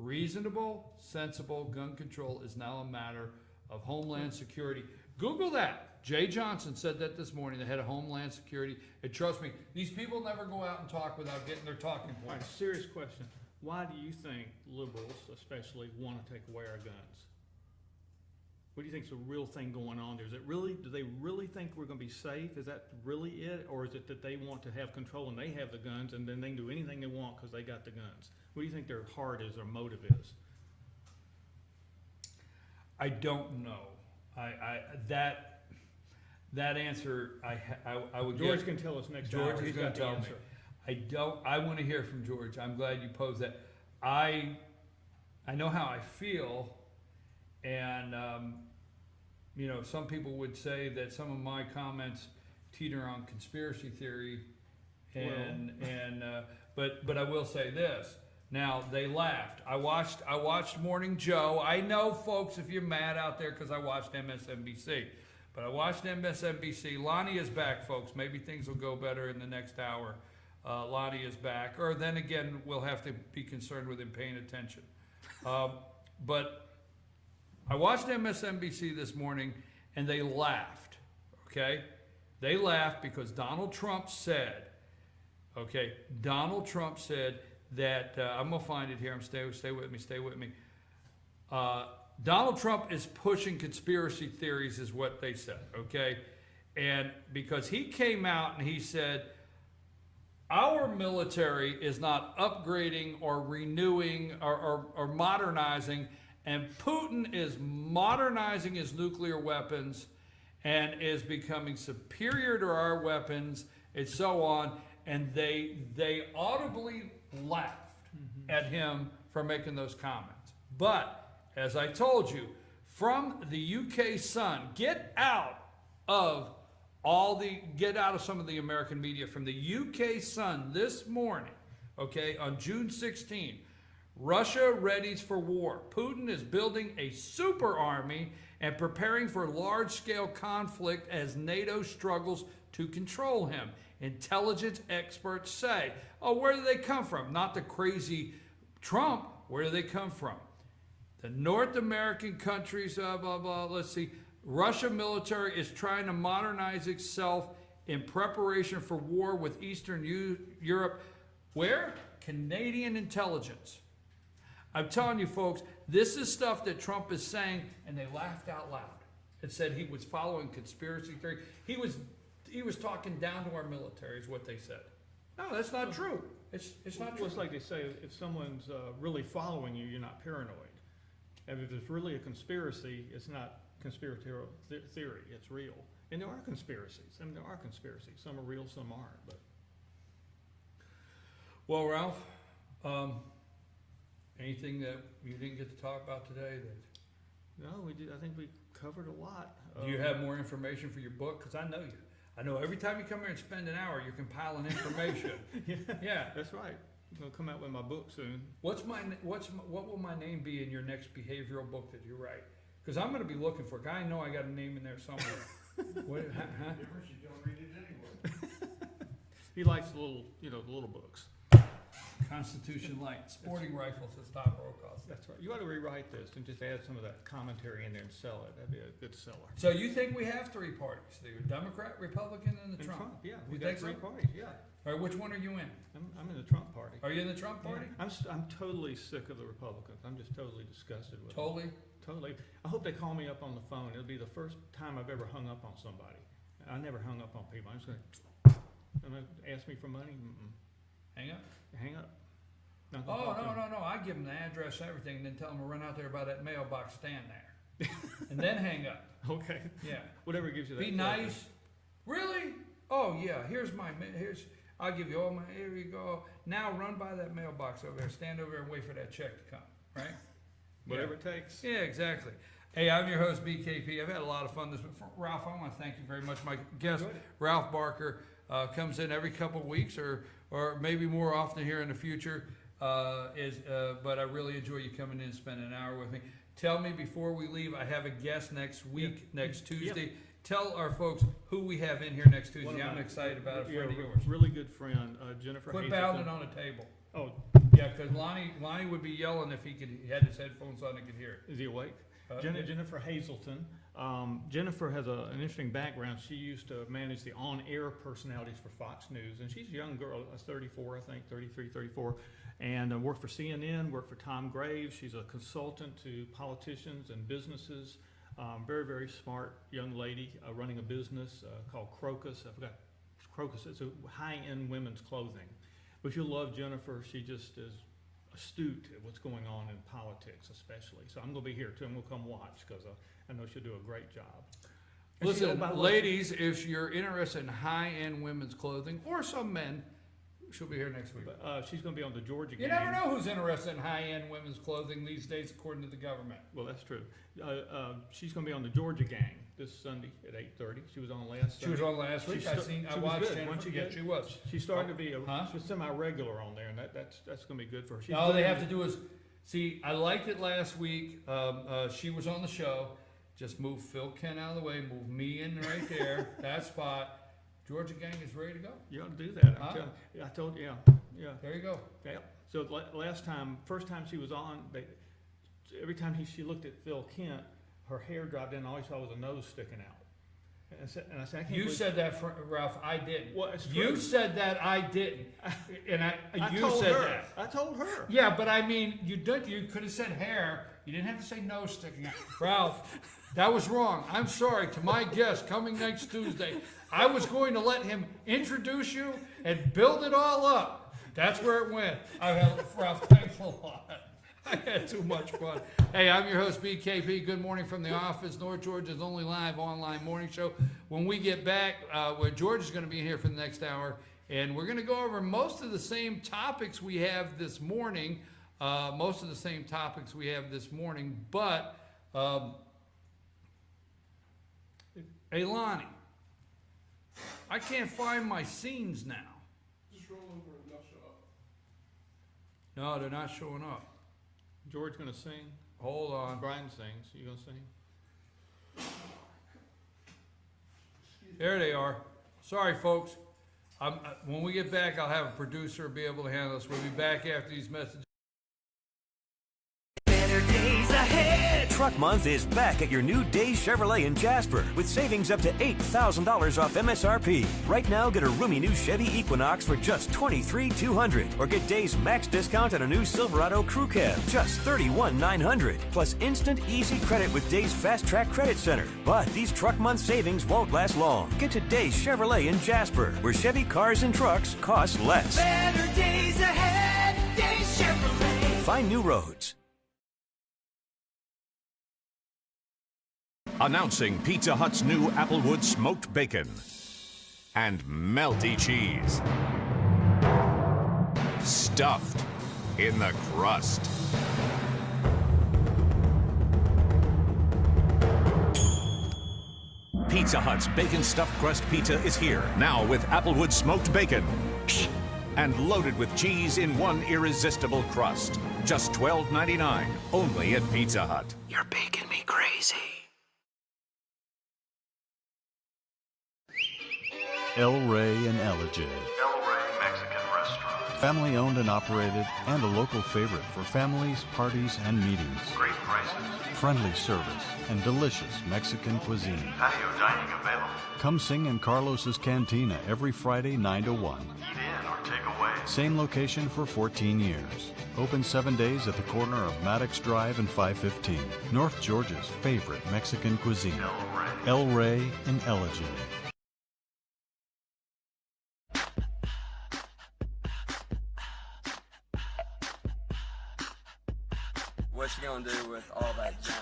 Reasonable, sensible gun control is now a matter of Homeland Security. Google that. Jay Johnson said that this morning, the head of Homeland Security. And trust me, these people never go out and talk without getting their talking points. All right, serious question. Why do you think liberals especially want to take away our guns? What do you think is the real thing going on there? Do they really think we're going to be safe? Is that really it? Or is it that they want to have control and they have the guns and then they can do anything they want because they got the guns? What do you think their heart is, their motive is? I don't know. That answer I would George get. can tell us next George hour. is going to tell me. I want to hear from George. I'm glad you posed that. I know how I feel, and you know, some people would say that some of my comments teeter on conspiracy theory, but I will say this. Now, they laughed. I watched Morning Joe. I know, folks, if you're mad out there because I watched MSNBC. But I watched MSNBC. Lonnie is back, folks. Maybe things will go better in the next hour. Lonnie is back. Or then again, we'll have to be concerned with him paying attention. But I watched MSNBC this morning, and they laughed, okay? They laughed because Donald Trump said that, I'm going to find it here. Stay with me. Donald Trump is pushing conspiracy theories is what they said, okay? And because he came out and he said, our military is not upgrading or renewing or modernizing, and Putin is modernizing his nuclear weapons and is becoming superior to our weapons and so on. And they audibly laughed at him for making those comments. But as I told you, from the UK Sun, get out of get out of some of the American media. From the UK Sun this morning, okay, on June 16, Russia readies for war. Putin is building a super army and preparing for large-scale conflict as NATO struggles to control him. Intelligence experts say. Oh, where do they come from? Not the crazy Trump. Where do they come from? The North American countries, blah, blah. Let's see. Russia military is trying to modernize itself in preparation for war with Eastern Europe. Where? Canadian intelligence. I'm telling you, folks, this is stuff that Trump is saying, and they laughed out loud and said he was following conspiracy theory. He was talking down to our military, is what they said. No, that's not true. It's not true. It's like they say, if someone's really following you, you're not paranoid. And if it's really a conspiracy, it's not conspiratorial theory. It's real. And there are conspiracies. I mean, there are conspiracies. Some are real, some aren't. But well, Ralph, anything that you didn't get to talk about today? No, we did. I think we covered a lot. Do you have more information for your book? Because I know you. I know every time you come here and spend an hour, you're compiling information. Yeah, that's right. I'm gonna come out with my book soon. What will my name be in your next behavioral book that you write? Because I'm going to be looking for it. I know I got a name in there somewhere. What, huh? You don't read it anyway. He likes the little books. Constitution Light, sporting rifles at stock roll cost. That's right. You ought to rewrite this and just add some of that commentary in there and sell it. That'd be a good seller. So you think we have three parties: the Democrat, Republican, and the Trump? Yeah, we got three parties. Yeah. All right, which one are you in? I'm in the Trump party. Are you in the Trump party? Yeah. I'm totally sick of the Republicans. I'm just totally disgusted with them. Totally. I hope they call me up on the phone. It'll be the first time I've ever hung up on somebody. I never hung up on people. I'm just going to ask me for money. Hang up. Hang up. Oh, no. I give them the address and everything, and then tell them to run out there by that mailbox stand there. And then hang up. Okay. Yeah. Whatever gives you that. Be nice. Really? Oh, yeah. I'll give you all my, here you go. Now run by that mailbox over there. Stand over there and wait for that check to come, right? Whatever it takes. Yeah, exactly. Hey, I'm your host, BKP. I've had a lot of fun this week. Ralph, I want to thank you very much. My guest, Ralph Barker, comes in every couple of weeks or maybe more often here in the future. But I really enjoy you coming in and spending an hour with me. Tell me before we leave, I have a guest next week, next Tuesday. Yeah. Tell our folks who we have in here next Tuesday. I'm excited about a friend of yours. Really good friend, Jennifer. Quit pounding on the table. Oh, yeah, because Lonnie would be yelling if he had his headphones on and could hear it. Is he awake? Jennifer Hazelton. Jennifer has an interesting background. She used to manage the on-air personalities for Fox News, and she's a young girl, 34, I think, 33, 34, and worked for CNN, worked for Tom Graves. She's a consultant to politicians and businesses. Very, very smart young lady running a business called Crocus. I forgot Crocus. It's a high-end women's clothing. But you'll love Jennifer. She just is astute at what's going on in politics, especially. So I'm going to be here too. I'm going to come watch because I know she'll do a great job. And listen, ladies, if you're interested in high-end women's clothing, or some men, she'll be here next week. She's going to be on the Georgia game. You never know who's interested in high-end women's clothing these days, according to the government. Well, that's true. She's going to be on the Georgia gang this Sunday at 8:30. She was on last Sunday. She was on last week. I watched Jennifer. Yeah, she was. She started to be she was semi-regular on there, and that's going to be good for her. All they have to do is, see, I liked it last week. She was on the show. Just move Phil Kent out of the way, move me in right there, that spot. Georgia gang is ready to go. You ought to do that. I told you, yeah. There you go. Yeah. So first time she was on, every time she looked at Phil Kent, her hair dropped in, all you saw was a nose sticking out. And I said, I can't You said that, Ralph. I didn't. Well, it's true. You said that. I didn't. And you told said her. that. I told her. Yeah, but I mean, you could have said hair. You didn't have to say nose sticking out. Ralph, that was wrong. I'm sorry to my guest coming next Tuesday. I was going to let him introduce you and build it all up. That's where it went. Ralph, thanks a lot. I had too much fun. Hey, I'm your host, BKP. Good morning from the office. North Georgia's only live online morning show. When we get back, where George is going to be here for the next hour, and we're going to go over most of the same topics we have this morning. But, hey, Lonnie, I can't find my scenes now. Just roll over and they'll show up. No, they're not showing up. George gonna sing? Hold on. Brian sings. You gonna sing? There they are. Sorry, folks. When we get back, I'll have a producer be able to handle this. We'll be back after these messages. Better days ahead. Truck Month is back at your new Days Chevrolet in Jasper with savings up to $8,000 off MSRP. Right now, get a roomy new Chevy Equinox for just $23,200, or get Days max discount on a new Silverado Crew Cab, just $31,900, plus instant easy credit with Days Fast Track Credit Center. But these Truck Month savings won't last long. Get to Days Chevrolet in Jasper, where Chevy cars and trucks cost less. Better days ahead. Days Chevrolet. Find new roads. Announcing Pizza Hut's new Applewood smoked bacon and melty cheese. Stuffed in the crust. Pizza Hut's bacon stuffed crust pizza is here, now with Applewood smoked bacon. And loaded with cheese in one irresistible crust. Just $12.99, only at Pizza Hut. You're baking me crazy. El Rey and Ellijay. El Rey Mexican Restaurant. Family owned and operated, and a local favorite for families, parties, and meetings. Great prices. Friendly service and delicious Mexican cuisine. Patio dining available. Come sing in Carlos's Cantina every Friday 9 to 1. Eat in or take away. Same location for 14 years. Open 7 days at the corner of Maddox Drive and 515. North Georgia's favorite Mexican cuisine. El Rey and Ellijay. What you gonna do with all that junk?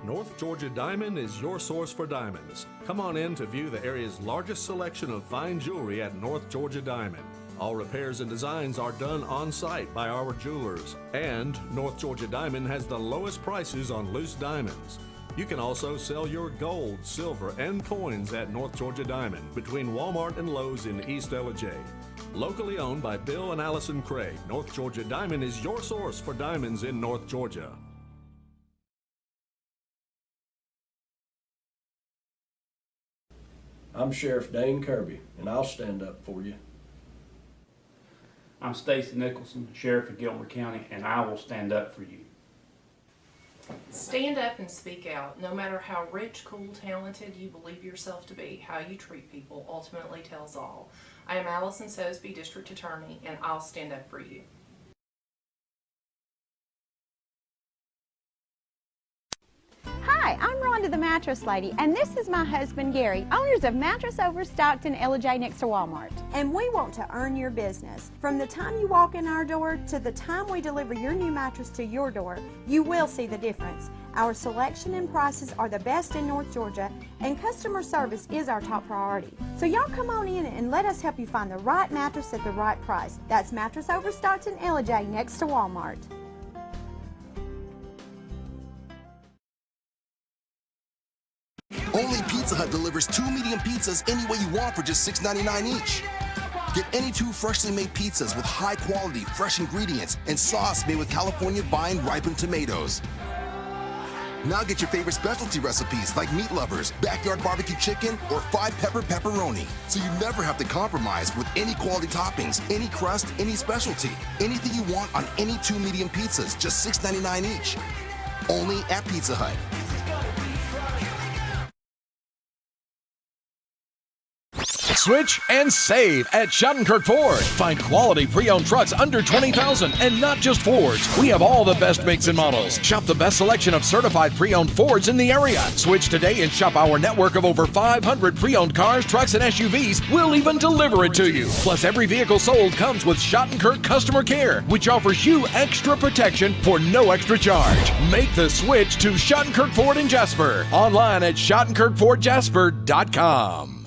North Georgia Diamond is your source for diamonds. Come on in to view the area's largest selection of fine jewelry at North Georgia Diamond. All repairs and designs are done on site by our jewelers. And North Georgia Diamond has the lowest prices on loose diamonds. You can also sell your gold, silver, and coins at North Georgia Diamond between Walmart and Lowe's in East Ellijay. Locally owned by Bill and Allison Craig, North Georgia Diamond is your source for diamonds in North Georgia. I'm Sheriff Dane Kirby, and I'll stand up for you. I'm Stacy Nicholson, Sheriff of Gilmer County, and I will stand up for you. Stand up and speak out. No matter how rich, cool, talented you believe yourself to be, how you treat people ultimately tells all. I am Allison Sosby, District Attorney, and I'll stand up for you. Hi, I'm Rhonda the Mattress Lady, and this is my husband Gary, owners of Mattress Overstocked in Ellijay next to Walmart. And we want to earn your business. From the time you walk in our door to the time we deliver your new mattress to your door, you will see the difference. Our selection and prices are the best in North Georgia, and customer service is our top priority. So y'all come on in and let us help you find the right mattress at the right price. That's Mattress Overstocked in Ellijay next to Walmart. Only Pizza Hut delivers 2 medium pizzas any way you want for just $6.99 each. Get any 2 freshly made pizzas with high quality, fresh ingredients and sauce made with California vine ripened tomatoes. Now get your favorite specialty recipes like meat lovers, backyard barbecue chicken, or 5-pepper pepperoni. So you never have to compromise with any quality toppings, any crust, any specialty. Anything you want on any 2 medium pizzas, just $6.99 each. Only at Pizza Hut. Switch and save at Shattenkirk Ford. Find quality pre-owned trucks under $20,000 and not just Fords. We have all the best makes and models. Shop the best selection of certified pre-owned Fords in the area. Switch today and shop our network of over 500 pre-owned cars, trucks, and SUVs. We'll even deliver it to you. Plus, every vehicle sold comes with Shattenkirk Customer Care, which offers you extra protection for no extra charge. Make the switch to Shattenkirk Ford in Jasper. Online at ShattenkirkFordJasper.com.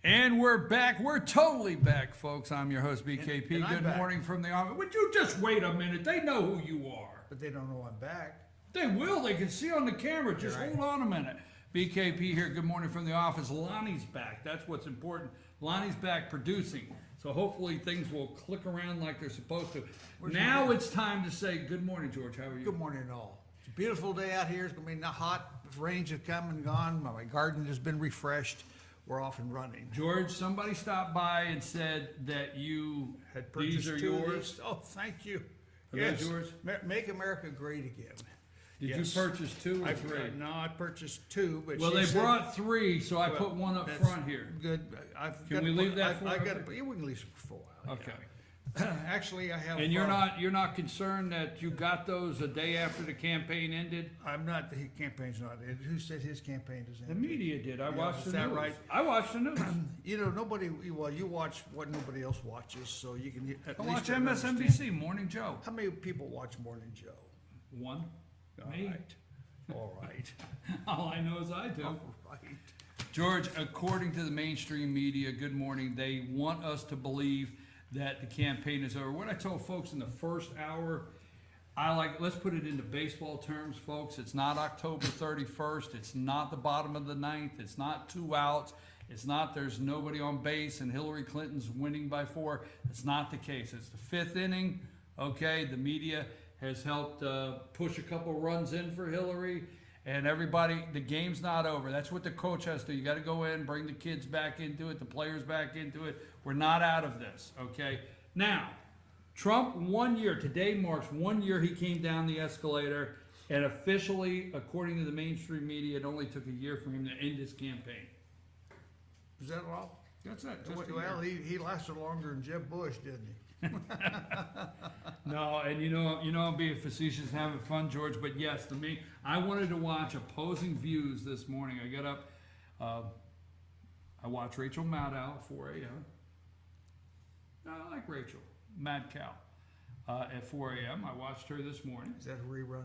And we're back. We're totally back, folks. I'm your host, BKP. And I'm Good back. morning from the office. Would you just wait a minute? They know who you are. But they don't know I'm back. They will. They can see on the camera. Just Right. hold on a minute. BKP here. Good morning from the office. Lonnie's back. That's what's important. Lonnie's back producing. So hopefully things will click around like they're supposed to. Now it's time to say good morning, George. How are you? Good morning, all. It's a beautiful day out here. It's going to be not hot. Rains have come and gone. My garden has been refreshed. We're off and running. George, somebody stopped by and said that you Had purchased these are two of yours. these. Oh, thank you. Are those yours? Make America great again. Did Yes. you purchase two or three? No, I purchased two, but Well, she they said- brought three, so I Well, put one up that's front here. Good. Can we leave that for? I got okay. it. We can leave it for a while. Okay. Actually, I have. And you're not concerned that you got those a day after the campaign ended? I'm not. The campaign's not. Who said his campaign is The ended? media did. I Yeah, watched is the that news. right? I watched the news. You know, nobody. Well, you watch what nobody else watches, so you can at I least watch get an MSNBC, understanding. Morning Joe. How many people watch Morning Joe? One. All Me. right. All right. All I know is I do. All right. George, according to the mainstream media, good morning, they want us to believe that the campaign is over. What I told folks in the first hour, let's put it into baseball terms, folks. It's not October 31st. It's not the bottom of the ninth. It's not 2 outs. It's not there's nobody on base and Hillary Clinton's winning by 4. It's not the case. It's the 5th inning. Okay, the media has helped push a couple runs in for Hillary. And everybody, the game's not over. That's what the coach has to do. You got to go in, bring the kids back into it, the players back into it. We're not out of this, okay? Now, Trump, 1 year, today marks 1 year he came down the escalator, and officially, according to the mainstream media, it only took a year for him to end his campaign. Is that all? That's it. just a Well, year. he lasted longer than Jeb Bush, didn't he? No, and you know I'm being facetious and having fun, George, but yes, I wanted to watch opposing views this morning. I got up, I watched Rachel Maddow at 4 a.m. I like Rachel, Mad Cow, at 4 a.m. I watched her this morning. Is that a rerun?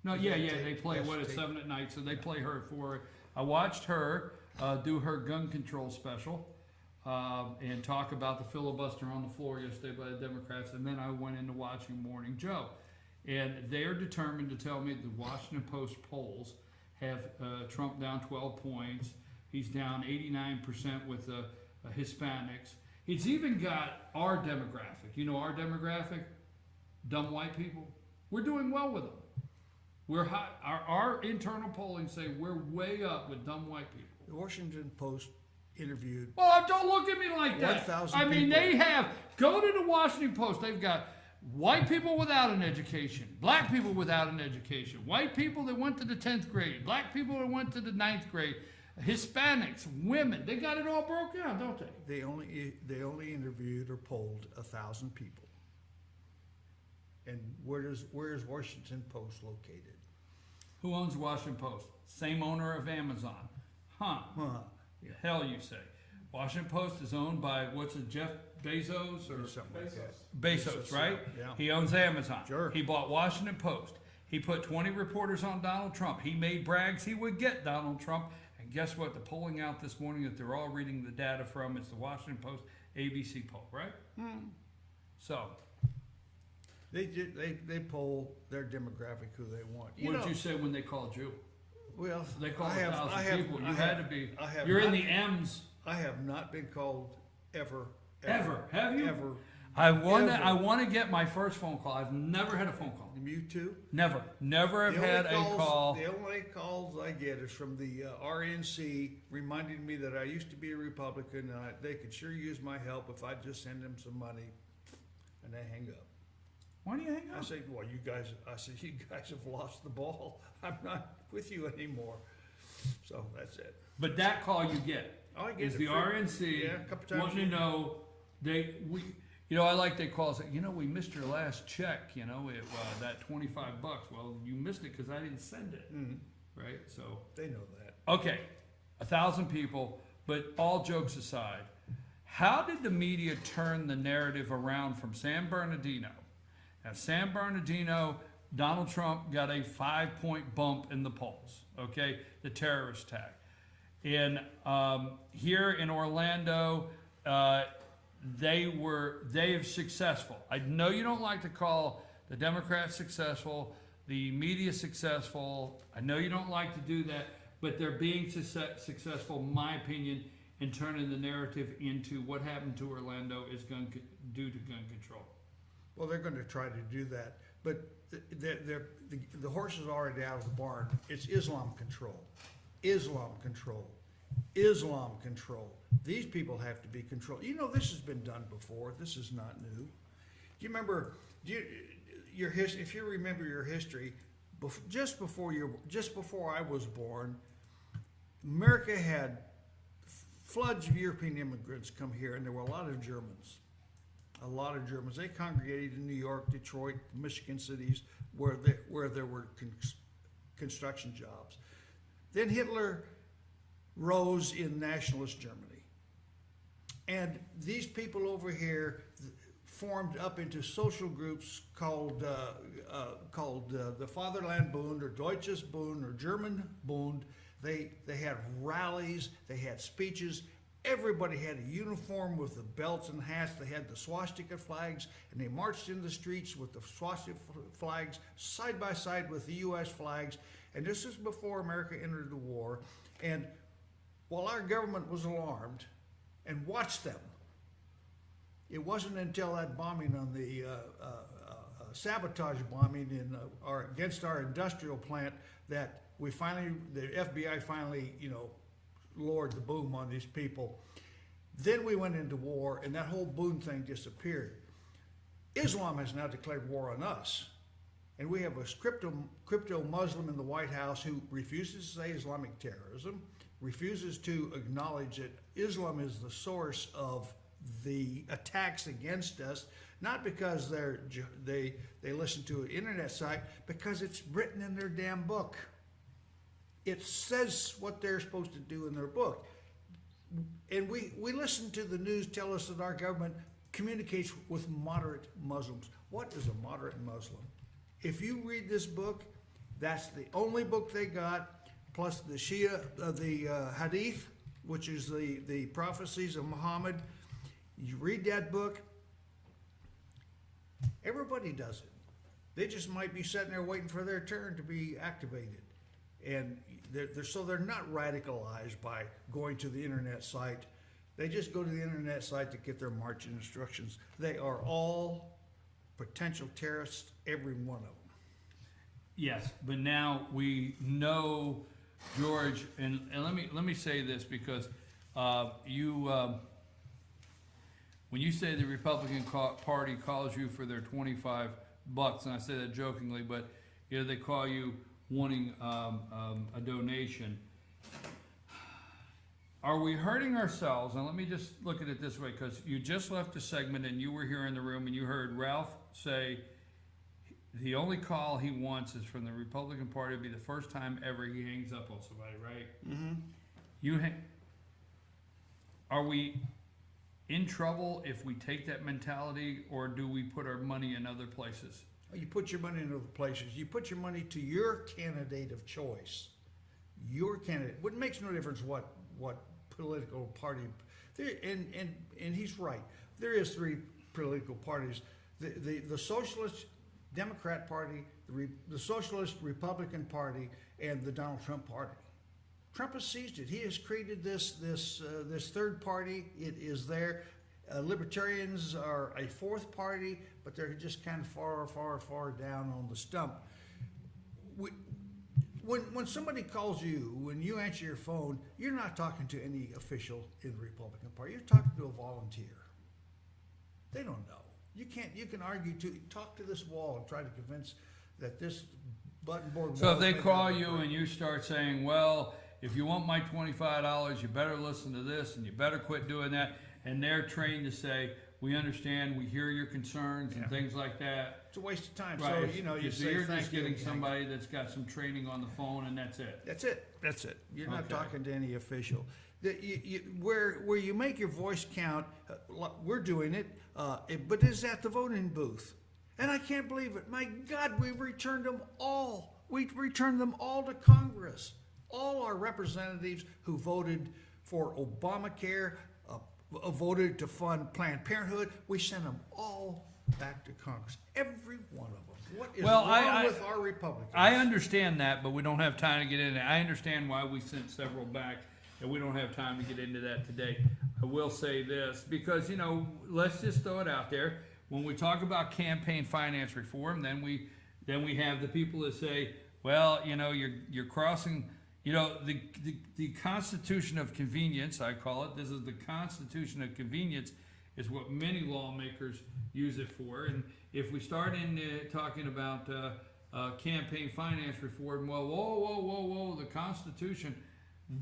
No, Is yeah, that they tape? play Yes, what at tape. 7 at night, so they play her at 4. I watched her do her gun control special. And talk about the filibuster on the floor yesterday by the Democrats, and then I went into watching Morning Joe. And they're determined to tell me the Washington Post polls have Trump down 12 points. He's down 89% with Hispanics. It's even got our demographic. You know our demographic? Dumb white people. We're doing well with them. We're high. Our internal polling say we're way up with dumb white people. The Washington Post interviewed. Well, don't look at me like that. 1,000 I mean, people. they have, go to the Washington Post, they've got white people without an education, black people without an education, white people that went to the 10th grade, black people that went to the 9th grade, Hispanics, women. They got it all broke down, don't they? They only interviewed or polled 1,000 people. And where is Washington Post located? Who owns the Washington Post? Same owner of Amazon. Huh. Hell, you say. Washington Post is owned by, what's it, Jeff Bezos or something like that. Bezos, right? Yeah. He owns Amazon. Sure. He bought Washington Post. He put 20 reporters on Donald Trump. He made brags he would get Donald Trump. And guess what? The polling out this morning that they're all reading the data from is the Washington Post ABC poll, right? So, They poll their demographic who they want. what did you say when they called you? Well, They called I have- 1,000 I have- people. You I had have- to be. I have You're in not- the M's. I have not been called ever. Ever. Have you? Ever. I want Ever. to get my first phone call. I've never had a phone call. You too? Never have had a call. The only calls I get is from the RNC reminding me that I used to be a Republican and they could sure use my help if I'd just send them some money, and they hang up. Why do you hang up? I say, well, you guys have lost the ball. I'm not with you anymore. So that's it. But that call you get Oh, I get is it the free. RNC Yeah, a couple times wanting a to year. know I like they call us. We missed your last check. That $25. Well, you missed it because I didn't send it. Right. So They know that. okay, 1,000 people. But all jokes aside, how did the media turn the narrative around from San Bernardino? Now, San Bernardino, Donald Trump got a 5-point bump in the polls. Okay, the terrorist attack. Here in Orlando, they have successful. I know you don't like to call the Democrats successful, the media successful. I know you don't like to do that, but they're being successful, in my opinion, in turning the narrative into what happened to Orlando is due to gun control. Well, they're going to try to do that, but the horse is already out of the barn. It's Islam control, Islam control, Islam control. These people have to be controlled. This has been done before. This is not new. Do you remember your history? If you remember your history, just before I was born, America had floods of European immigrants come here, and there were a lot of Germans. A lot of Germans. They congregated in New York, Detroit, Michigan cities, where there were construction jobs. Then Hitler rose in nationalist Germany. And these people over here formed up into social groups called the Fatherland Bund or Deutsches Bund or German Bund. They had rallies, they had speeches. Everybody had a uniform with the belts and hats. They had the swastika flags, and they marched in the streets with the swastika flags side by side with the U.S. flags. And this is before America entered the war. And while our government was alarmed and watched them, it wasn't until that bombing on the sabotage bombing against our industrial plant that the FBI finally, lowered the boom on these people. Then we went into war, and that whole boom thing disappeared. Islam has now declared war on us, and we have a crypto Muslim in the White House who refuses to say Islamic terrorism, refuses to acknowledge that Islam is the source of the attacks against us, not because they listen to an internet site, because it's written in their damn book. It says what they're supposed to do in their book. And we listen to the news tell us that our government communicates with moderate Muslims. What is a moderate Muslim? If you read this book, that's the only book they got, plus the Shia, the Hadith, which is the prophecies of Muhammad. You read that book, everybody does it. They just might be sitting there waiting for their turn to be activated. And they're not radicalized by going to the internet site. They just go to the internet site to get their marching instructions. They are all potential terrorists, every one of them. Yes, but now we know, George, and let me say this because when you say the Republican Party calls you for their $25, and I say that jokingly, but they call you wanting a donation. Are we hurting ourselves? And let me just look at it this way, because you just left a segment and you were here in the room and you heard Ralph say the only call he wants is from the Republican Party to be the first time ever he hangs up on somebody, right? Mm-hmm. Are we in trouble if we take that mentality, or do we put our money in other places? You put your money in other places. You put your money to your candidate of choice. Your candidate. It makes no difference what political party. And he's right. There is 3 political parties: the Socialist Democrat Party, the Socialist Republican Party, and the Donald Trump Party. Trump has seized it. He has created this third party. It is there. Libertarians are a fourth party, but they're just kind of far down on the stump. When somebody calls you, when you answer your phone, you're not talking to any official in the Republican Party. You're talking to a volunteer. They don't know. You can argue talk to this wall and try to convince that this button board. So if they call you and you start saying, well, if you want my $25, you better listen to this and you better quit doing that, and they're trained to say, we understand, we hear your concerns and things like that. It's a waste of time. Right. So, you say you're thank just you. getting somebody that's got some training on the phone, and that's it. That's it. You're not Okay. talking to any official. Where you make your voice count, we're doing it, but it's at the voting booth. And I can't believe it. My God, we returned them all. We returned them all to Congress. All our representatives who voted for Obamacare, voted to fund Planned Parenthood, we sent them all back to Congress. Every one of them. What is wrong with our Republicans? I understand that, but we don't have time to get into it. I understand why we sent several back, and we don't have time to get into that today. I will say this, because, let's just throw it out there. When we talk about campaign finance reform, then we have the people that say, well, you're crossing, the Constitution of Convenience, I call it. This is the Constitution of Convenience, is what many lawmakers use it for. And if we start talking about campaign finance reform, well, whoa, the Constitution,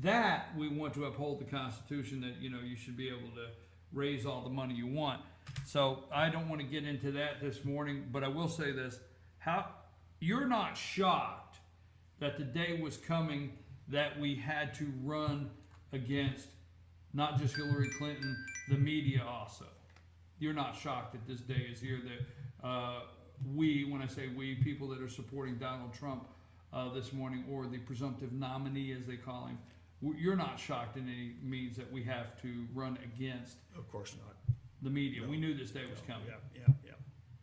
that we want to uphold the Constitution, that you should be able to raise all the money you want. So I don't want to get into that this morning, but I will say this: you're not shocked that the day was coming that we had to run against not just Hillary Clinton, the media also. You're not shocked that this day is here, that when I say we, people that are supporting Donald Trump this morning, or the presumptive nominee as they call him, you're not shocked in any means that we have to run against. Of course not. The media. No, we knew this day was coming. Yeah,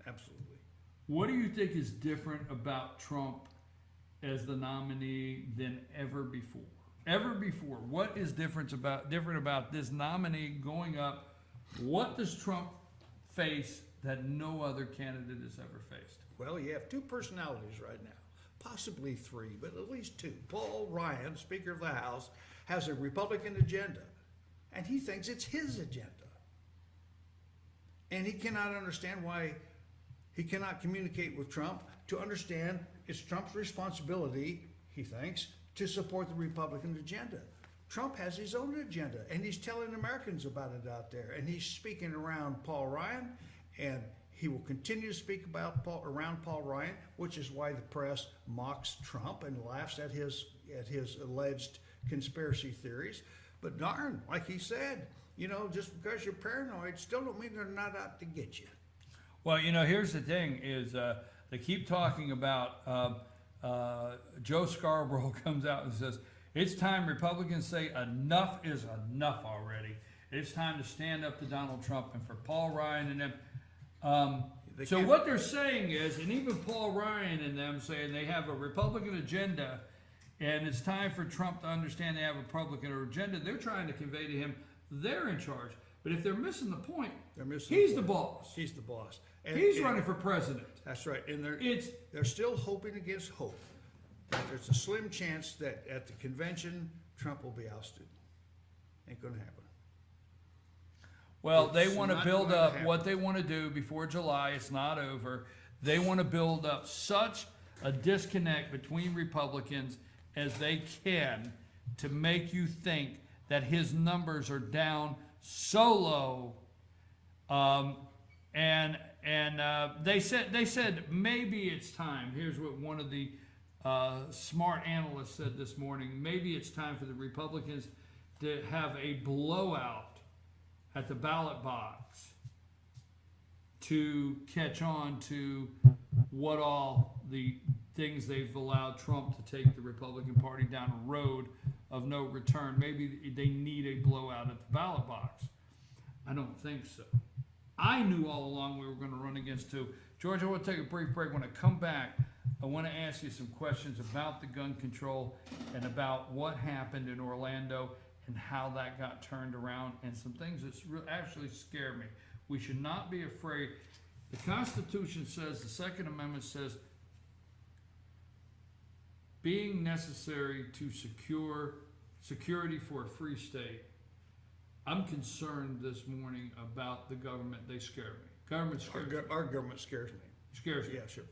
absolutely. What do you think is different about Trump as the nominee than ever before? Ever before, what is different about this nominee going up? What does Trump face that no other candidate has ever faced? Well, you have two personalities right now, possibly three, but at least two. Paul Ryan, Speaker of the House, has a Republican agenda, and he thinks it's his agenda. And he cannot understand why he cannot communicate with Trump to understand it's Trump's responsibility, he thinks, to support the Republican agenda. Trump has his own agenda, and he's telling Americans about it out there. And he's speaking around Paul Ryan, and he will continue to speak around Paul Ryan, which is why the press mocks Trump and laughs at his alleged conspiracy theories. But darn, like he said, just because you're paranoid still don't mean they're not out to get you. Well, here's the thing is they keep talking about Joe Scarborough comes out and says, it's time Republicans say enough is enough already. It's time to stand up to Donald Trump and for Paul Ryan and them. So what they're saying is, and even Paul Ryan and them saying they have a Republican agenda, and it's time for Trump to understand they have a Republican agenda, they're trying to convey to him they're in charge. But if they're missing the point, he's the boss. He's the boss. He's running for president. That's right. And they're still hoping against hope that there's a slim chance that at the convention, Trump will be ousted. Ain't going to happen. Well, they want to build up what they want to do before July. It's not over. They want to build up such a disconnect between Republicans as they can to make you think that his numbers are down so low. And they said maybe it's time. Here's what one of the smart analysts said this morning. Maybe it's time for the Republicans to have a blowout at the ballot box to catch on to what all the things they've allowed Trump to take the Republican Party down a road of no return. Maybe they need a blowout at the ballot box. I don't think so. I knew all along we were going to run against two. George, I want to take a brief break. When I come back, I want to ask you some questions about the gun control and about what happened in Orlando and how that got turned around, and some things that actually scare me. We should not be afraid. The Constitution says, the Second Amendment says, being necessary to secure security for a free state. I'm concerned this morning about the government. They scare me. Government scares me. Our government scares me. Scares you. Yeah, sure.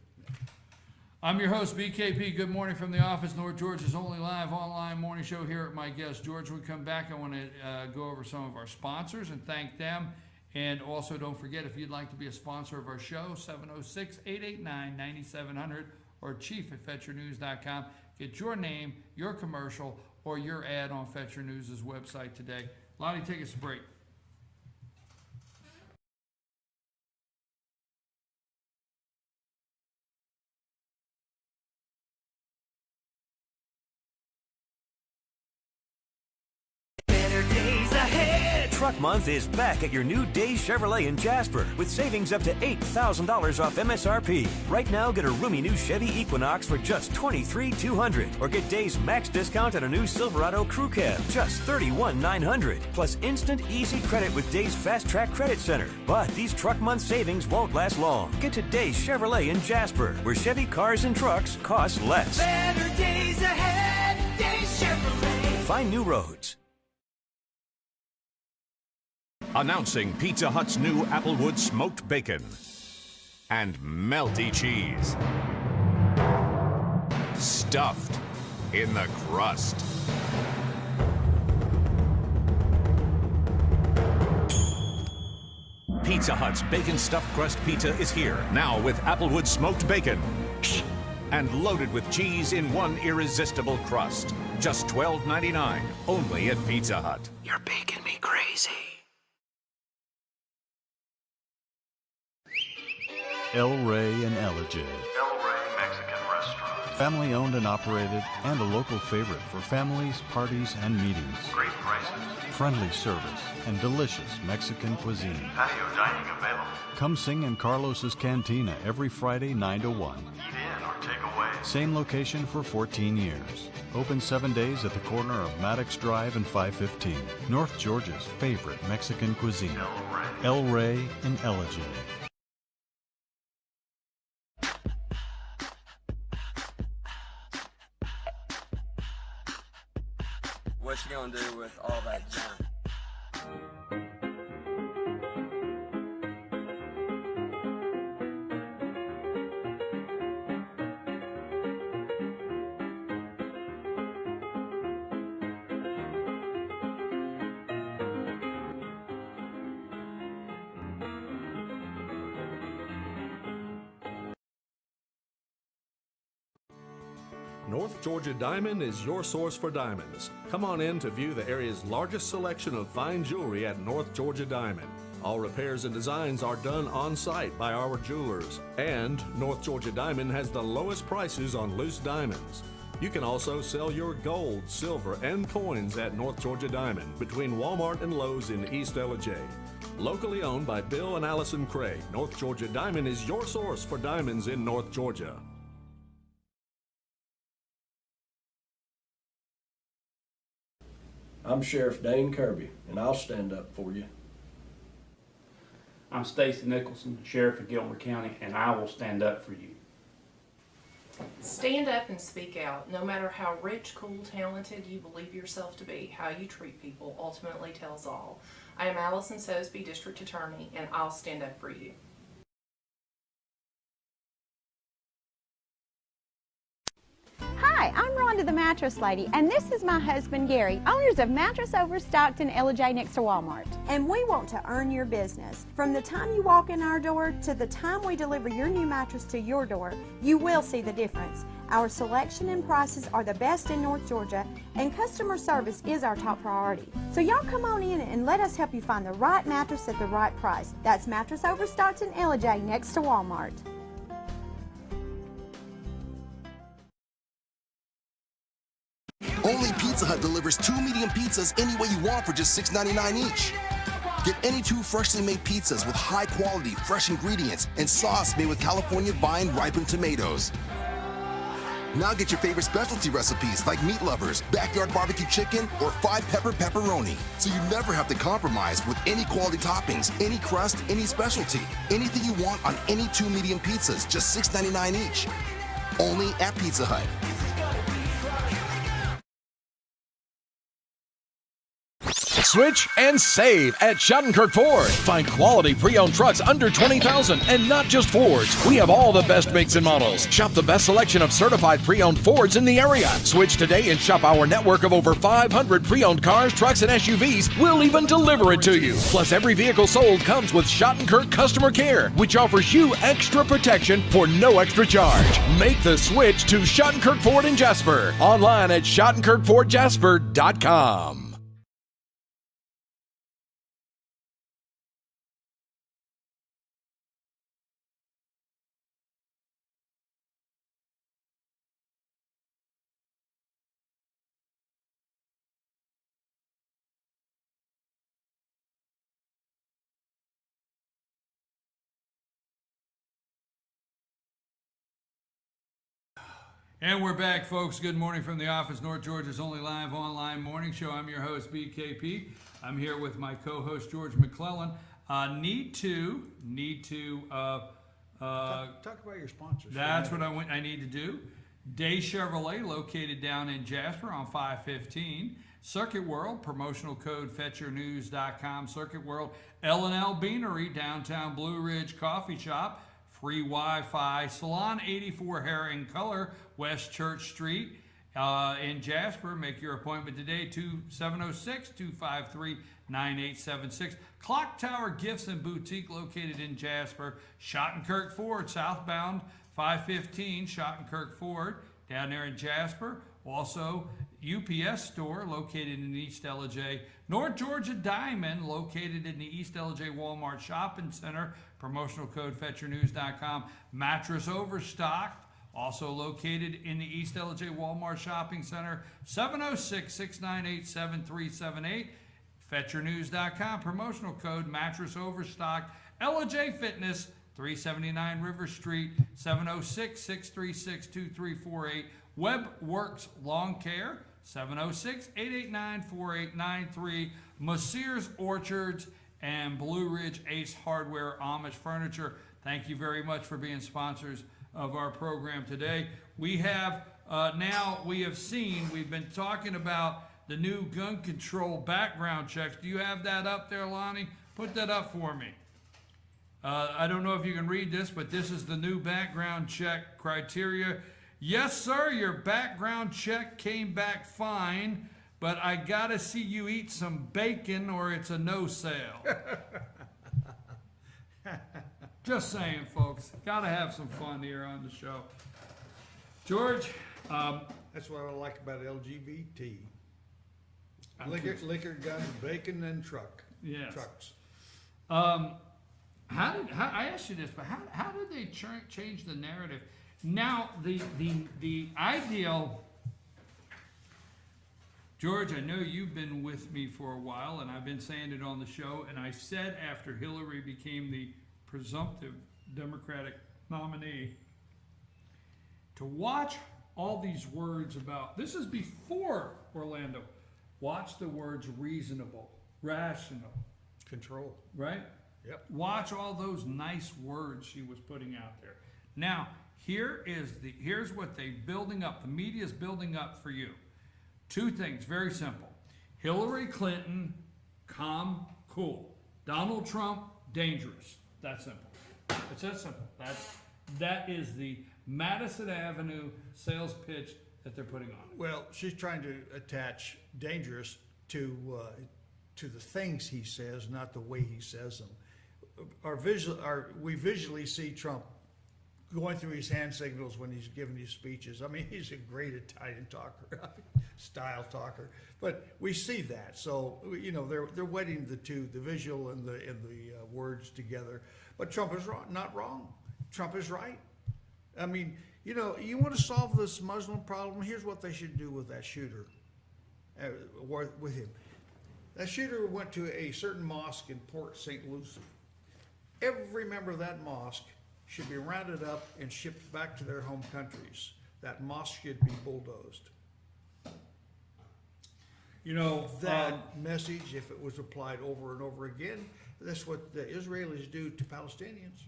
I'm your host, BKP. Good morning from the office. North Georgia's only live online morning show here at my guest, George. When we come back, I want to go over some of our sponsors and thank them. And also, don't forget, if you'd like to be a sponsor of our show, 706-889-9700 or chief@FetcherNews.com. Get your name, your commercial, or your ad on Fetcher News' website today. Lonnie, take us a break. Better days ahead. Truck Month is back at your new Days Chevrolet in Jasper with savings up to $8,000 off MSRP. Right now, get a roomy new Chevy Equinox for just $23,200 or get Days max discount on a new Silverado Crew Cab, just $31,900, plus instant easy credit with Days Fast Track Credit Center. But these Truck Month savings won't last long. Get to Days Chevrolet in Jasper, where Chevy cars and trucks cost less. Better days ahead. Days Chevrolet. Find new roads. Announcing Pizza Hut's new Applewood smoked bacon and melty cheese. Stuffed in the crust. Pizza Hut's bacon stuffed crust pizza is here, now with Applewood smoked bacon and loaded with cheese in one irresistible crust. Just $12.99, only at Pizza Hut. You're baking me crazy. El Rey and Elijah. El Rey Mexican Restaurant. Family owned and operated, and a local favorite for families, parties, and meetings. Great prices. Friendly service and delicious Mexican cuisine. Patio dining available. Come sing in Carlos's Cantina every Friday 9 to 1. Eat in or take away. Same location for 14 years. Open 7 days at the corner of Maddox Drive and 515. North Georgia's favorite Mexican cuisine. El Rey and Elijah. What you gonna do with all that junk? North Georgia Diamond is your source for diamonds. Come on in to view the area's largest selection of fine jewelry at North Georgia Diamond. All repairs and designs are done on site by our jewelers. And North Georgia Diamond has the lowest prices on loose diamonds. You can also sell your gold, silver, and coins at North Georgia Diamond between Walmart and Lowe's in East Elijah. Locally owned by Bill and Allison Craig, North Georgia Diamond is your source for diamonds in North Georgia. I'm Sheriff Dane Kirby, and I'll stand up for you. I'm Stacy Nicholson, Sheriff of Gilmer County, and I will stand up for you. Stand up and speak out. No matter how rich, cool, talented you believe yourself to be, how you treat people ultimately tells all. I am Allison Sosby, District Attorney, and I'll stand up for you. Hi, I'm Rhonda the Mattress Lady, and this is my husband Gary, owners of Mattress Overstocked in Elijah next to Walmart. And we want to earn your business. From the time you walk in our door to the time we deliver your new mattress to your door, you will see the difference. Our selection and prices are the best in North Georgia, and customer service is our top priority. So y'all come on in and let us help you find the right mattress at the right price. That's Mattress Overstocked in Elijah next to Walmart. Only Pizza Hut delivers 2 medium pizzas any way you want for just $6.99 each. Get any 2 freshly made pizzas with high quality, fresh ingredients and sauce made with California vine ripened tomatoes. Now get your favorite specialty recipes like meat lovers, backyard barbecue chicken, or 5-pepper pepperoni. So you never have to compromise with any quality toppings, any crust, any specialty. Anything you want on any 2 medium pizzas, just $6.99 each. Only at Pizza Hut. Switch and save at Shattenkirk Ford. Find quality pre-owned trucks under $20,000 and not just Fords. We have all the best makes and models. Shop the best selection of certified pre-owned Fords in the area. Switch today and shop our network of over 500 pre-owned cars, trucks, and SUVs. We'll even deliver it to you. Plus, every vehicle sold comes with Shattenkirk Customer Care, which offers you extra protection for no extra charge. Make the switch to Shattenkirk Ford in Jasper. Online at ShattenkirkFordJasper.com. And we're back, folks. Good morning from the office, North Georgia's only live online morning show. I'm your host, BKP. I'm here with my co-host, George McClellan. Need to talk about your sponsors. That's what I need to do. Day Chevrolet, located down in Jasper on 515. Circuit World, promotional code FetcherNews.com. Circuit World, L&L Beanery, downtown Blue Ridge Coffee Shop. Free Wi-Fi. Salon 84 Hair in Color, West Church Street in Jasper. Make your appointment today, 706-253-9876. Clock Tower Gifts and Boutique, located in Jasper. Shattenkirk Ford, southbound 515, Shattenkirk Ford, down there in Jasper. Also, UPS store, located in East LJ. North Georgia Diamond, located in the East LJ Walmart Shopping Center. Promotional code FetcherNews.com. Mattress Overstocked, also located in the East LJ Walmart Shopping Center. 706-698-7378. FetcherNews.com. Promotional code Mattress Overstocked. LJ Fitness, 379 River Street. 706-636-2348. WebWorks Lawn Care, 706-889-4893. Messrs Orchards and Blue Ridge Ace Hardware Amish Furniture. Thank you very much for being sponsors of our program today. We have we've been talking about the new gun control background checks. Do you have that up there, Lonnie? Put that up for me. I don't know if you can read this, but this is the new background check criteria. Yes, sir, your background check came back fine, but I gotta see you eat some bacon or it's a no sale. Just saying, folks. Gotta have some fun here on the show. George, that's what I like about LGBT. Liquor, guns, bacon, and trucks. I asked you this, but how did they change the narrative? Now, the ideal, George, I know you've been with me for a while, and I've been saying it on the show, and I said after Hillary became the presumptive Democratic nominee, to watch all these words about, this is before Orlando, watch the words reasonable, rational. Control. Right? Yep. Watch all those nice words she was putting out there. Now, here's what they're building up. The media's building up for you. Two things, very simple. Hillary Clinton, calm, cool. Donald Trump, dangerous. That's simple. It's that simple. That is the Madison Avenue sales pitch that they're putting on. Well, she's trying to attach dangerous to the things he says, not the way he says them. We visually see Trump going through his hand signals when he's giving his speeches. I mean, he's a great Italian talker, style talker. But we see that, so they're wedding the two, the visual and the words together. But Trump is not wrong. Trump is right. I mean, you want to solve this Muslim problem? Here's what they should do with that shooter, with him. That shooter went to a certain mosque in Port St. Lucie. Every member of that mosque should be rounded up and shipped back to their home countries. That mosque should be bulldozed. You know, That message, if it was applied over and over again, that's what the Israelis do to Palestinians.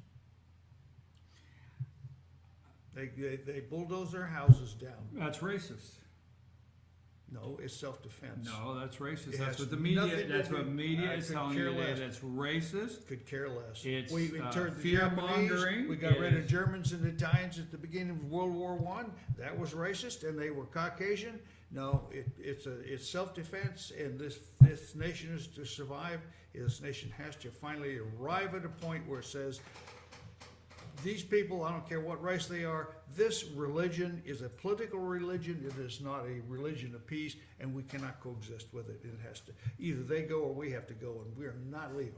They bulldoze their houses down. that's racist. No, it's self-defense. No, that's racist. It That's has what the media. nothing to That's do- what media I is could telling care you today. less. That's racist. Could care less. It's, we turned the fear Japanese, mongering. we got rid It of is- Germans and Italians at the beginning of World War One. That was racist, and they were Caucasian. No, it's self-defense, and this nation is to survive. This nation has to finally arrive at a point where it says, these people, I don't care what race they are, this religion is a political religion. It is not a religion of peace, and we cannot coexist with it. It has to, either they go or we have to go, and we are not leaving.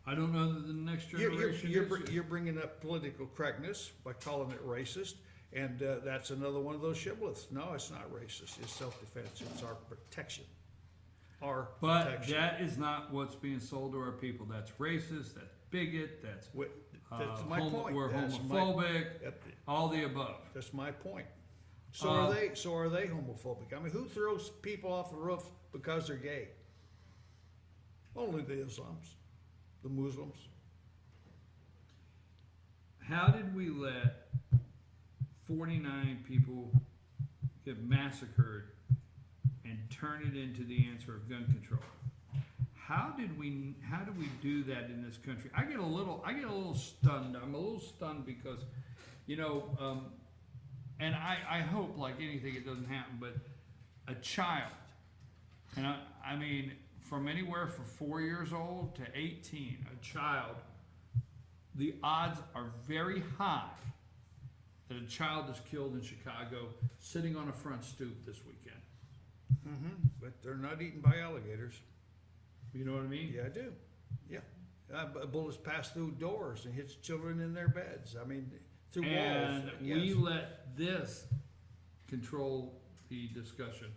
I don't know that the next generation You're bringing up political correctness by calling it racist, and that's another one of those shibboleths. No, it's not racist. It's self-defense. It's our protection. But protection. that is not what's being sold to our people. That's racist. That's bigot. That's my point. We're That's homophobic. All the above. That's my point. So are they. So are they homophobic? I mean, who throws people off the roof because they're gay? Only the Islams, the Muslims. How did we let 49 people get massacred and turn it into the answer of gun control? How do we do that in this country? I get a little stunned. I'm a little stunned because, you know, and I hope, like anything, it doesn't happen, but a child, and I mean, from anywhere from 4 years old to 18, a child, the odds are very high that a child is killed in Chicago sitting on a front stoop this weekend. Mm-hmm. But they're not eaten by alligators. You know what I mean? Yeah, I do. Yeah. Bullets pass through doors and hits children in their beds. I mean, through walls. And Yes. we let this control the discussion,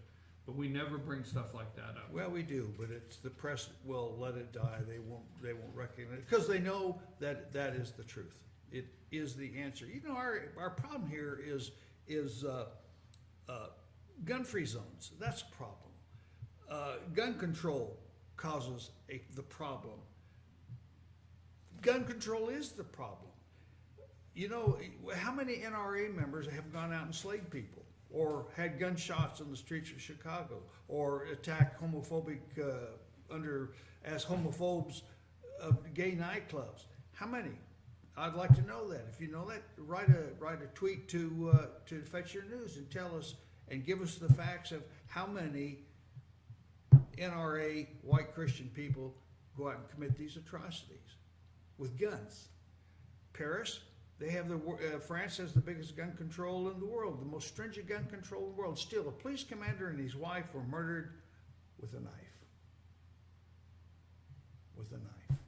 but we never bring stuff like that up. Well, we do, but it's the press will let it die. They won't recognize it because they know that that is the truth. It is the answer. You know, our problem here is gun-free zones. That's a problem. Gun control causes the problem. Gun control is the problem. You know, how many NRA members have gone out and slayed people, or had gunshots on the streets of Chicago, or attacked homophobic as homophobes of gay nightclubs? How many? I'd like to know that. If you know that, write a tweet to Fetch Your News and tell us and give us the facts of how many NRA white Christian people go out and commit these atrocities with guns. Paris, they have France has the biggest gun control in the world, the most stringent gun control in the world. Still, a police commander and his wife were murdered with a knife. With a knife.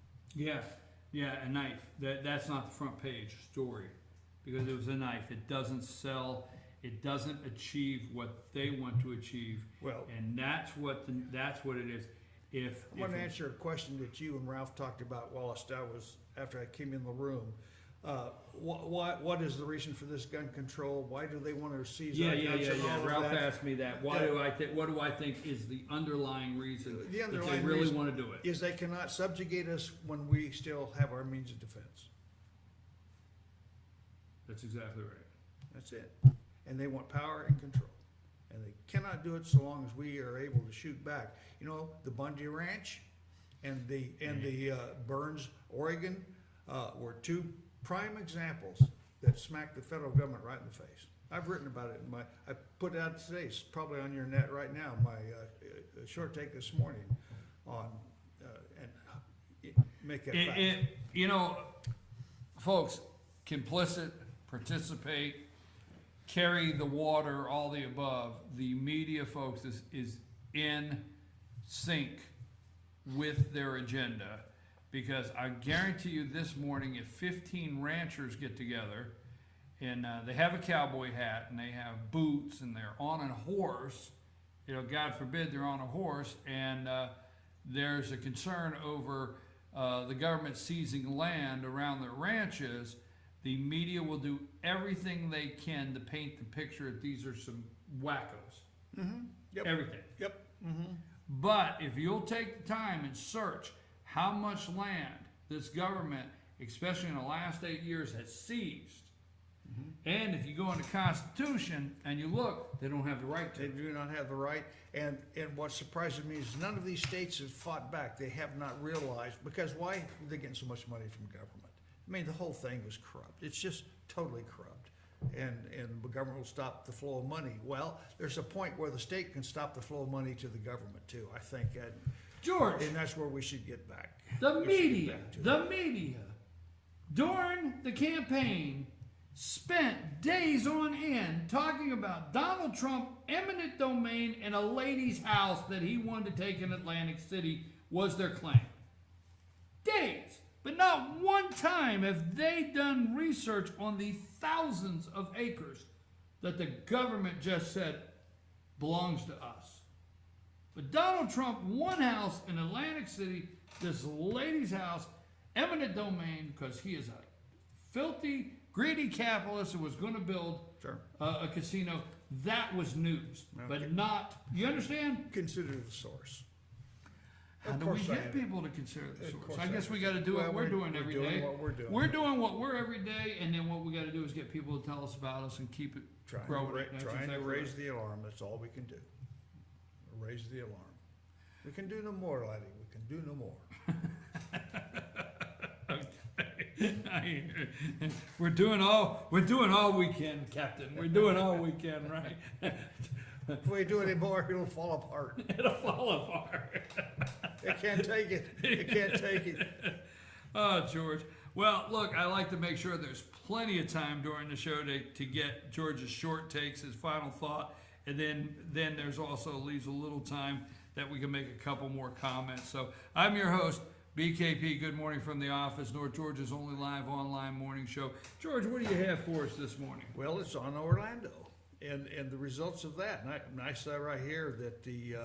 Yeah, a knife. That's not the front page story because it was a knife. It doesn't sell. It doesn't achieve what they want to achieve. Well, and that's what it is. I want to answer a question that you and Ralph talked about while after I came in the room. What is the reason for this gun control? Why do they want to seize our guns and all of Ralph that? asked me that. What do I think is the underlying reason that they underlying really reason want to do it? Is they cannot subjugate us when we still have our means of defense. That's exactly right. That's it. And they want power and control. And they cannot do it so long as we are able to shoot back. You know, the Bundy Ranch and the Burns, Oregon, were two prime examples that smacked the federal government right in the face. I've written about it I put it out today. It's probably on your net right now. My short take this morning on and make that fact. You know, folks, complicit, participate, carry the water, all the above. The media, folks, is in sync with their agenda, because I guarantee you this morning, if 15 ranchers get together and they have a cowboy hat and they have boots and they're on a horse, you know, God forbid they're on a horse, and there's a concern over the government seizing land around their ranches, the media will do everything they can to paint the picture that these are some wackos. Mm-hmm. Yep. Everything. Yep. Mm-hmm. But if you'll take the time and search how much land this government, especially in the last 8 years, has seized, and if you go in the Constitution and you look, they don't have the right to. They do not have the right. And what surprises me is none of these states have fought back. They have not realized, because why are they getting so much money from government? I mean, the whole thing was corrupt. It's just totally corrupt. And the government will stop the flow of money. Well, there's a point where the state can stop the flow of money to the government too, I think. George. And that's where we should get back. The media, during the campaign, spent days on end talking about Donald Trump, eminent domain, and a lady's house that he wanted to take in Atlantic City was their claim. Days. But not one time have they done research on the thousands of acres that the government just said belongs to us. But Donald Trump, one house in Atlantic City, this lady's house, eminent domain, because he is a filthy, greedy capitalist who was going to build a casino. That was news, but not, you understand? Consider the source. How do we get people to consider the source? I guess we got to do what we're doing every day. We're doing what we're every day, and then what we got to do is get people to tell us about us and keep it growing. Trying to raise the alarm. That's all we can do. Raise the alarm. We can do no more, laddie. We can do no more. We're doing all we can, Captain. We're doing all we can, right? If we do any more, it'll fall apart. It'll fall apart. It can't take it. It can't take it. Oh, George. Well, look, I like to make sure there's plenty of time during the show to get George's short takes, his final thought, and then there's also leaves a little time that we can make a couple more comments. So I'm your host, BKP. Good morning from the office, North Georgia's only live online morning show. George, what do you have for us this morning? Well, it's on Orlando and the results of that. And I saw right here that the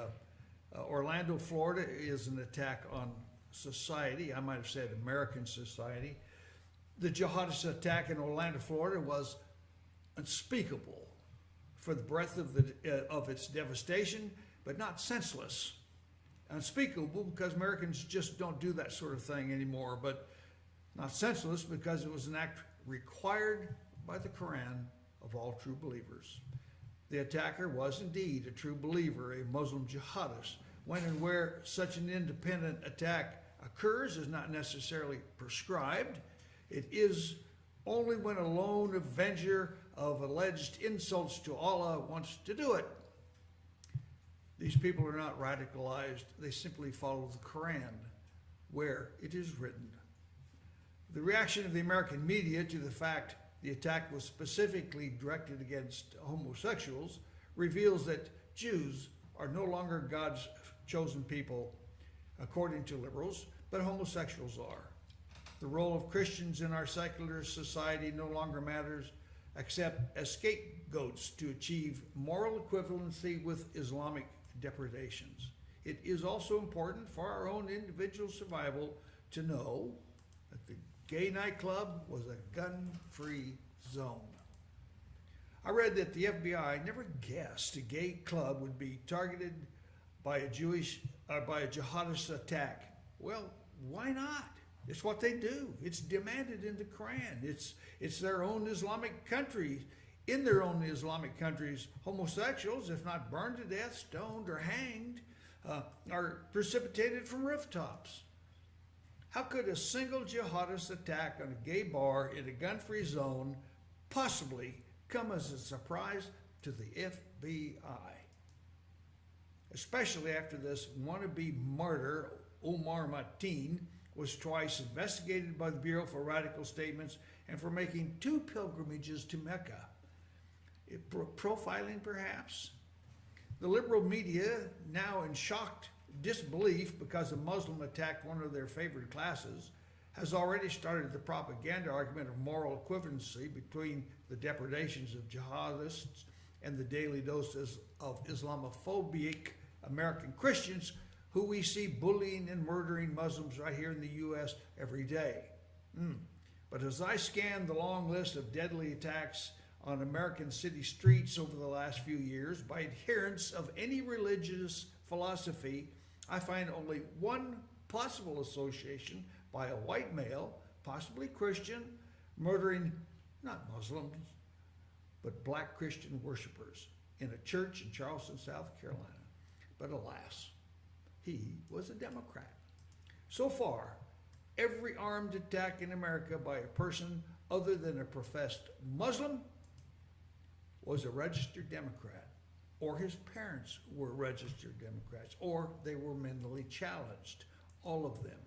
Orlando, Florida is an attack on society. I might have said American society. The jihadist attack in Orlando, Florida was unspeakable for the breadth of its devastation, but not senseless. Unspeakable because Americans just don't do that sort of thing anymore, but not senseless because it was an act required by the Quran of all true believers. The attacker was indeed a true believer, a Muslim jihadist. When and where such an independent attack occurs is not necessarily prescribed. It is only when a lone avenger of alleged insults to Allah wants to do it. These people are not radicalized. They simply follow the Quran, where it is written. The reaction of the American media to the fact the attack was specifically directed against homosexuals reveals that Jews are no longer God's chosen people, according to liberals, but homosexuals are. The role of Christians in our secular society no longer matters, except as scapegoats to achieve moral equivalency with Islamic depredations. It is also important for our own individual survival to know that the gay nightclub was a gun-free zone. I read that the FBI never guessed a gay club would be targeted by a jihadist attack. Well, why not? It's what they do. It's demanded in the Quran. It's their own Islamic country. In their own Islamic countries, homosexuals, if not burned to death, stoned, or hanged, are precipitated from rooftops. How could a single jihadist attack on a gay bar in a gun-free zone possibly come as a surprise to the FBI? Especially after this wannabe martyr, Omar Mateen, was twice investigated by the Bureau for Radical Statements and for making 2 pilgrimages to Mecca. Profiling, perhaps? The liberal media, now in shocked disbelief because a Muslim attacked one of their favorite classes, has already started the propaganda argument of moral equivalency between the depredations of jihadists and the daily doses of Islamophobic American Christians who we see bullying and murdering Muslims right here in the U.S. every day. But as I scanned the long list of deadly attacks on American city streets over the last few years by adherents of any religious philosophy, I find only one possible association by a white male, possibly Christian, murdering not Muslims, but black Christian worshipers in a church in Charleston, South Carolina. But alas, he was a Democrat. So far, every armed attack in America by a person other than a professed Muslim was a registered Democrat, or his parents were registered Democrats, or they were mentally challenged, all of them.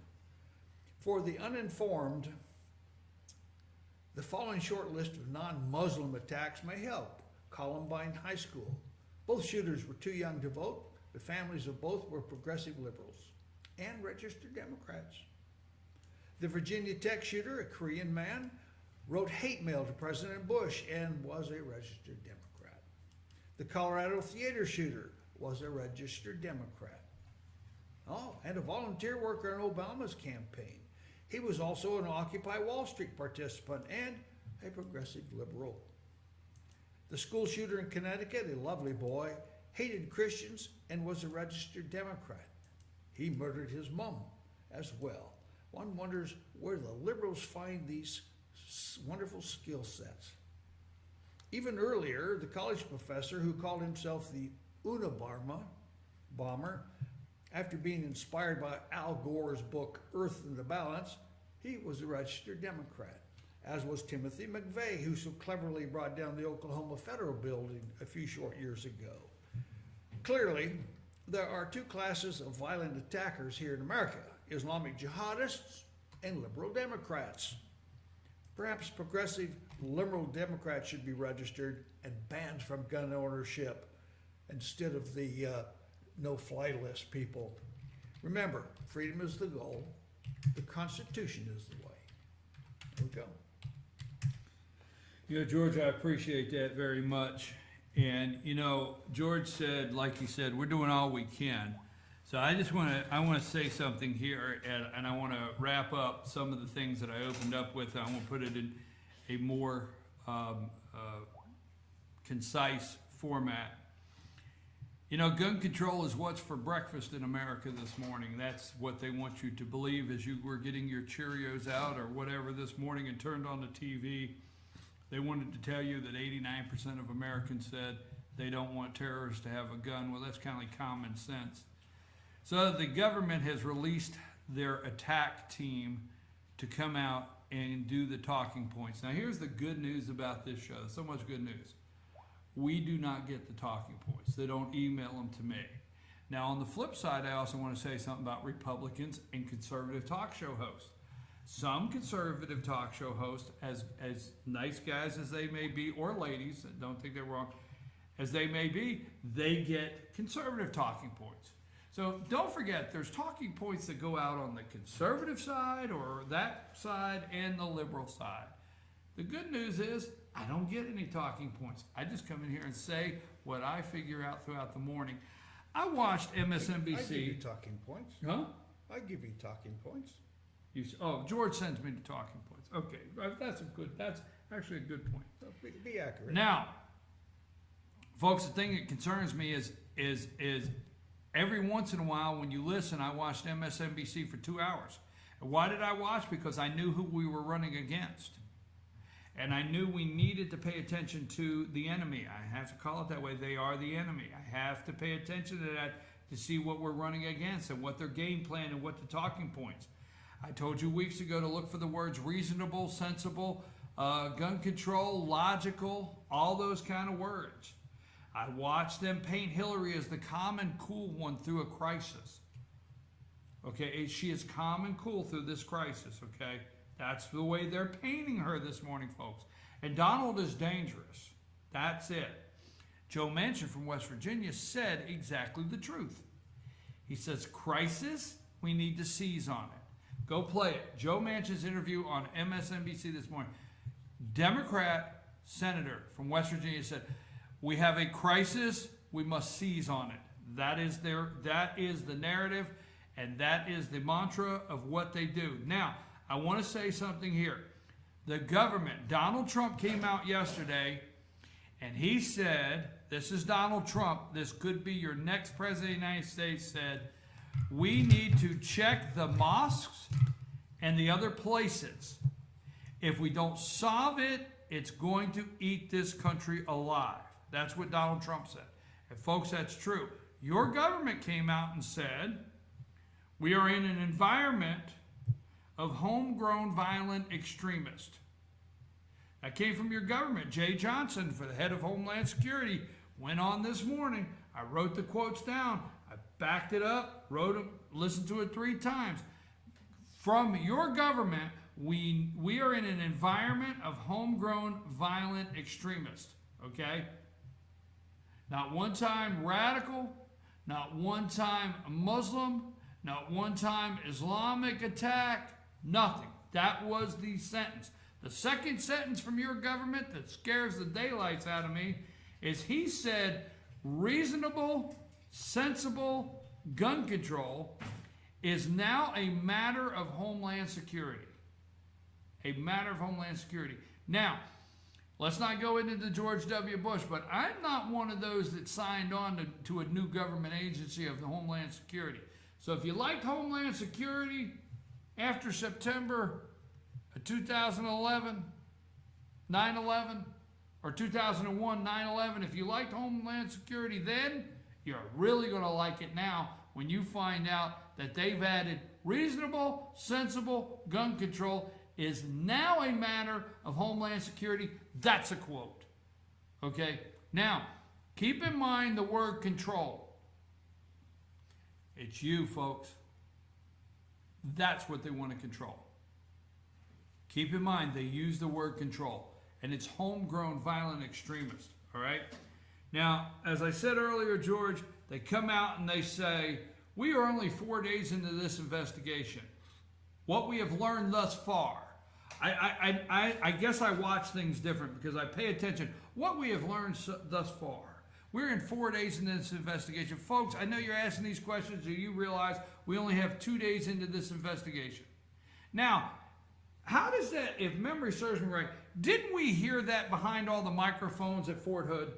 For the uninformed, the following short list of non-Muslim attacks may help. Columbine High School. Both shooters were too young to vote. The families of both were progressive liberals and registered Democrats. The Virginia Tech shooter, a Korean man, wrote hate mail to President Bush and was a registered Democrat. The Colorado theater shooter was a registered Democrat. Oh, and a volunteer worker in Obama's campaign. He was also an Occupy Wall Street participant and a progressive liberal. The school shooter in Connecticut, a lovely boy, hated Christians and was a registered Democrat. He murdered his mom as well. One wonders where the liberals find these wonderful skill sets. Even earlier, the college professor who called himself the Unabomber, after being inspired by Al Gore's book Earth in the Balance, he was a registered Democrat, as was Timothy McVeigh, who so cleverly brought down the Oklahoma Federal Building a few short years ago. Clearly, there are two classes of violent attackers here in America: Islamic jihadists and liberal Democrats. Perhaps progressive liberal Democrats should be registered and banned from gun ownership instead of the no-fly list people. Remember, freedom is the goal. The Constitution is the way. Here we go. You know, George, I appreciate that very much. And, you know, George said, like he said, we're doing all we can. So I just want to say something here, and I want to wrap up some of the things that I opened up with. I want to put it in a more concise format. You know, gun control is what's for breakfast in America this morning. That's what they want you to believe as you were getting your Cheerios out or whatever this morning and turned on the TV. They wanted to tell you that 89% of Americans said they don't want terrorists to have a gun. Well, that's kind of like common sense. So the government has released their attack team to come out and do the talking points. Now, here's the good news about this show. So much good news. We do not get the talking points. They don't email them to me. Now, on the flip side, I also want to say something about Republicans and conservative talk show hosts. Some conservative talk show hosts, as nice guys as they may be, or ladies, don't think they're wrong, as they may be, they get conservative talking points. So don't forget, there's talking points that go out on the conservative side or that side and the liberal side. The good news is I don't get any talking points. I just come in here and say what I figure out throughout the morning. I watched MSNBC. I give you talking points. Huh? I give you talking points. George sends me the talking points. Okay, that's actually a good point. Be accurate. Now, folks, the thing that concerns me is every once in a while when you listen, I watched MSNBC for 2 hours. And why did I watch? Because I knew who we were running against. And I knew we needed to pay attention to the enemy. I have to call it that way. They are the enemy. I have to pay attention to that to see what we're running against and what their game plan and what the talking points. I told you weeks ago to look for the words reasonable, sensible, gun control, logical, all those kind of words. I watched them paint Hillary as the calm and cool one through a crisis. Okay, she is calm and cool through this crisis, okay? That's the way they're painting her this morning, folks. And Donald is dangerous. That's it. Joe Manchin from West Virginia said exactly the truth. He says, crisis, we need to seize on it. Go play it. Joe Manchin's interview on MSNBC this morning. Democrat senator from West Virginia said, we have a crisis, we must seize on it. That is the narrative, and that is the mantra of what they do. Now, I want to say something here. The government, Donald Trump came out yesterday and he said, this is Donald Trump, this could be your next president of the United States, said, we need to check the mosques and the other places. If we don't solve it, it's going to eat this country alive. That's what Donald Trump said. And folks, that's true. Your government came out and said, we are in an environment of homegrown violent extremists. That came from your government. Jay Johnson, for the head of Homeland Security, went on this morning. I wrote the quotes down. I backed it up, wrote them, listened to it 3 times. From your government, we are in an environment of homegrown violent extremists, okay? Not one time radical, not one time Muslim, not one time Islamic attack, nothing. That was the sentence. The second sentence from your government that scares the daylights out of me is he said reasonable, sensible gun control is now a matter of Homeland Security. A matter of Homeland Security. Now, let's not go into the George W. Bush, but I'm not one of those that signed on to a new government agency of the Homeland Security. So if you liked Homeland Security after September 2011, 9/11, or 2001, 9/11, if you liked Homeland Security then, you're really going to like it now when you find out that they've added reasonable, sensible gun control is now a matter of Homeland Security. That's a quote. Okay? Now, keep in mind the word control. It's you, folks. That's what they want to control. Keep in mind they use the word control, and it's homegrown violent extremists. All right? Now, as I said earlier, George, they come out and they say, we are only 4 days into this investigation. What we have learned thus far. I guess I watch things different because I pay attention. What we have learned thus far. We're in 4 days into this investigation. Folks, I know you're asking these questions. Do you realize we only have 2 days into this investigation? Now, how does that, if memory serves me right, didn't we hear that behind all the microphones at Fort Hood?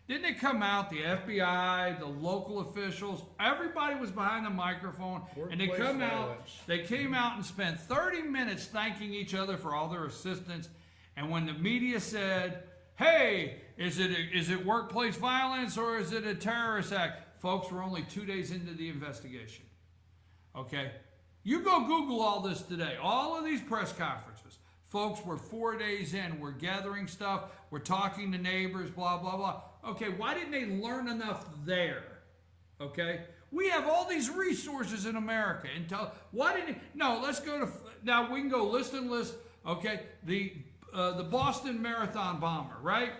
Didn't it come out, the FBI, the local officials, everybody was behind the microphone, and they came out and spent 30 minutes thanking each other for all their assistance. And when the media said, hey, is it workplace violence or is it a terrorist act? Folks, we're only 2 days into the investigation. Okay? You go Google all this today, all of these press conferences. Folks, we're 4 days in. We're gathering stuff. We're talking to neighbors, blah, blah, blah. Okay, why didn't they learn enough there? Okay? We have all these resources in America. Why didn't no, let's go to, now we can go list and list, okay? The Boston Marathon bomber, right?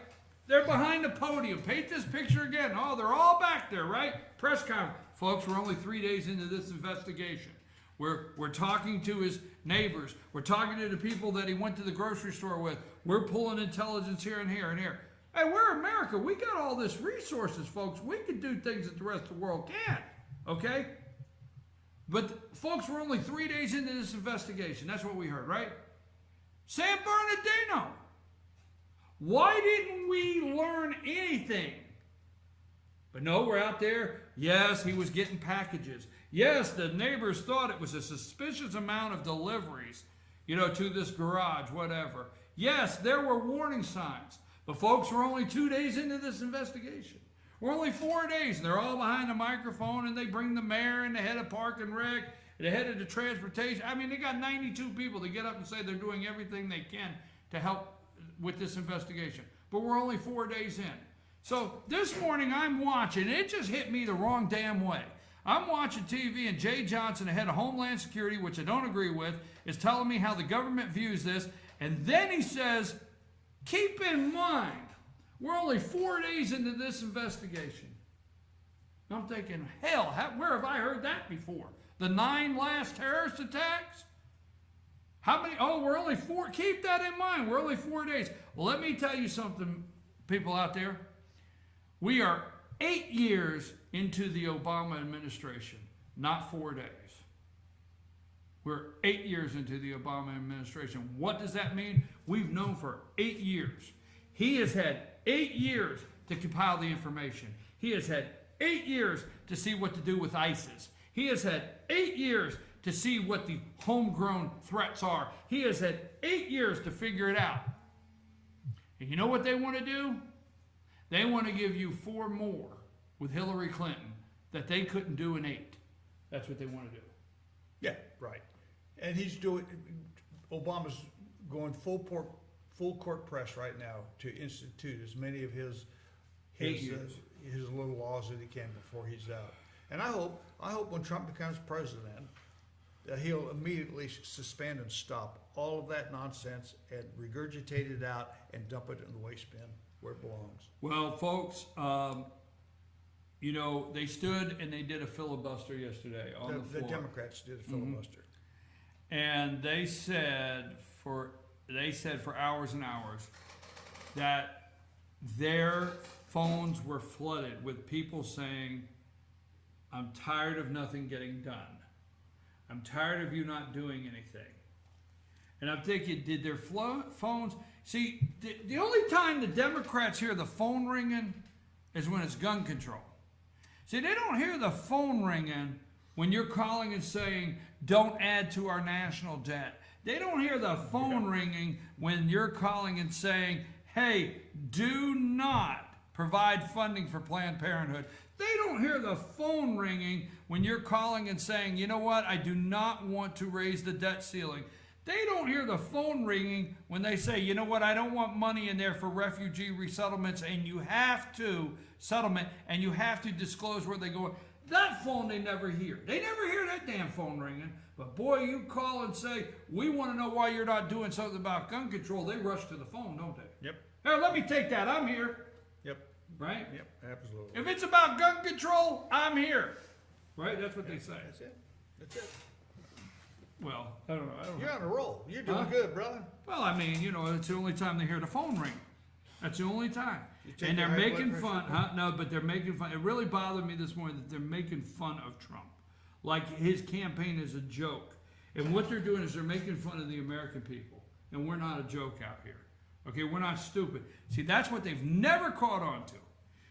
They're behind the podium. Paint this picture again. Oh, they're all back there, right? Press conference. Folks, we're only 3 days into this investigation. We're talking to his neighbors. We're talking to the people that he went to the grocery store with. We're pulling intelligence here and here and here. Hey, we're America. We got all this resources, folks. We can do things that the rest of the world can't. Okay? But, folks, we're only 3 days into this investigation. That's what we heard, right? San Bernardino. Why didn't we learn anything? But no, we're out there. Yes, he was getting packages. Yes, the neighbors thought it was a suspicious amount of deliveries, to this garage, whatever. Yes, there were warning signs. But folks, we're only 2 days into this investigation. We're only 4 days, and they're all behind the microphone, and they bring the mayor and the head of Park and Rec, and the head of the transportation. I mean, they got 92 people that get up and say they're doing everything they can to help with this investigation. But we're only 4 days in. So this morning I'm watching, it just hit me the wrong damn way. I'm watching TV and Jay Johnson, the head of Homeland Security, which I don't agree with, is telling me how the government views this. And then he says, keep in mind, we're only 4 days into this investigation. I'm thinking, hell, where have I heard that before? The 9 last terrorist attacks? How many? Oh, we're only 4. Keep that in mind. We're only 4 days. Well, let me tell you something, people out there. We are 8 years into the Obama administration, not 4 days. We're 8 years into the Obama administration. What does that mean? We've known for 8 years. He has had 8 years to compile the information. He has had 8 years to see what to do with ISIS. He has had 8 years to see what the homegrown threats are. He has had 8 years to figure it out. And you know what they want to do? They want to give you 4 more with Hillary Clinton that they couldn't do in 8. That's what they want to do. Yeah, right. And Obama's going full court press right now to institute as many of his little laws that he can before he's out. And I hope when Trump becomes president, that he'll immediately suspend and stop all of that nonsense and regurgitate it out and dump it in the waste bin where it belongs. Well, folks, you know, they stood and they did a filibuster yesterday on the floor. The Democrats did a filibuster. And they said for hours and hours that their phones were flooded with people saying, I'm tired of nothing getting done. I'm tired of you not doing anything. And I'm thinking, did their phones... See, the only time the Democrats hear the phone ringing is when it's gun control. See, they don't hear the phone ringing when you're calling and saying, don't add to our national debt. They don't hear the phone ringing when you're calling and saying, hey, do not provide funding for Planned Parenthood. They don't hear the phone ringing when you're calling and saying, you know what, I do not want to raise the debt ceiling. They don't hear the phone ringing when they say, you know what, I don't want money in there for refugee resettlements, and you have to settlement, and you have to disclose where they go. That phone they never hear. They never hear that damn phone ringing. But boy, you call and say, we want to know why you're not doing something about gun control. They rush to the phone, don't they? Yep. Here, let me take that. I'm here. Yep. Right? Yep, absolutely. If it's about gun control, I'm here. Right? That's what they say. That's it. That's it. Well, I don't know. You're on a roll. You're doing good, brother. Well, I mean, you know, it's the only time they hear the phone ring. That's the only time. your And they're high blood making pressure? fun. No, but they're making fun. It really bothered me this morning that they're making fun of Trump. Like his campaign is a joke. And what they're doing is they're making fun of the American people. And we're not a joke out here. Okay, we're not stupid. See, that's what they've never caught on to.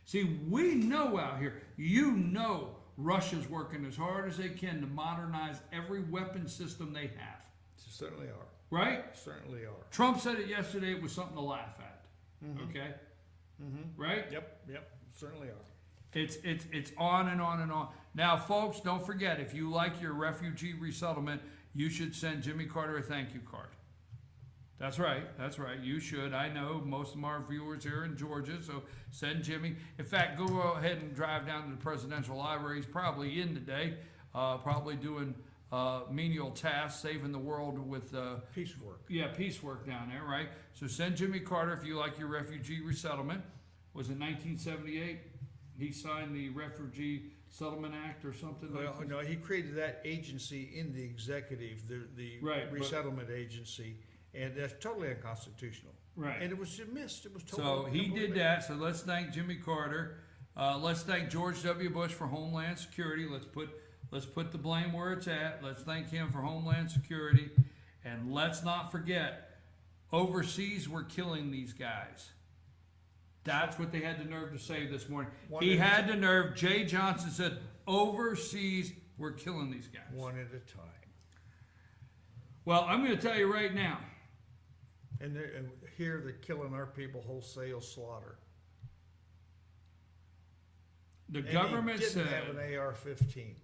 See, we know out here, you know Russia's working as hard as they can to modernize every weapon system they have. Certainly are. Right? Certainly are. Trump said it yesterday, it was something to laugh at. Okay? Right? Yep. Certainly are. It's on and on and on. Now, folks, don't forget, if you like your refugee resettlement, you should send Jimmy Carter a thank you card. That's right. You should. I know most of our viewers here in Georgia, so send Jimmy. In fact, go ahead and drive down to the Presidential Library. He's probably in today, probably doing menial tasks, saving the world with... peace work. Yeah, peace work down there, right? So send Jimmy Carter if you like your refugee resettlement. Was it 1978? He signed the Refugee Settlement Act or something like that? No, he created that agency in the executive, the Right, resettlement agency, and that's totally unconstitutional. Right. And it was missed. It was So totally. he did that. So let's thank Jimmy Carter. Let's thank George W. Bush for Homeland Security. Let's put the blame where it's at. Let's thank him for Homeland Security. And let's not forget, overseas we're killing these guys. That's what they had the nerve to say this morning. He had the nerve. Jay Johnson said, overseas we're killing these guys. One at a time. Well, I'm going to tell you right now. And here they're killing our people wholesale slaughter. The government he didn't said... have an AR-15.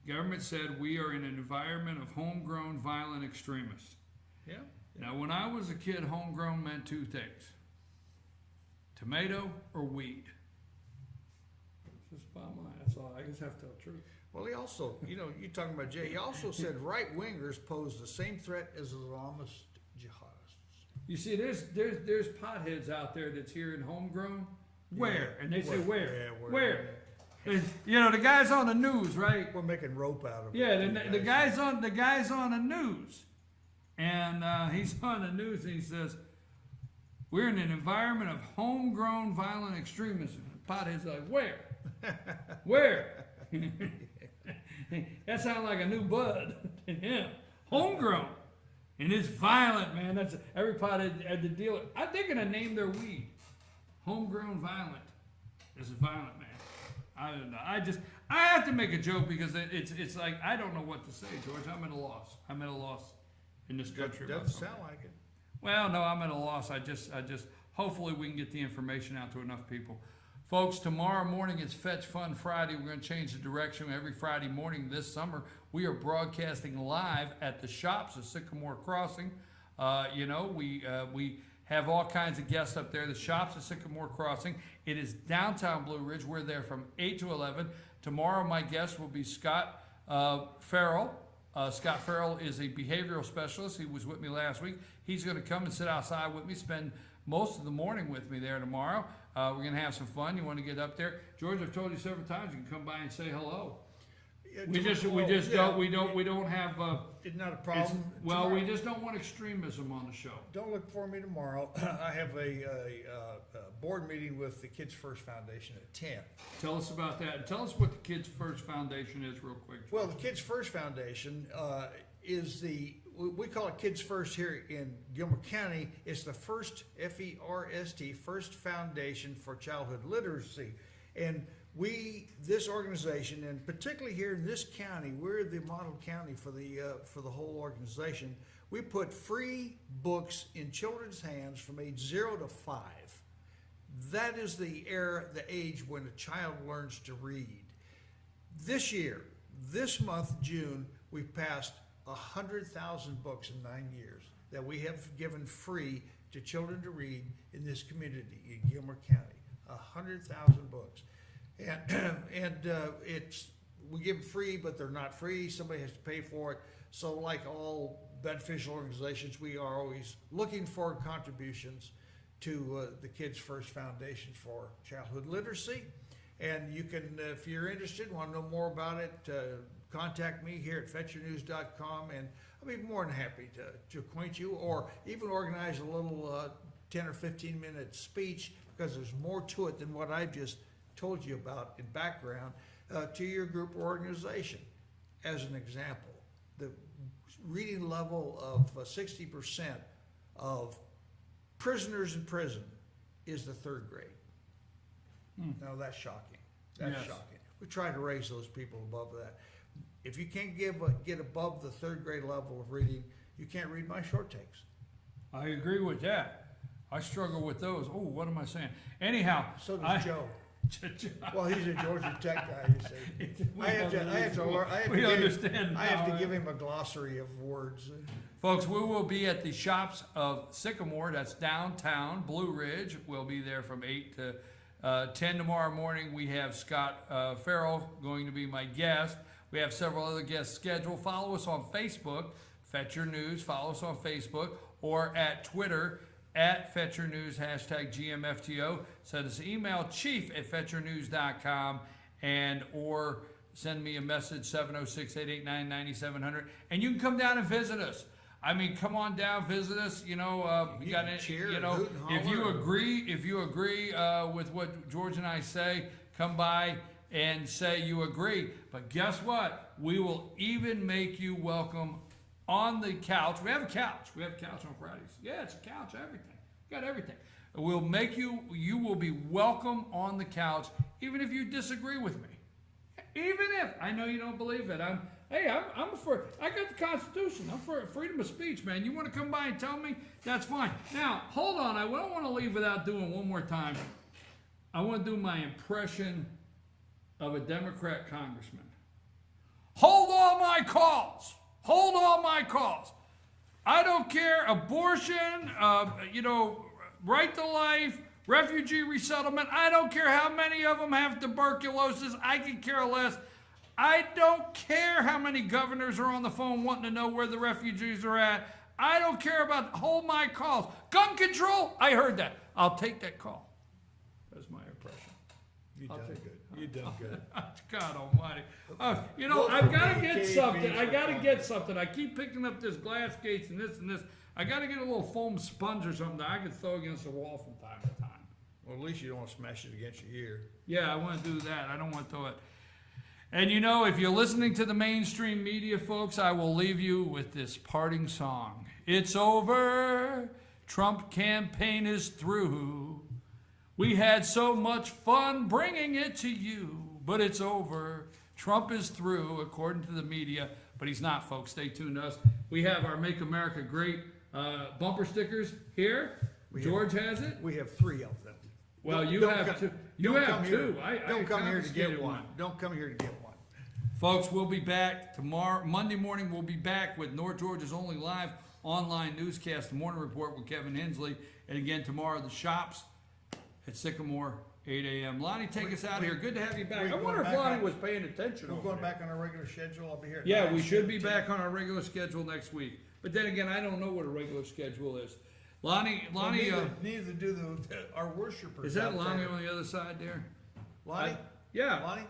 The government said we are in an environment of homegrown violent extremists. Yeah. Now, when I was a kid, homegrown meant two things. Tomato or weed. It's just bottom line. That's all. I just have to tell the truth. Well, he also, you're talking about Jay, he also said right-wingers pose the same threat as Islamist jihadists. You see, there's potheads out there that's here in homegrown. Where? And they say where? Yeah, where? The guys on the news, right? We're making rope out of it. Yeah, the guy's on the news. And he's on the news and he says, we're in an environment of homegrown violent extremism. Pothead's like, where? Where? That sounds like a new bud. and him. Homegrown. And it's violent, man. That's everybody had to deal with. They're gonna name their weed Homegrown Violent. This is violent, man. I don't know. I have to make a joke because it's like I don't know what to say, George. I'm at a loss. I'm at a loss in this country. Doesn't sound like it. Well, no, I'm at a loss. I just hopefully we can get the information out to enough people. Folks, tomorrow morning is Fetch Fun Friday. We're going to change the direction. Every Friday morning this summer, we are broadcasting live at the shops of Sycamore Crossing. We have all kinds of guests up there. The shops at Sycamore Crossing. It is downtown Blue Ridge. We're there from 8 to 11. Tomorrow, my guest will be Scott Farrell. Scott Farrell is a behavioral specialist. He was with me last week. He's going to come and sit outside with me, spend most of the morning with me there tomorrow. We're going to have some fun. You want to get up there, George? I've told you several times. You can come by and say hello. We don't have. It's not a problem. We just don't want extremism on the show. Don't look for me tomorrow. I have a board meeting with the Kids First Foundation at 10. Tell us about that. Tell us what the Kids First Foundation is real quick, George. Well, the Kids First Foundation is we call it Kids First here in Gilmer County. It's the first, FERST, First Foundation for Childhood Literacy. And this organization, and particularly here in this county, we're the model county for the whole organization. We put free books in children's hands from age 0 to 5. That is the age when a child learns to read. This year, this month, June, we passed 100,000 books in 9 years that we have given free to children to read in this community in Gilmer County. 100,000 books. And we give them free, but they're not free. Somebody has to pay for it. So like all beneficial organizations, we are always looking for contributions to the Kids First Foundation for Childhood Literacy. And you can, if you're interested, want to know more about it, contact me here at fetchernews.com, and I'll be more than happy to acquaint you, or even organize a little 10 or 15 minute speech, because there's more to it than what I've just told you about in background, to your group or organization. As an example, the reading level of 60% of prisoners in prison is the 3rd grade. Now that's shocking. That's shocking. We try to raise those people above that. If you can't get above the 3rd grade level of reading, you can't read my short takes. I agree with that. I struggle with those. Oh, what am I saying? Anyhow, so does Joe. Well, he's a Georgia Tech guy, you see. I have to give him a glossary of words. Folks, we will be at the shops of Sycamore. That's downtown Blue Ridge. We'll be there from 8 to 10 tomorrow morning. We have Scott Farrell going to be my guest. We have several other guests scheduled. Follow us on Facebook, Fetcher News. Follow us on Facebook, or at Twitter, at Fetcher News, #GMFTO. Send us an email, chief@fetchernews.com, or send me a message, 706-889-9700. And you can come down and visit us. I mean, come on down, visit us. You know, we got it. You know, if you agree with what George and I say, come by and say you agree. But guess what? We will even make you welcome on the couch. We have a couch. We have a couch on Fridays. Yeah, it's a couch, everything. We got everything. We'll make you will be welcome on the couch, even if you disagree with me. Even if, I know you don't believe it. I'm for, I got the Constitution. I'm for freedom of speech, man. You want to come by and tell me? That's fine. Now, hold on. I don't want to leave without doing one more time. I want to do my impression of a Democrat congressman. Hold all my calls. Hold all my calls. I don't care. Abortion, right to life, refugee resettlement. I don't care how many of them have tuberculosis. I could care less. I don't care how many governors are on the phone wanting to know where the refugees are at. I don't care about, hold my calls. Gun control, I heard that. I'll take that call. That's my impression. You done good. You done good. God almighty. I've got to get something. I keep picking up this glass gates and this and this. I got to get a little foam sponge or something that I can throw against the wall from time to time. Well, at least you don't want to smash it against your ear. Yeah, I want to do that. I don't want to throw it. And you know, if you're listening to the mainstream media, folks, I will leave you with this parting song. It's over. Trump campaign is through. We had so much fun bringing it to you, but it's over. Trump is through, according to the media, but he's not, folks. Stay tuned to us. We have our Make America Great bumper stickers here. George has it. We have 3 of them. Well, you Don't have come- two. You don't have come two. here- I Don't come here to get confiscated one. Don't come here to get one. Folks, we'll be back tomorrow. Monday morning, we'll be back with North Georgia's only live online newscast, The Morning Report with Kevin Hensley. And again, tomorrow, the shops at Sycamore, 8 a.m. Lonnie, take us out of here. Good to have you back. I wonder if Lonnie was paying attention. We're over going there. back on our regular schedule. I'll be here. at Yeah, 9, we should be 10. back on our regular schedule next week. But then again, I don't know what a regular schedule is. Lonnie, Well, neither do our worshipers. is that out Lonnie there. on the other side there? Lonnie? Yeah. Lonnie?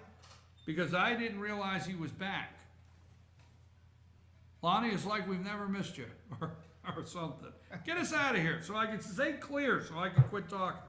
Because I didn't realize he was back. Lonnie, it's like we've never missed you, or something. Get us out of here so I can stay clear, so I can quit talking.